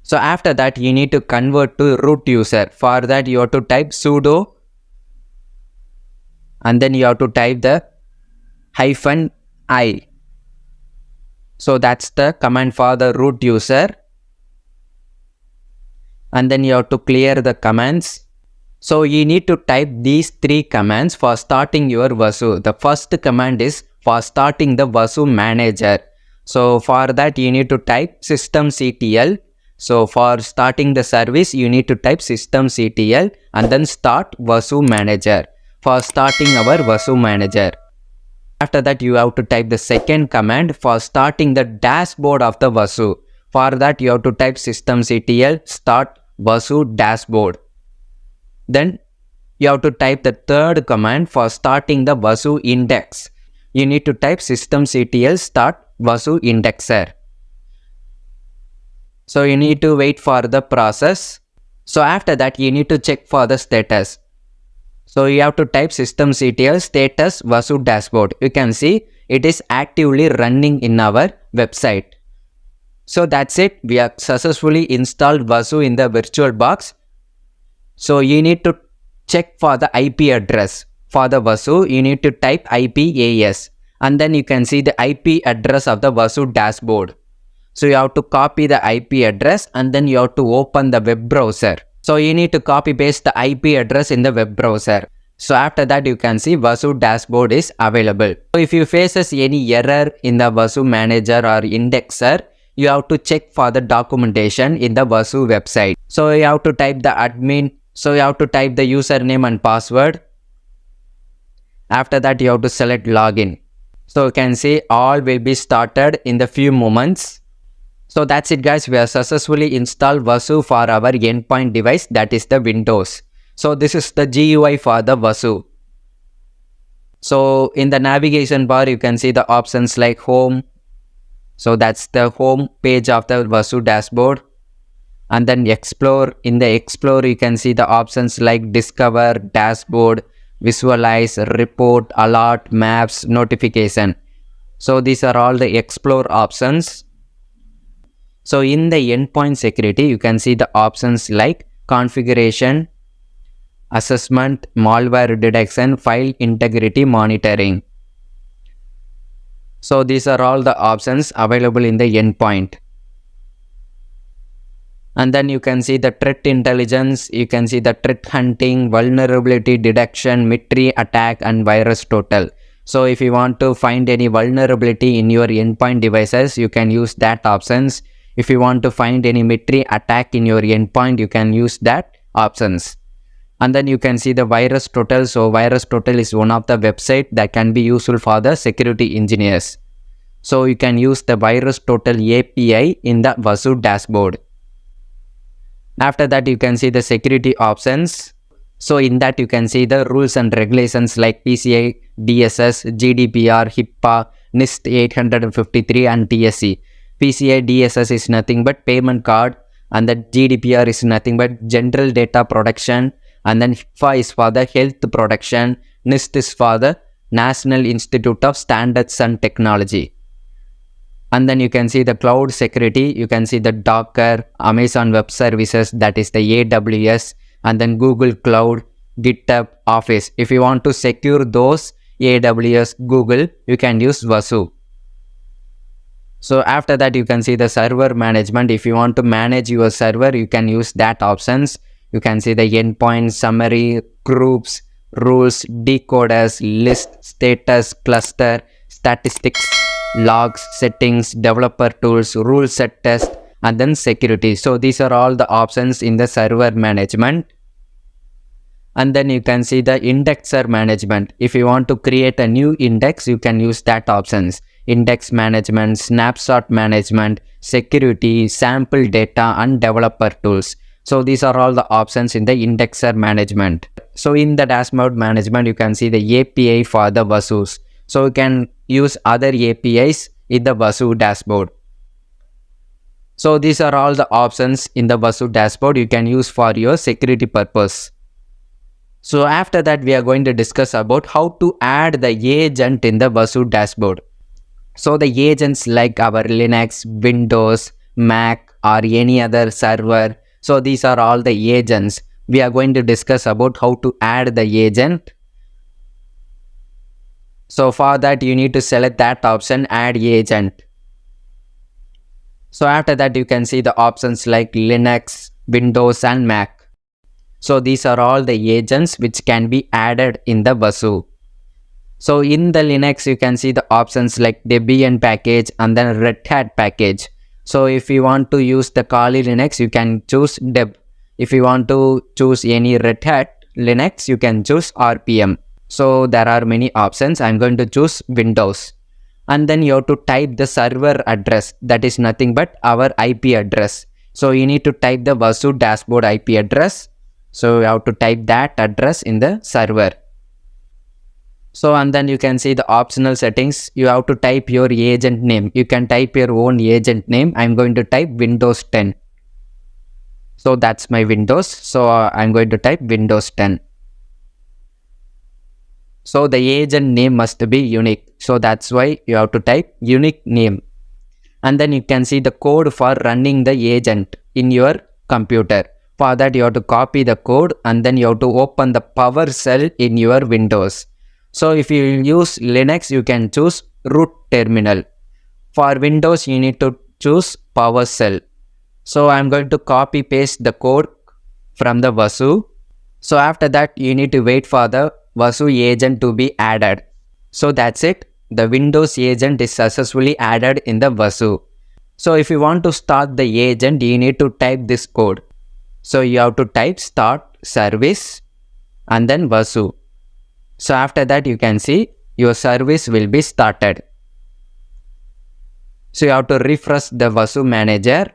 So after that, you need to convert to root user. For that, you have to type sudo, and then you have to type the -i. So that's the command for the root user. And then you have to clear the commands. So you need to type these 3 commands for starting your Vasu. The first command is for starting the Vasu manager. So for that you need to type systemctl. So for starting the service you need to type systemctl and then start Vasu manager for starting our Vasu manager. After that you have to type the second command for starting the dashboard of the Vasu. For that you have to type systemctl start Vasu dashboard. Then you have to type the third command for starting the Vasu index. You need to type systemctl start Vasu indexer. So you need to wait for the process. So after that you need to check for the status. So you have to type systemctl status Vasu dashboard. You can see it is actively running in our website. So that's it. We have successfully installed Vasu in the VirtualBox. So you need to check for the IP address. For the Vasu, you need to type IPAS and then you can see the IP address of the Vasu dashboard. So you have to copy the IP address and then you have to open the web browser. So you need to copy paste the IP address in the web browser. So after that you can see Vasu dashboard is available. So if you faces any error in the Vasu manager or indexer, you have to check for the documentation in the Vasu website. So you have to type the admin. So you have to type the username and password. After that you have to select login. So you can see all will be started in the few moments. So that's it guys, we have successfully installed Vasu for our endpoint device, that is the Windows. So this is the GUI for the Vasu. So in the navigation bar you can see the options like home. So that's the home page of the Vasu dashboard. And then explore. In the explore you can see the options like discover, dashboard, visualize, report, alert, maps, notification. So these are all the explore options. So in the endpoint security you can see the options like configuration, assessment, malware detection, file integrity monitoring. So these are all the options available in the endpoint. And then you can see the threat intelligence, you can see the threat hunting, vulnerability detection, MITRE attack and virus total. So if you want to find any vulnerability in your endpoint devices, you can use that options. If you want to find any MITRE attack in your endpoint, you can use that options. And then you can see the virus total. So virus total is one of the website that can be useful for the security engineers. So you can use the virus total API in the Vasu dashboard. After that you can see the security options. So in that you can see the rules and regulations like PCI, DSS, GDPR, HIPAA, NIST 853 and TSC. PCI DSS is nothing but payment card and the GDPR is nothing but general data protection, and then HIPAA is for the health protection, NIST is for the National Institute of Standards and Technology. And then you can see the cloud security, you can see the Docker, Amazon Web Services, that is the AWS, and then Google Cloud, GitHub, Office. If you want to secure those AWS, Google, you can use Vasu. So after that you can see the server management. If you want to manage your server, you can use that options. You can see the endpoint, summary, groups, rules, decoders, list, status, cluster, statistics, logs, settings, developer tools, rule set test, and then security. So these are all the options in the server management. And then you can see the indexer management. If you want to create a new index, you can use that options. Index management, snapshot management, security, sample data, and developer tools. So these are all the options in the indexer management. So in the dashboard management, you can see the API for the Vasus. So you can use other APIs in the Vasu dashboard. So these are all the options in the Vasu dashboard you can use for your security purpose. So after that we are going to discuss about how to add the agent in the Vasu dashboard. So the agents like our Linux, Windows, Mac or any other server. So these are all the agents. We are going to discuss about how to add the agent. So for that you need to select that option, add agent. So after that you can see the options like Linux, Windows and Mac. So these are all the agents which can be added in the Wasu. So in the Linux you can see the options like Debian package and then Red Hat package. So if you want to use the Kali Linux you can choose Deb. If you want to choose any Red Hat Linux you can choose RPM. So there are many options. I'm going to choose Windows. And then you have to type the server address, that is nothing but our IP address. So you need to type the Wasu dashboard IP address. So you have to type that address in the server. So and then you can see the optional settings. You have to type your agent name. You can type your own agent name. I'm going to type Windows 10. So that's my Windows. So I'm going to type Windows 10. So the agent name must be unique. So that's why you have to type unique name. And then you can see the code for running the agent in your computer. For that you have to copy the code and then you have to open the PowerShell in your Windows. So if you use Linux you can choose root terminal. For Windows you need to choose PowerShell. So I'm going to copy paste the code from the Wasu. So after that you need to wait for the Wasu agent to be added. So that's it. The Windows agent is successfully added in the Wasu. So if you want to start the agent you need to type this code. So you have to type start service and then Wasu. So after that you can see your service will be started. So you have to refresh the Wasu manager.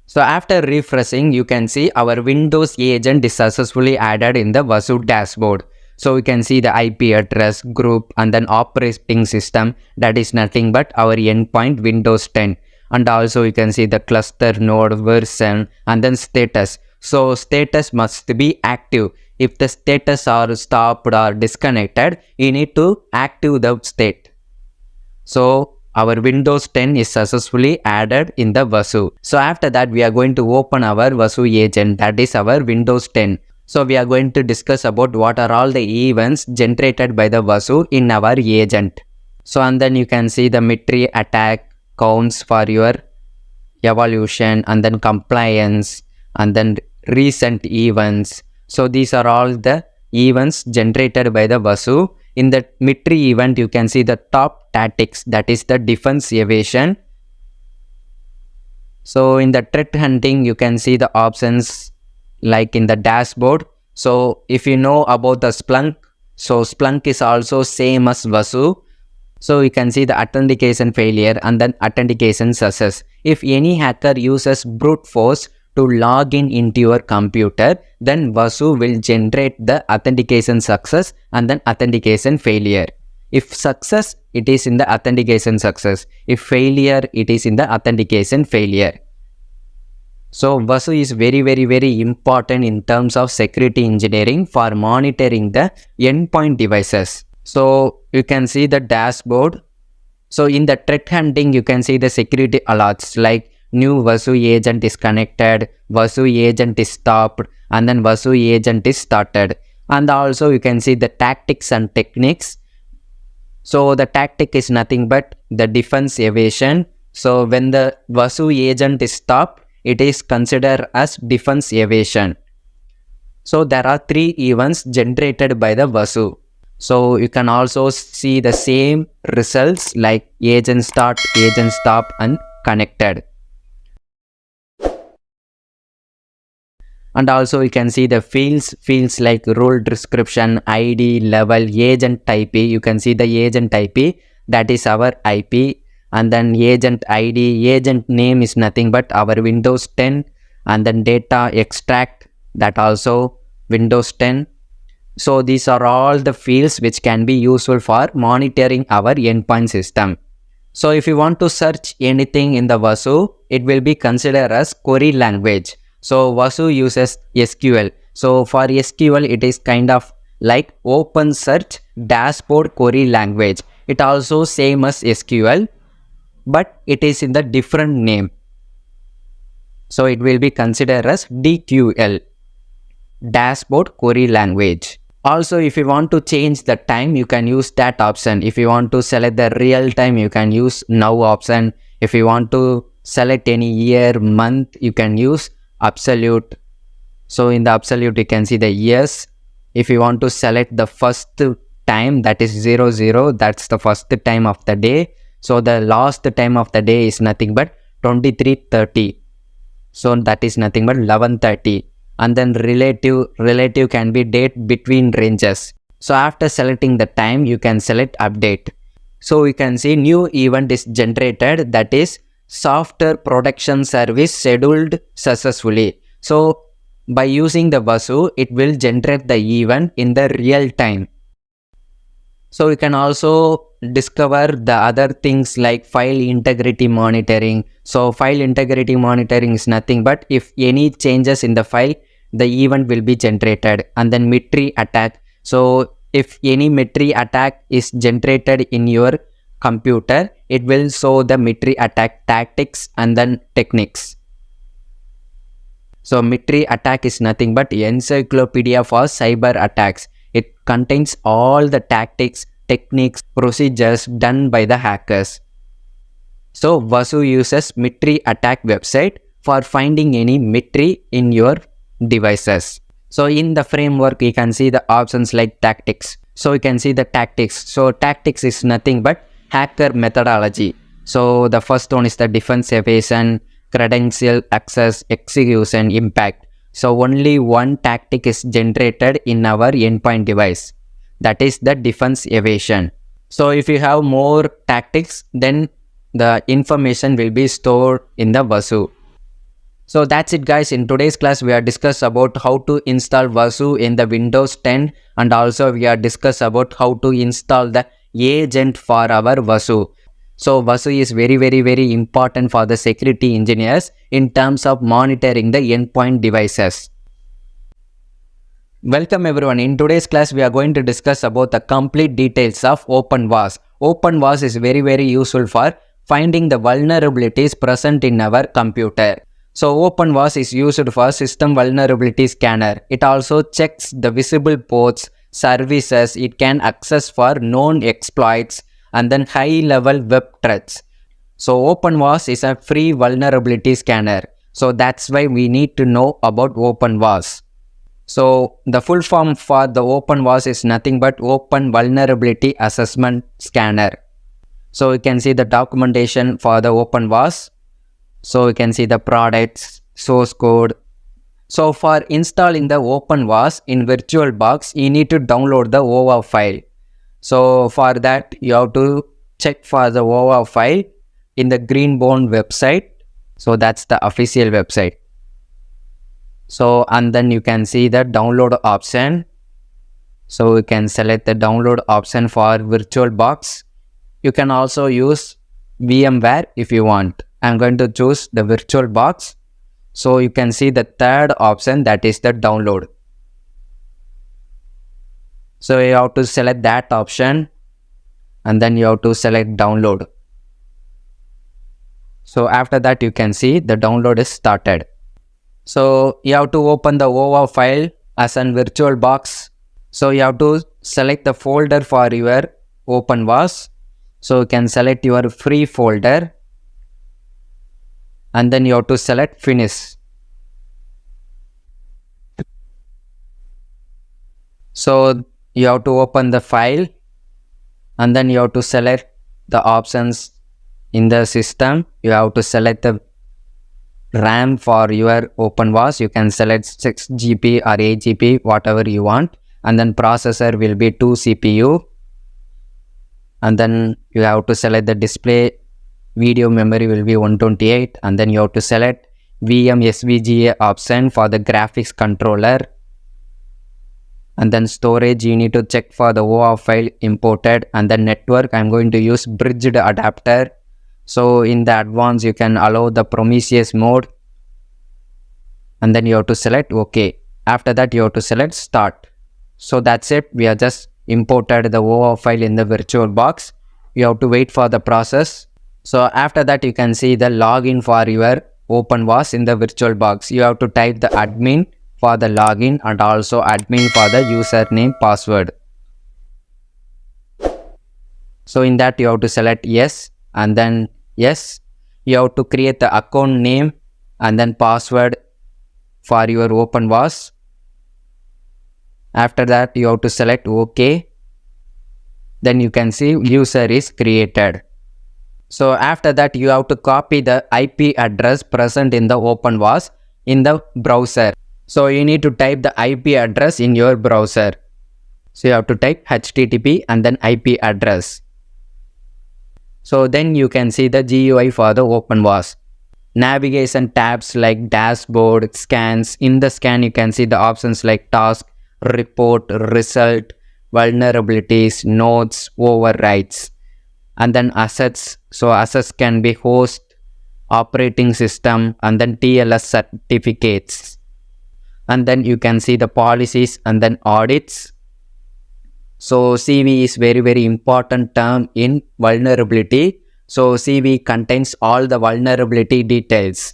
So after refreshing you can see our Windows agent is successfully added in the Wasu dashboard. So we can see the IP address, group and then operating system, that is nothing but our endpoint Windows 10. And also you can see the cluster node version and then status. So status must be active. If the status are stopped or disconnected, you need to active the state. So our Windows 10 is successfully added in the Wasu. So after that we are going to open our Wasu agent, that is our Windows 10. So we are going to discuss about what are all the events generated by the Wasu in our agent. So and then you can see the Mitri attack counts for your evolution and then compliance and then recent events. So these are all the events generated by the Wasu. In the Mitri event you can see the top tactics, that is the defense evasion. So in the threat hunting you can see the options like in the dashboard. So if you know about the Splunk, so Splunk is also same as Wasu. So you can see the authentication failure and then authentication success. If any hacker uses brute force to log in into your computer, then Wasu will generate the authentication success and then authentication failure. If success, it is in the authentication success. If failure, it is in the authentication failure. So Wasu is very important in terms of security engineering for monitoring the endpoint devices. So you can see the dashboard. So in the threat hunting you can see the security alerts like new Wasu agent is connected, Wasu agent is stopped and then Wasu agent is started. And also you can see the tactics and techniques. So the tactic is nothing but the defense evasion. So when the Wasu agent is stopped, it is considered as defense evasion. So there are 3 events generated by the Wasu. So you can also see the same results like agent start, agent stop and connected. And also you can see the fields like role description, ID, level, agent IP. You can see the agent IP, that is our IP. And then agent ID, agent name is nothing but our Windows 10. And then data extract, that also Windows 10. So these are all the fields which can be useful for monitoring our endpoint system. So if you want to search anything in the Wasu, it will be considered as query language. So Wasu uses SQL. So for SQL, it is kind of like open search dashboard query language. It also same as SQL, but it is in the different name. So it will be considered as DQL, dashboard query language. Also, if you want to change the time, you can use that option. If you want to select the real time, you can use now option. If you want to select any year, month, you can use absolute. So in the absolute, you can see the years. If you want to select the first time, that is 00, that's the first time of the day. So the last time of the day is nothing but 23:30. So that is nothing but 11:30. And then relative can be date between ranges. So after selecting the time, you can select update. So you can see new event is generated, that is software production service scheduled successfully. So by using the Vasu, it will generate the event in the real time. So you can also discover the other things like file integrity monitoring. So file integrity monitoring is nothing but if any changes in the file, the event will be generated. And then Mitri attack. So if any Mitri attack is generated in your computer, it will show the Mitri attack tactics and then techniques. So Mitri attack is nothing but encyclopedia for cyber attacks. It contains all the tactics, techniques, procedures done by the hackers. So Vasu uses Mitri attack website for finding any Mitri in your devices. So in the framework, you can see the options like tactics. So you can see the tactics. So tactics is nothing but hacker methodology. So the first one is the defense evasion, credential access, execution, impact. So only one tactic is generated in our endpoint device. That is the defense evasion. So if you have more tactics, then the information will be stored in the Vasu. So that's it guys. In today's class, we are discussed about how to install Vasu in the Windows 10 and also we are discussed about how to install the agent for our Vasu. So Vasu is very important for the security engineers in terms of monitoring the endpoint devices. Welcome everyone. In today's class, we are going to discuss about the complete details of OpenVAS. OpenVAS is very useful for finding the vulnerabilities present in our computer. So OpenVAS is used for system vulnerability scanner. It also checks the visible ports, services it can access for known exploits and then high-level web threats. So OpenVAS is a free vulnerability scanner. So that's why we need to know about OpenVAS. So the full form for the OpenVAS is nothing but Open Vulnerability Assessment Scanner. So you can see the documentation for the OpenVAS. So you can see the products, source code. So for installing the OpenVAS in VirtualBox, you need to download the OVA file. So for that, you have to check for the OVA file in the Greenbone website. So that's the official website. So and then you can see the download option. So you can select the download option for VirtualBox. You can also use VMware if you want. I'm going to choose the VirtualBox. So you can see the third option, that is the download. So you have to select that option and then you have to select download. So after that, you can see the download is started. So you have to open the OVA file as an VirtualBox. So you have to select the folder for your OpenVAS. So you can select your free folder and then you have to select finish. So you have to open the file and then you have to select the options in the system. You have to select the RAM for your OpenVAS. You can select 6 GB or 8 GB, whatever you want. And then processor will be 2 CPU. And then you have to select the display. Video memory will be 128. And then you have to select VM SVGA option for the graphics controller. And then storage, you need to check for the OVA file imported. And then network, I'm going to use bridged adapter. So in the advanced, you can allow the Prometheus mode. And then you have to select OK. After that, you have to select start. So that's it. We have just imported the OVA file in the VirtualBox. You have to wait for the process. So after that, you can see the login for your OpenVAS in the VirtualBox. You have to type the admin for the login and also admin for the username password. So in that you have to select yes and then yes. You have to create the account name and then password for your OpenVAS. After that you have to select OK. Then you can see user is created. So after that you have to copy the IP address present in the OpenVAS in the browser. So you need to type the IP address in your browser. So you have to type HTTP and then IP address. So then you can see the GUI for the OpenVAS. Navigation tabs like dashboard, scans. In the scan you can see the options like task, report, result, vulnerabilities, nodes, overrides. And then assets. So assets can be host, operating system and then TLS certificates. And then you can see the policies and then audits. So CV is very important term in vulnerability. So CV contains all the vulnerability details.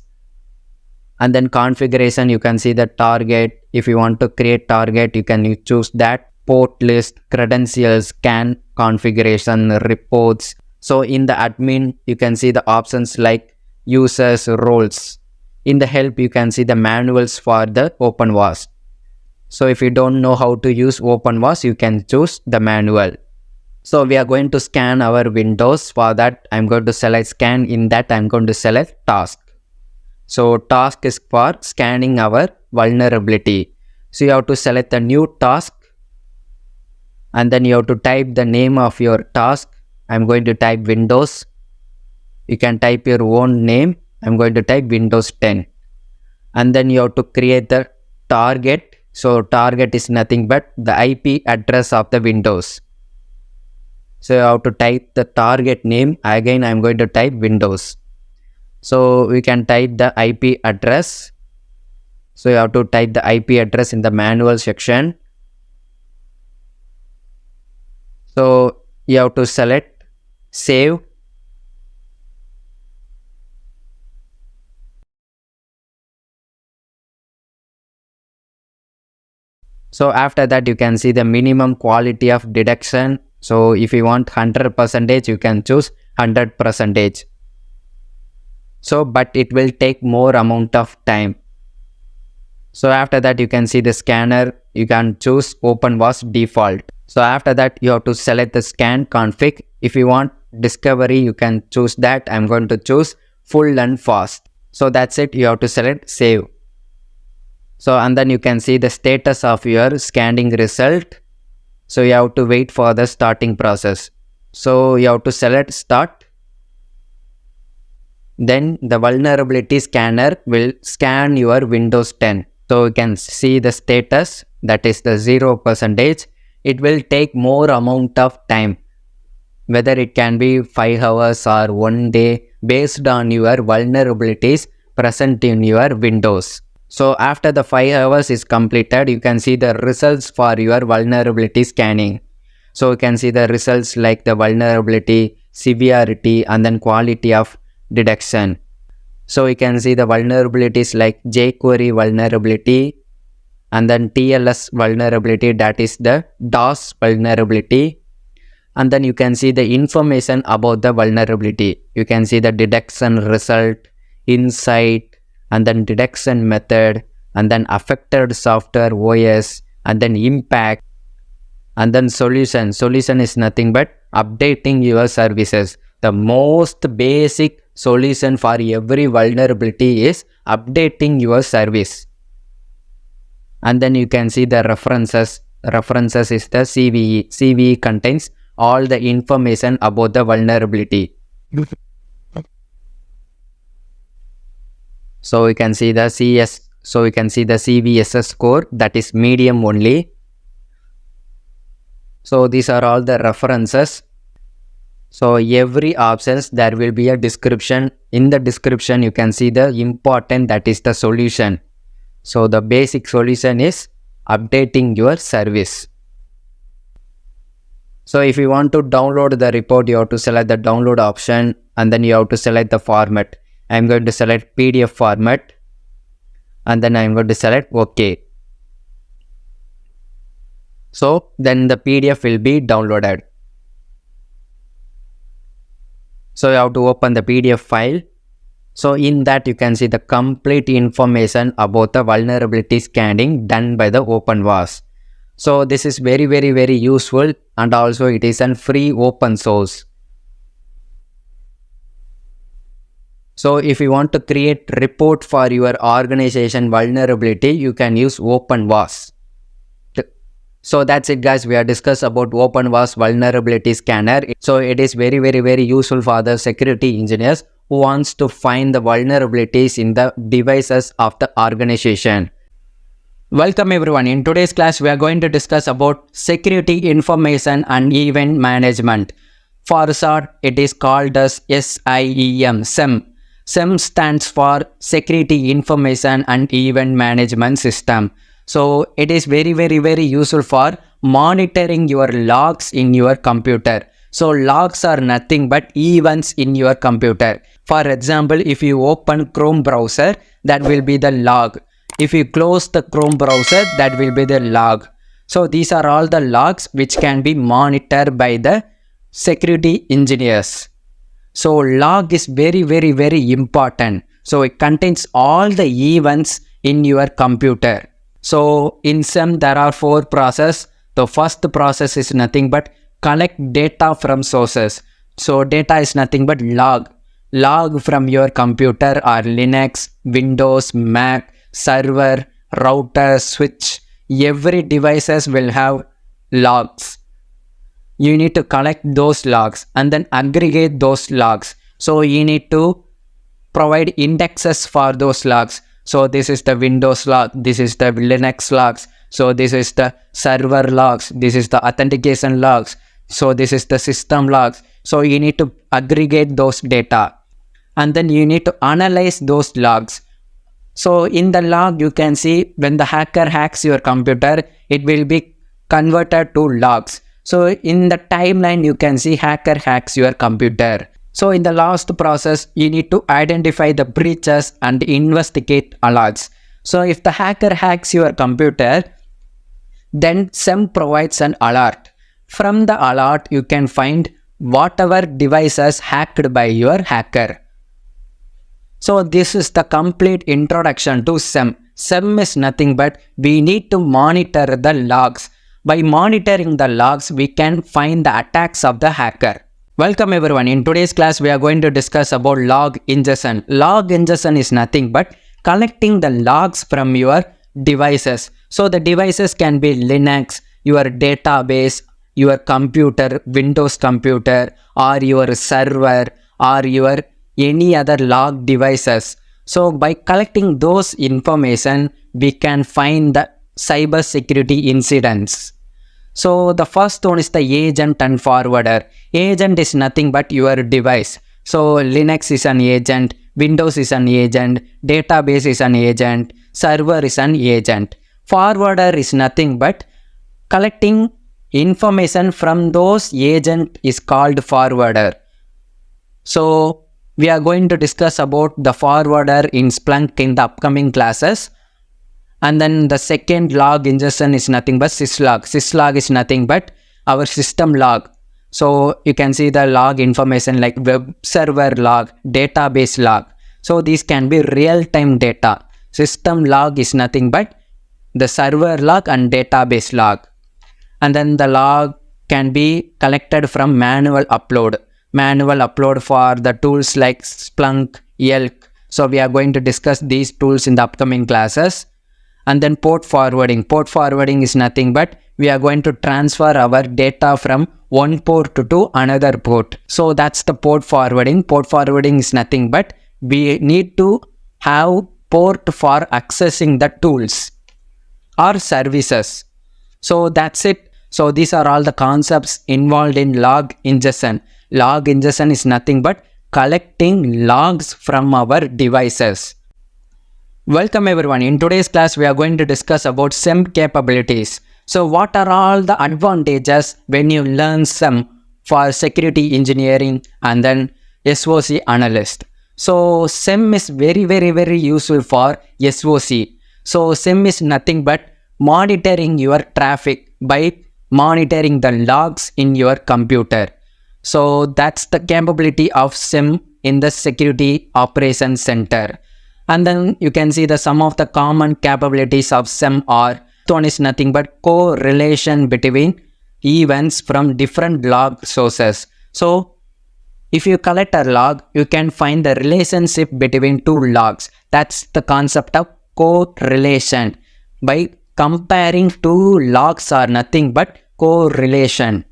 And then configuration, you can see the target. If you want to create target, you can choose that. Port list, credentials, scan configuration, reports. So in the admin, you can see the options like users, roles. In the help, you can see the manuals for the OpenVAS. So if you don't know how to use OpenVAS, you can choose the manual. So we are going to scan our windows. For that, I'm going to select scan. In that, I'm going to select task. So task is for scanning our vulnerability. So you have to select a new task. And then you have to type the name of your task. I'm going to type Windows. You can type your own name. I'm going to type Windows 10. And then you have to create the target. So target is nothing but the IP address of the Windows. So you have to type the target name. Again, I'm going to type Windows. So we can type the IP address. So you have to type the IP address in the manual section. So you have to select save. So after that you can see the minimum quality of detection. So if you want 100%, you can choose 100%. So but it will take more amount of time. So after that you can see the scanner. You can choose OpenVAS default. So after that you have to select the scan config. If you want discovery, you can choose that. I'm going to choose full and fast. So that's it. You have to select save. So and then you can see the status of your scanning result. So you have to wait for the starting process. So you have to select start. Then the vulnerability scanner will scan your Windows 10. So you can see the status, that is the 0%. It will take more amount of time. Whether it can be 5 hours or 1 day based on your vulnerabilities present in your Windows. So after the 5 hours is completed, you can see the results for your vulnerability scanning. So you can see the results like the vulnerability, severity and then quality of detection. So you can see the vulnerabilities like jQuery vulnerability and then TLS vulnerability, that is the DOS vulnerability. And then you can see the information about the vulnerability. You can see the detection result, insight, and then detection method, and then affected software OS, and then impact, and then solution. Solution is nothing but updating your services. The most basic solution for every vulnerability is updating your service. And then you can see the references. References is the CVE. CVE contains all the information about the vulnerability. So you can see the CS. So you can see the CVSS score, that is medium only. So these are all the references. So every options there will be a description. In the description you can see the important, that is the solution. So the basic solution is updating your service. So if you want to download the report, you have to select the download option and then you have to select the format. I'm going to select PDF format and then I'm going to select OK. So then the PDF will be downloaded. So you have to open the PDF file. So in that you can see the complete information about the vulnerability scanning done by the OpenVAS. So this is very useful, and also it is a free open source. So if you want to create report for your organization vulnerability, you can use OpenVAS. So that's it guys, we have discussed about OpenVAS vulnerability scanner. So it is very useful for the security engineers who wants to find the vulnerabilities in the devices of the organization. Welcome everyone. In today's class, we are going to discuss about security information and event management. For short, it is called as SIEM, SIEM. SIEM stands for Security Information and Event Management System. So it is very useful for monitoring your logs in your computer. So logs are nothing but events in your computer. For example, if you open Chrome browser, that will be the log. If you close the Chrome browser, that will be the log. So these are all the logs which can be monitored by the security engineers. So log is very important. So it contains all the events in your computer. So in SIEM there are 4 processes. The first process is nothing but collect data from sources. So data is nothing but log. Log from your computer or Linux, Windows, Mac, server, router, switch. Every devices will have logs. You need to collect those logs and then aggregate those logs. So you need to provide indexes for those logs. So this is the Windows log, this is the Linux logs, so this is the server logs, this is the authentication logs, so this is the system logs. So you need to aggregate those data and then you need to analyze those logs. So in the log you can see when the hacker hacks your computer, it will be converted to logs. So in the timeline you can see hacker hacks your computer. So in the last process, you need to identify the breaches and investigate alerts. So if the hacker hacks your computer, then SIEM provides an alert. From the alert, you can find whatever devices hacked by your hacker. So this is the complete introduction to SIEM. SIEM is nothing but we need to monitor the logs. By monitoring the logs, we can find the attacks of the hacker. Welcome everyone. In today's class, we are going to discuss about log ingestion. Log ingestion is nothing but collecting the logs from your devices. So the devices can be Linux, your database, your computer, Windows computer, or your server, or your any other log devices. So by collecting those information, we can find the cybersecurity incidents. So the first one is the agent and forwarder. Agent is nothing but your device. So Linux is an agent, Windows is an agent, database is an agent, server is an agent. Forwarder is nothing but collecting information from those agent is called forwarder. So we are going to discuss about the forwarder in Splunk in the upcoming classes. And then the second log ingestion is nothing but syslog. Syslog is nothing but our system log. So you can see the log information like web server log, database log. So these can be real-time data. System log is nothing but the server log and database log. And then the log can be collected from manual upload. Manual upload for the tools like Splunk, Elk. So we are going to discuss these tools in the upcoming classes. And then port forwarding. Port forwarding is nothing but we are going to transfer our data from one port to another port. So that's the port forwarding. Port forwarding is nothing but we need to have port for accessing the tools or services. So that's it. So these are all the concepts involved in log ingestion. Log ingestion is nothing but collecting logs from our devices. Welcome everyone. In today's class, we are going to discuss about SIEM capabilities. So what are all the advantages when you learn SIEM for security engineering and then SOC analyst? So SIEM is very useful for SOC. So SIEM is nothing but monitoring your traffic by monitoring the logs in your computer. So that's the capability of SIEM in the Security Operations Center. And then you can see the some of the common capabilities of SIEM are, one is nothing but correlation between events from different log sources. So if you collect a log, you can find the relationship between two logs. That's the concept of correlation. By comparing two logs are nothing but correlation.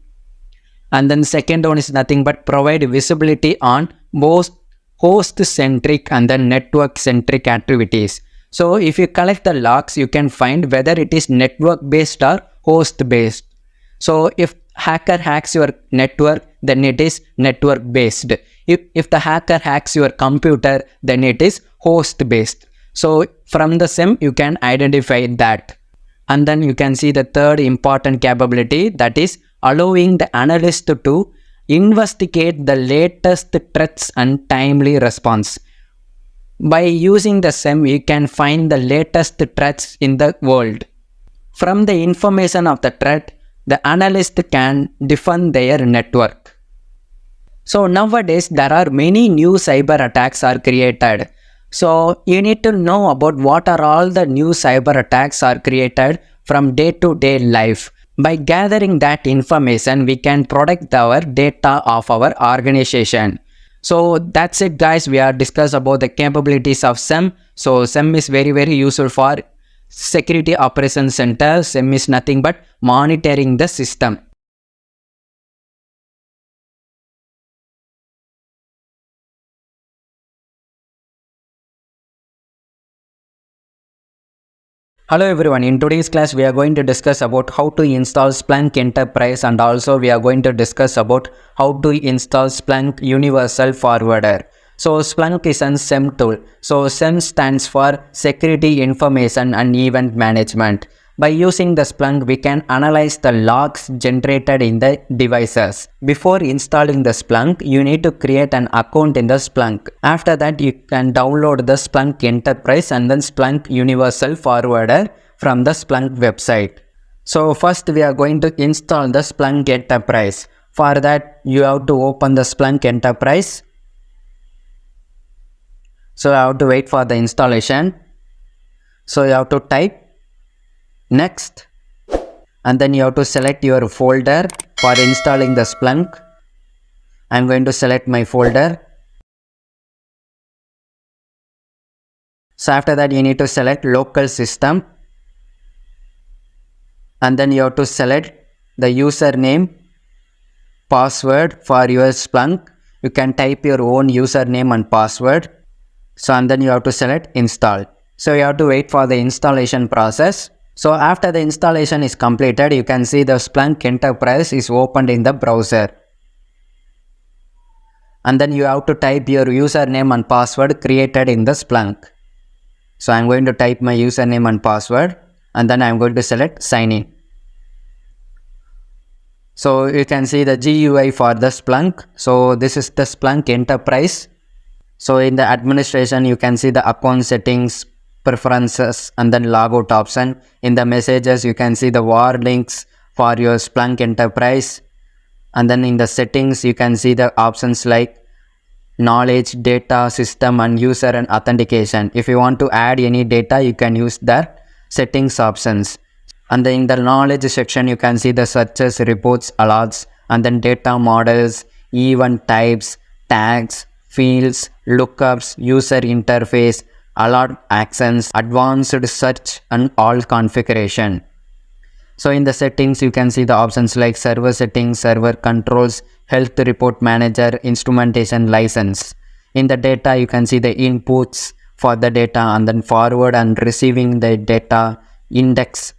And then second one is nothing but provide visibility on both host-centric and then network-centric activities. So if you collect the logs, you can find whether it is network-based or host-based. So if hacker hacks your network, then it is network-based. If the hacker hacks your computer, then it is host-based. So from the SIEM, you can identify that. And then you can see the third important capability, that is allowing the analyst to investigate the latest threats and timely response. By using the SIEM, you can find the latest threats in the world. From the information of the threat, the analyst can defend their network. So nowadays, there are many new cyber attacks are created. So you need to know about what are all the new cyber attacks are created from day-to-day life. By gathering that information, we can protect our data of our organization. So that's it guys, we are discussed about the capabilities of SIEM. So SIEM is very useful for Security Operations Center. SIEM is nothing but monitoring the system. Hello everyone, in today's class we are going to discuss about how to install Splunk Enterprise, and also we are going to discuss about how to install Splunk Universal Forwarder. So Splunk is a SIEM tool. So SIEM stands for Security Information and Event Management. By using the Splunk, we can analyze the logs generated in the devices. Before installing the Splunk, you need to create an account in the Splunk. After that, you can download the Splunk Enterprise and then Splunk Universal Forwarder from the Splunk website. So first we are going to install the Splunk Enterprise. For that, you have to open the Splunk Enterprise. So you have to wait for the installation. So you have to type next, and then you have to select your folder for installing the Splunk. I'm going to select my folder. So after that, you need to select local system, and then you have to select the username, password for your Splunk. You can type your own username and password. So and then you have to select install. So you have to wait for the installation process. So after the installation is completed, you can see the Splunk Enterprise is opened in the browser. And then you have to type your username and password created in the Splunk. So I'm going to type my username and password, and then I'm going to select sign in. So you can see the GUI for the Splunk. So this is the Splunk Enterprise. So in the administration, you can see the account settings, preferences, and then logout option. In the messages, you can see the warnings for your Splunk Enterprise. And then in the settings, you can see the options like knowledge, data, system, and user and authentication. If you want to add any data, you can use that settings options. And then in the knowledge section, you can see the searches, reports, alerts, and then data models, event types, tags, fields, lookups, user interface, alert actions, advanced search, and all configuration. So in the settings, you can see the options like server settings, server controls, health report manager, instrumentation license. In the data, you can see the inputs for the data, and then forward and receiving the data, index.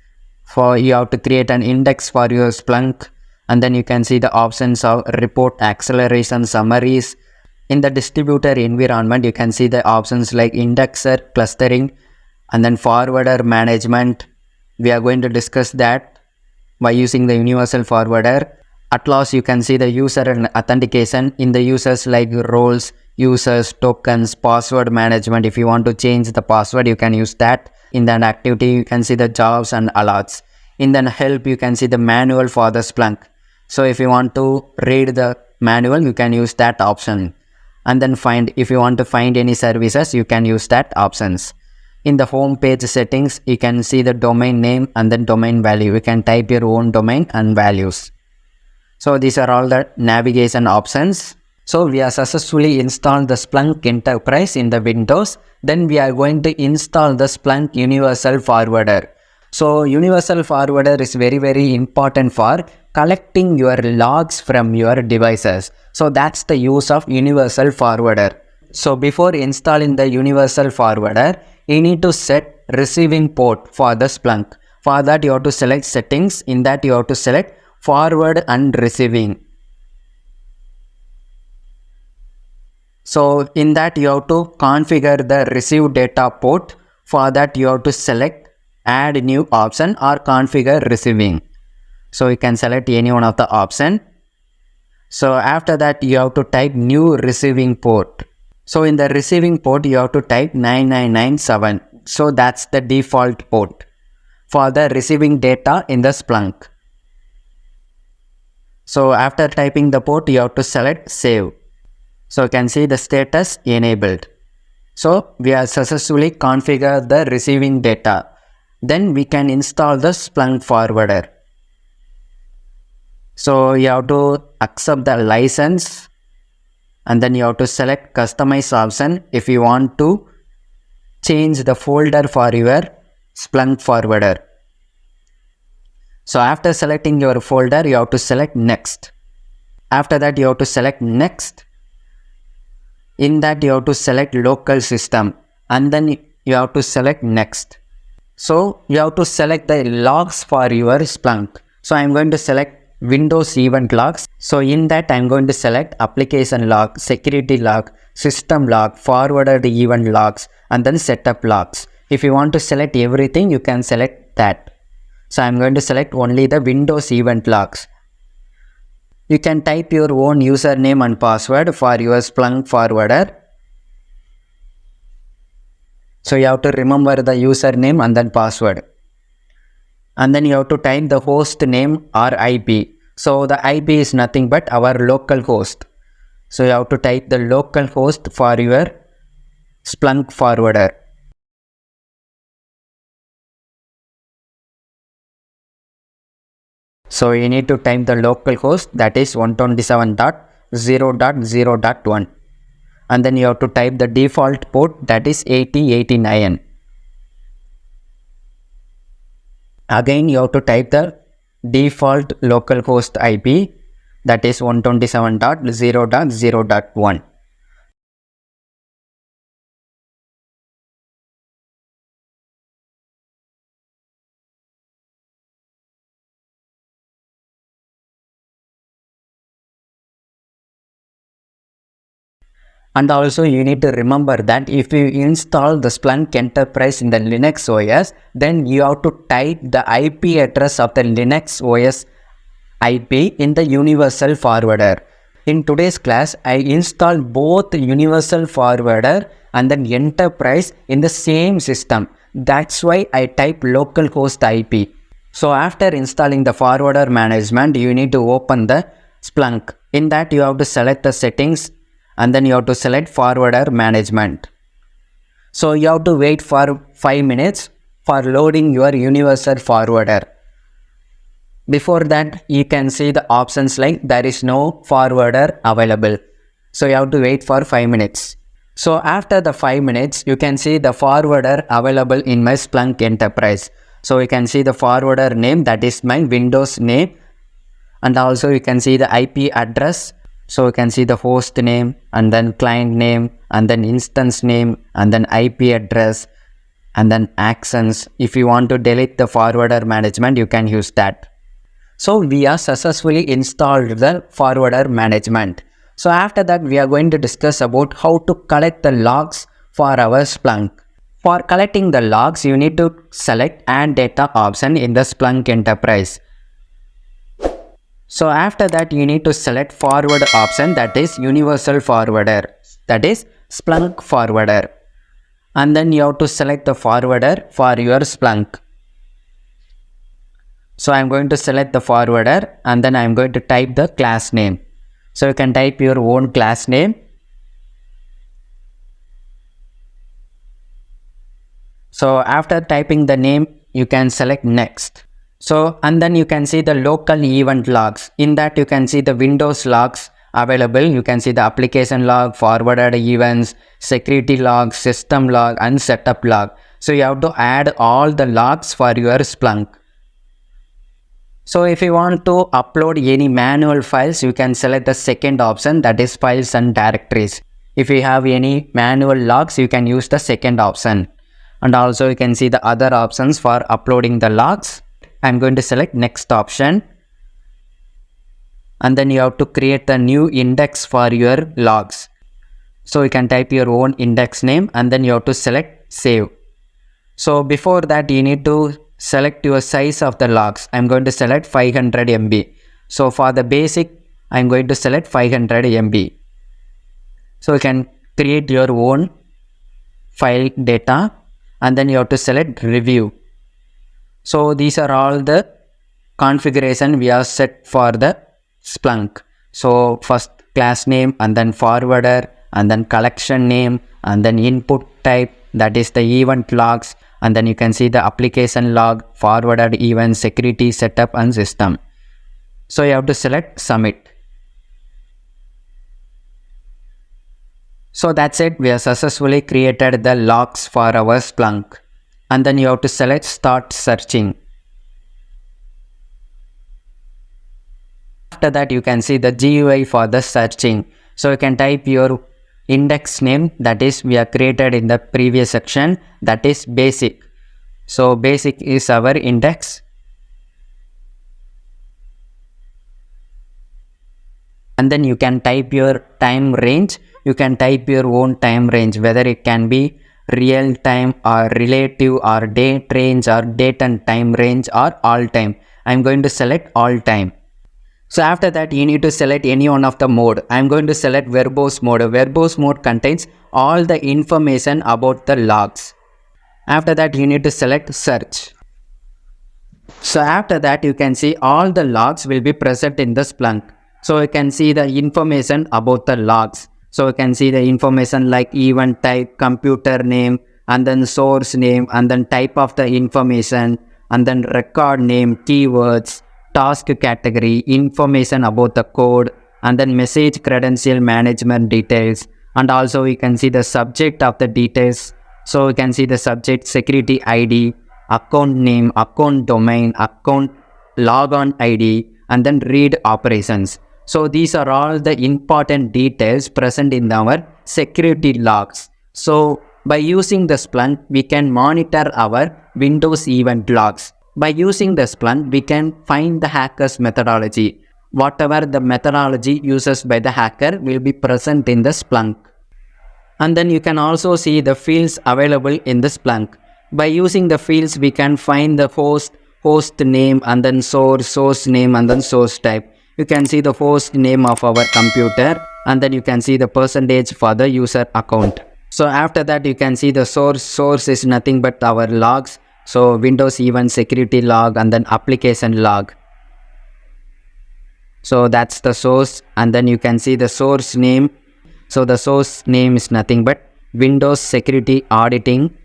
For you have to create an index for your Splunk, and then you can see the options of report acceleration summaries. In the distributor environment, you can see the options like indexer, clustering, and then forwarder management. We are going to discuss that by using the universal forwarder. At last, you can see the user and authentication. In the users like roles, users, tokens, password management. If you want to change the password, you can use that. In that activity, you can see the jobs and alerts. In the help, you can see the manual for the Splunk. So if you want to read the manual, you can use that option. And then if you want to find any services, you can use that options. In the home page settings, you can see the domain name and then domain value. You can type your own domain and values. So these are all the navigation options. So we have successfully installed the Splunk Enterprise in the Windows. Then we are going to install the Splunk Universal Forwarder. So Universal Forwarder is very important for collecting your logs from your devices. So that's the use of Universal Forwarder. So before installing the Universal Forwarder, you need to set receiving port for the Splunk. For that you have to select settings. In that you have to select forward and receiving. So in that you have to configure the receive data port. For that you have to select add new option or configure receiving. So you can select any one of the option. So after that you have to type new receiving port. So in the receiving port you have to type 9997. So that's the default port for the receiving data in the Splunk. So after typing the port you have to select save. So you can see the status enabled. So we have successfully configured the receiving data. Then we can install the Splunk Forwarder. So you have to accept the license and then you have to select customize option if you want to change the folder for your Splunk Forwarder. So after selecting your folder, you have to select next. After that you have to select next. In that you have to select local system and then you have to select next. So you have to select the logs for your Splunk. So I am going to select Windows event logs. So in that I am going to select application log, security log, system log, forwarded event logs and then setup logs. If you want to select everything, you can select that. So I am going to select only the Windows event logs. You can type your own username and password for your Splunk Forwarder. So you have to remember the username and then password. And then you have to type the host name or IP. So the IP is nothing but our local host. So you have to type the local host for your Splunk Forwarder. So you need to type the local host, that is 127.0.0.1. And then you have to type the default port, that is 8089. Again you have to type the default localhost IP, that is 127.0.0.1. And also you need to remember that if you install the Splunk Enterprise in the Linux OS, then you have to type the IP address of the Linux OS IP in the Universal Forwarder. In today's class, I installed both Universal Forwarder and then Enterprise in the same system. That's why I type localhost IP. So after installing the forwarder management, you need to open the Splunk. In that you have to select the settings and then you have to select forwarder management. So you have to wait for 5 minutes for loading your Universal Forwarder. Before that you can see the options like there is no forwarder available. So you have to wait for 5 minutes. So after the 5 minutes you can see the forwarder available in my Splunk Enterprise. So you can see the forwarder name, that is my Windows name, and also you can see the IP address. So you can see the host name and then client name and then instance name and then IP address and then actions. If you want to delete the forwarder management, you can use that. So we have successfully installed the forwarder management. So after that we are going to discuss about how to collect the logs for our Splunk. For collecting the logs, you need to select add data option in the Splunk Enterprise. So after that you need to select forward option, that is Universal Forwarder, that is Splunk Forwarder. And then you have to select the forwarder for your Splunk. So I'm going to select the forwarder and then I'm going to type the class name. So you can type your own class name. So after typing the name, you can select next. So and then you can see the local event logs. In that you can see the Windows logs available. You can see the application log, forwarded events, security log, system log and setup log. So you have to add all the logs for your Splunk. So if you want to upload any manual files, you can select the second option, that is files and directories. If you have any manual logs, you can use the second option. And also you can see the other options for uploading the logs. I'm going to select next option. And then you have to create the new index for your logs. So you can type your own index name and then you have to select save. So before that you need to select your size of the logs. I'm going to select 500 MB. So for the basic, I'm going to select 500 MB. So you can create your own file data and then you have to select review. So these are all the configuration we have set for the Splunk. So first class name and then forwarder and then collection name and then input type, that is the event logs, and then you can see the application log, forwarded event, security, setup and system. So you have to select submit. So that's it, we have successfully created the logs for our Splunk. And then you have to select start searching. After that you can see the GUI for the searching. So you can type your index name, that is we have created in the previous section, that is basic. So basic is our index. And then you can type your time range. You can type your own time range, whether it can be real time or relative or date range or date and time range or all time. I'm going to select all time. So after that you need to select any one of the mode. I'm going to select verbose mode. Verbose mode contains all the information about the logs. After that you need to select search. So after that you can see all the logs will be present in the Splunk. So you can see the information about the logs. So you can see the information like event type, computer name, and then source name, and then type of the information, and then record name, keywords, task category, information about the code, and then message credential management details. And also you can see the subject of the details. So you can see the subject, security ID, account name, account domain, account logon ID, and then read operations. So these are all the important details present in our security logs. So by using the Splunk, we can monitor our Windows event logs. By using the Splunk, we can find the hacker's methodology. Whatever the methodology uses by the hacker will be present in the Splunk. And then you can also see the fields available in the Splunk. By using the fields, we can find the host name, and then source name, and then source type. You can see the host name of our computer, and then you can see the percentage for the user account. So after that you can see the source is nothing but our logs. So Windows event security log and then application log. So that's the source, and then you can see the source name. So the source name is nothing but Windows security auditing.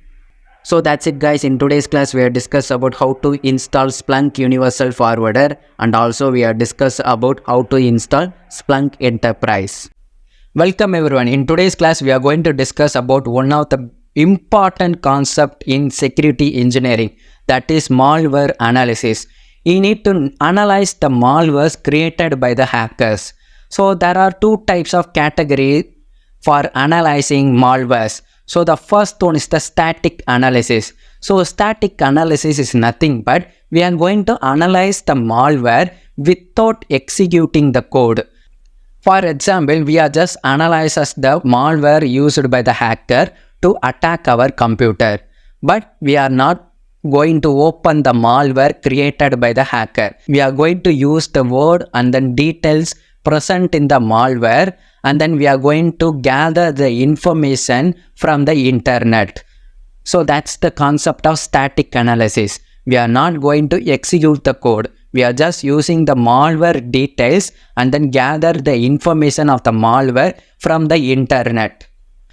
So that's it guys. In today's class we have discussed about how to install Splunk Universal Forwarder, and also we have discussed about how to install Splunk Enterprise. Welcome everyone. In today's class we are going to discuss about one of the important concept in security engineering, that is malware analysis. You need to analyze the malwares created by the hackers. So there are two types of category for analyzing malwares. So the first one is the static analysis. So static analysis is nothing but we are going to analyze the malware without executing the code. For example, we are just analyzing the malware used by the hacker to attack our computer. But we are not going to open the malware created by the hacker. We are going to use the word and then details present in the malware, and then we are going to gather the information from the internet. So that's the concept of static analysis. We are not going to execute the code. We are just using the malware details and then gather the information of the malware from the internet.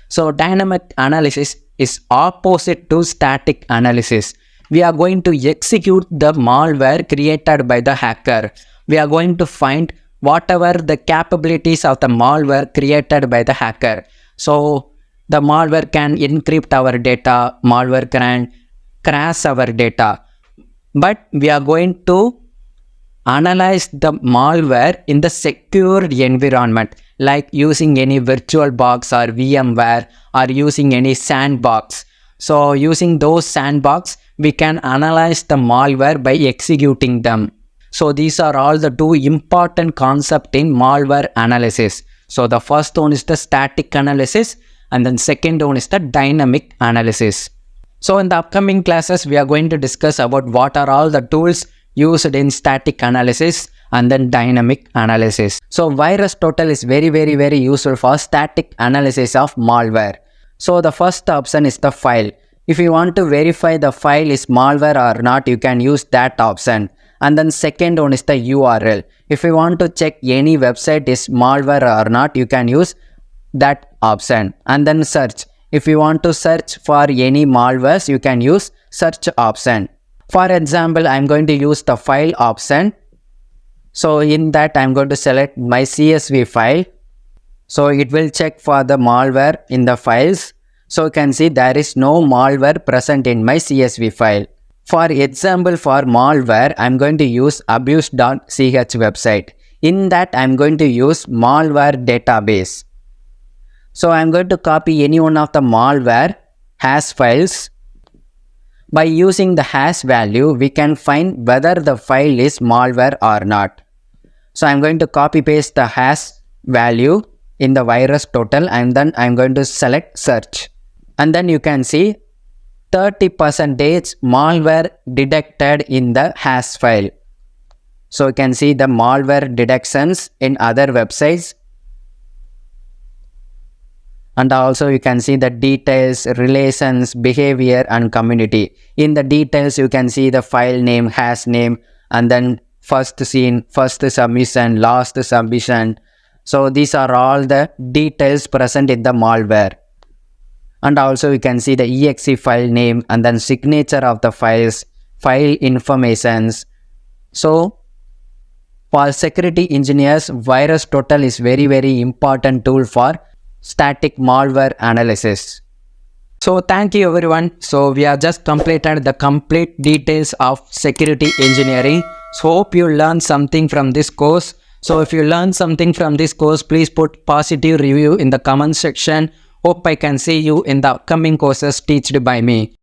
So dynamic analysis is opposite to static analysis. We are going to execute the malware created by the hacker. We are going to find whatever the capabilities of the malware created by the hacker. So the malware can encrypt our data, malware can crash our data. But we are going to analyze the malware in the secure environment, like using any virtual box or VMware or using any sandbox. So using those sandbox, we can analyze the malware by executing them. So these are all the two important concepts in malware analysis. So the first one is the static analysis and then second one is the dynamic analysis. So in the upcoming classes, we are going to discuss about what are all the tools used in static analysis and then dynamic analysis. So VirusTotal is very useful for static analysis of malware. So the first option is the file. If you want to verify the file is malware or not, you can use that option. And then second one is the URL. If you want to check any website is malware or not, you can use that option. And then search. If you want to search for any malwares, you can use search option. For example, I'm going to use the file option. So in that, I'm going to select my CSV file. So it will check for the malware in the files. So you can see there is no malware present in my CSV file. For example, for malware, I'm going to use abuse.ch website. In that, I'm going to use malware database. So I'm going to copy any one of the malware hash files. By using the hash value, we can find whether the file is malware or not. So I'm going to copy paste the hash value in the VirusTotal and then I'm going to select search. And then you can see 30% malware detected in the hash file. So you can see the malware detections in other websites. And also you can see the details, relations, behavior and community. In the details, you can see the file name, hash name, and then first seen, first submission, last submission. So these are all the details present in the malware. And also you can see the exe file name and then signature of the files, file informations. So for security engineers, VirusTotal is very important tool for static malware analysis. So thank you everyone. So we have just completed the complete details of security engineering. So hope you learned something from this course. So if you learned something from this course, please put positive review in the comment section. Hope I can see you in the upcoming courses taught by me.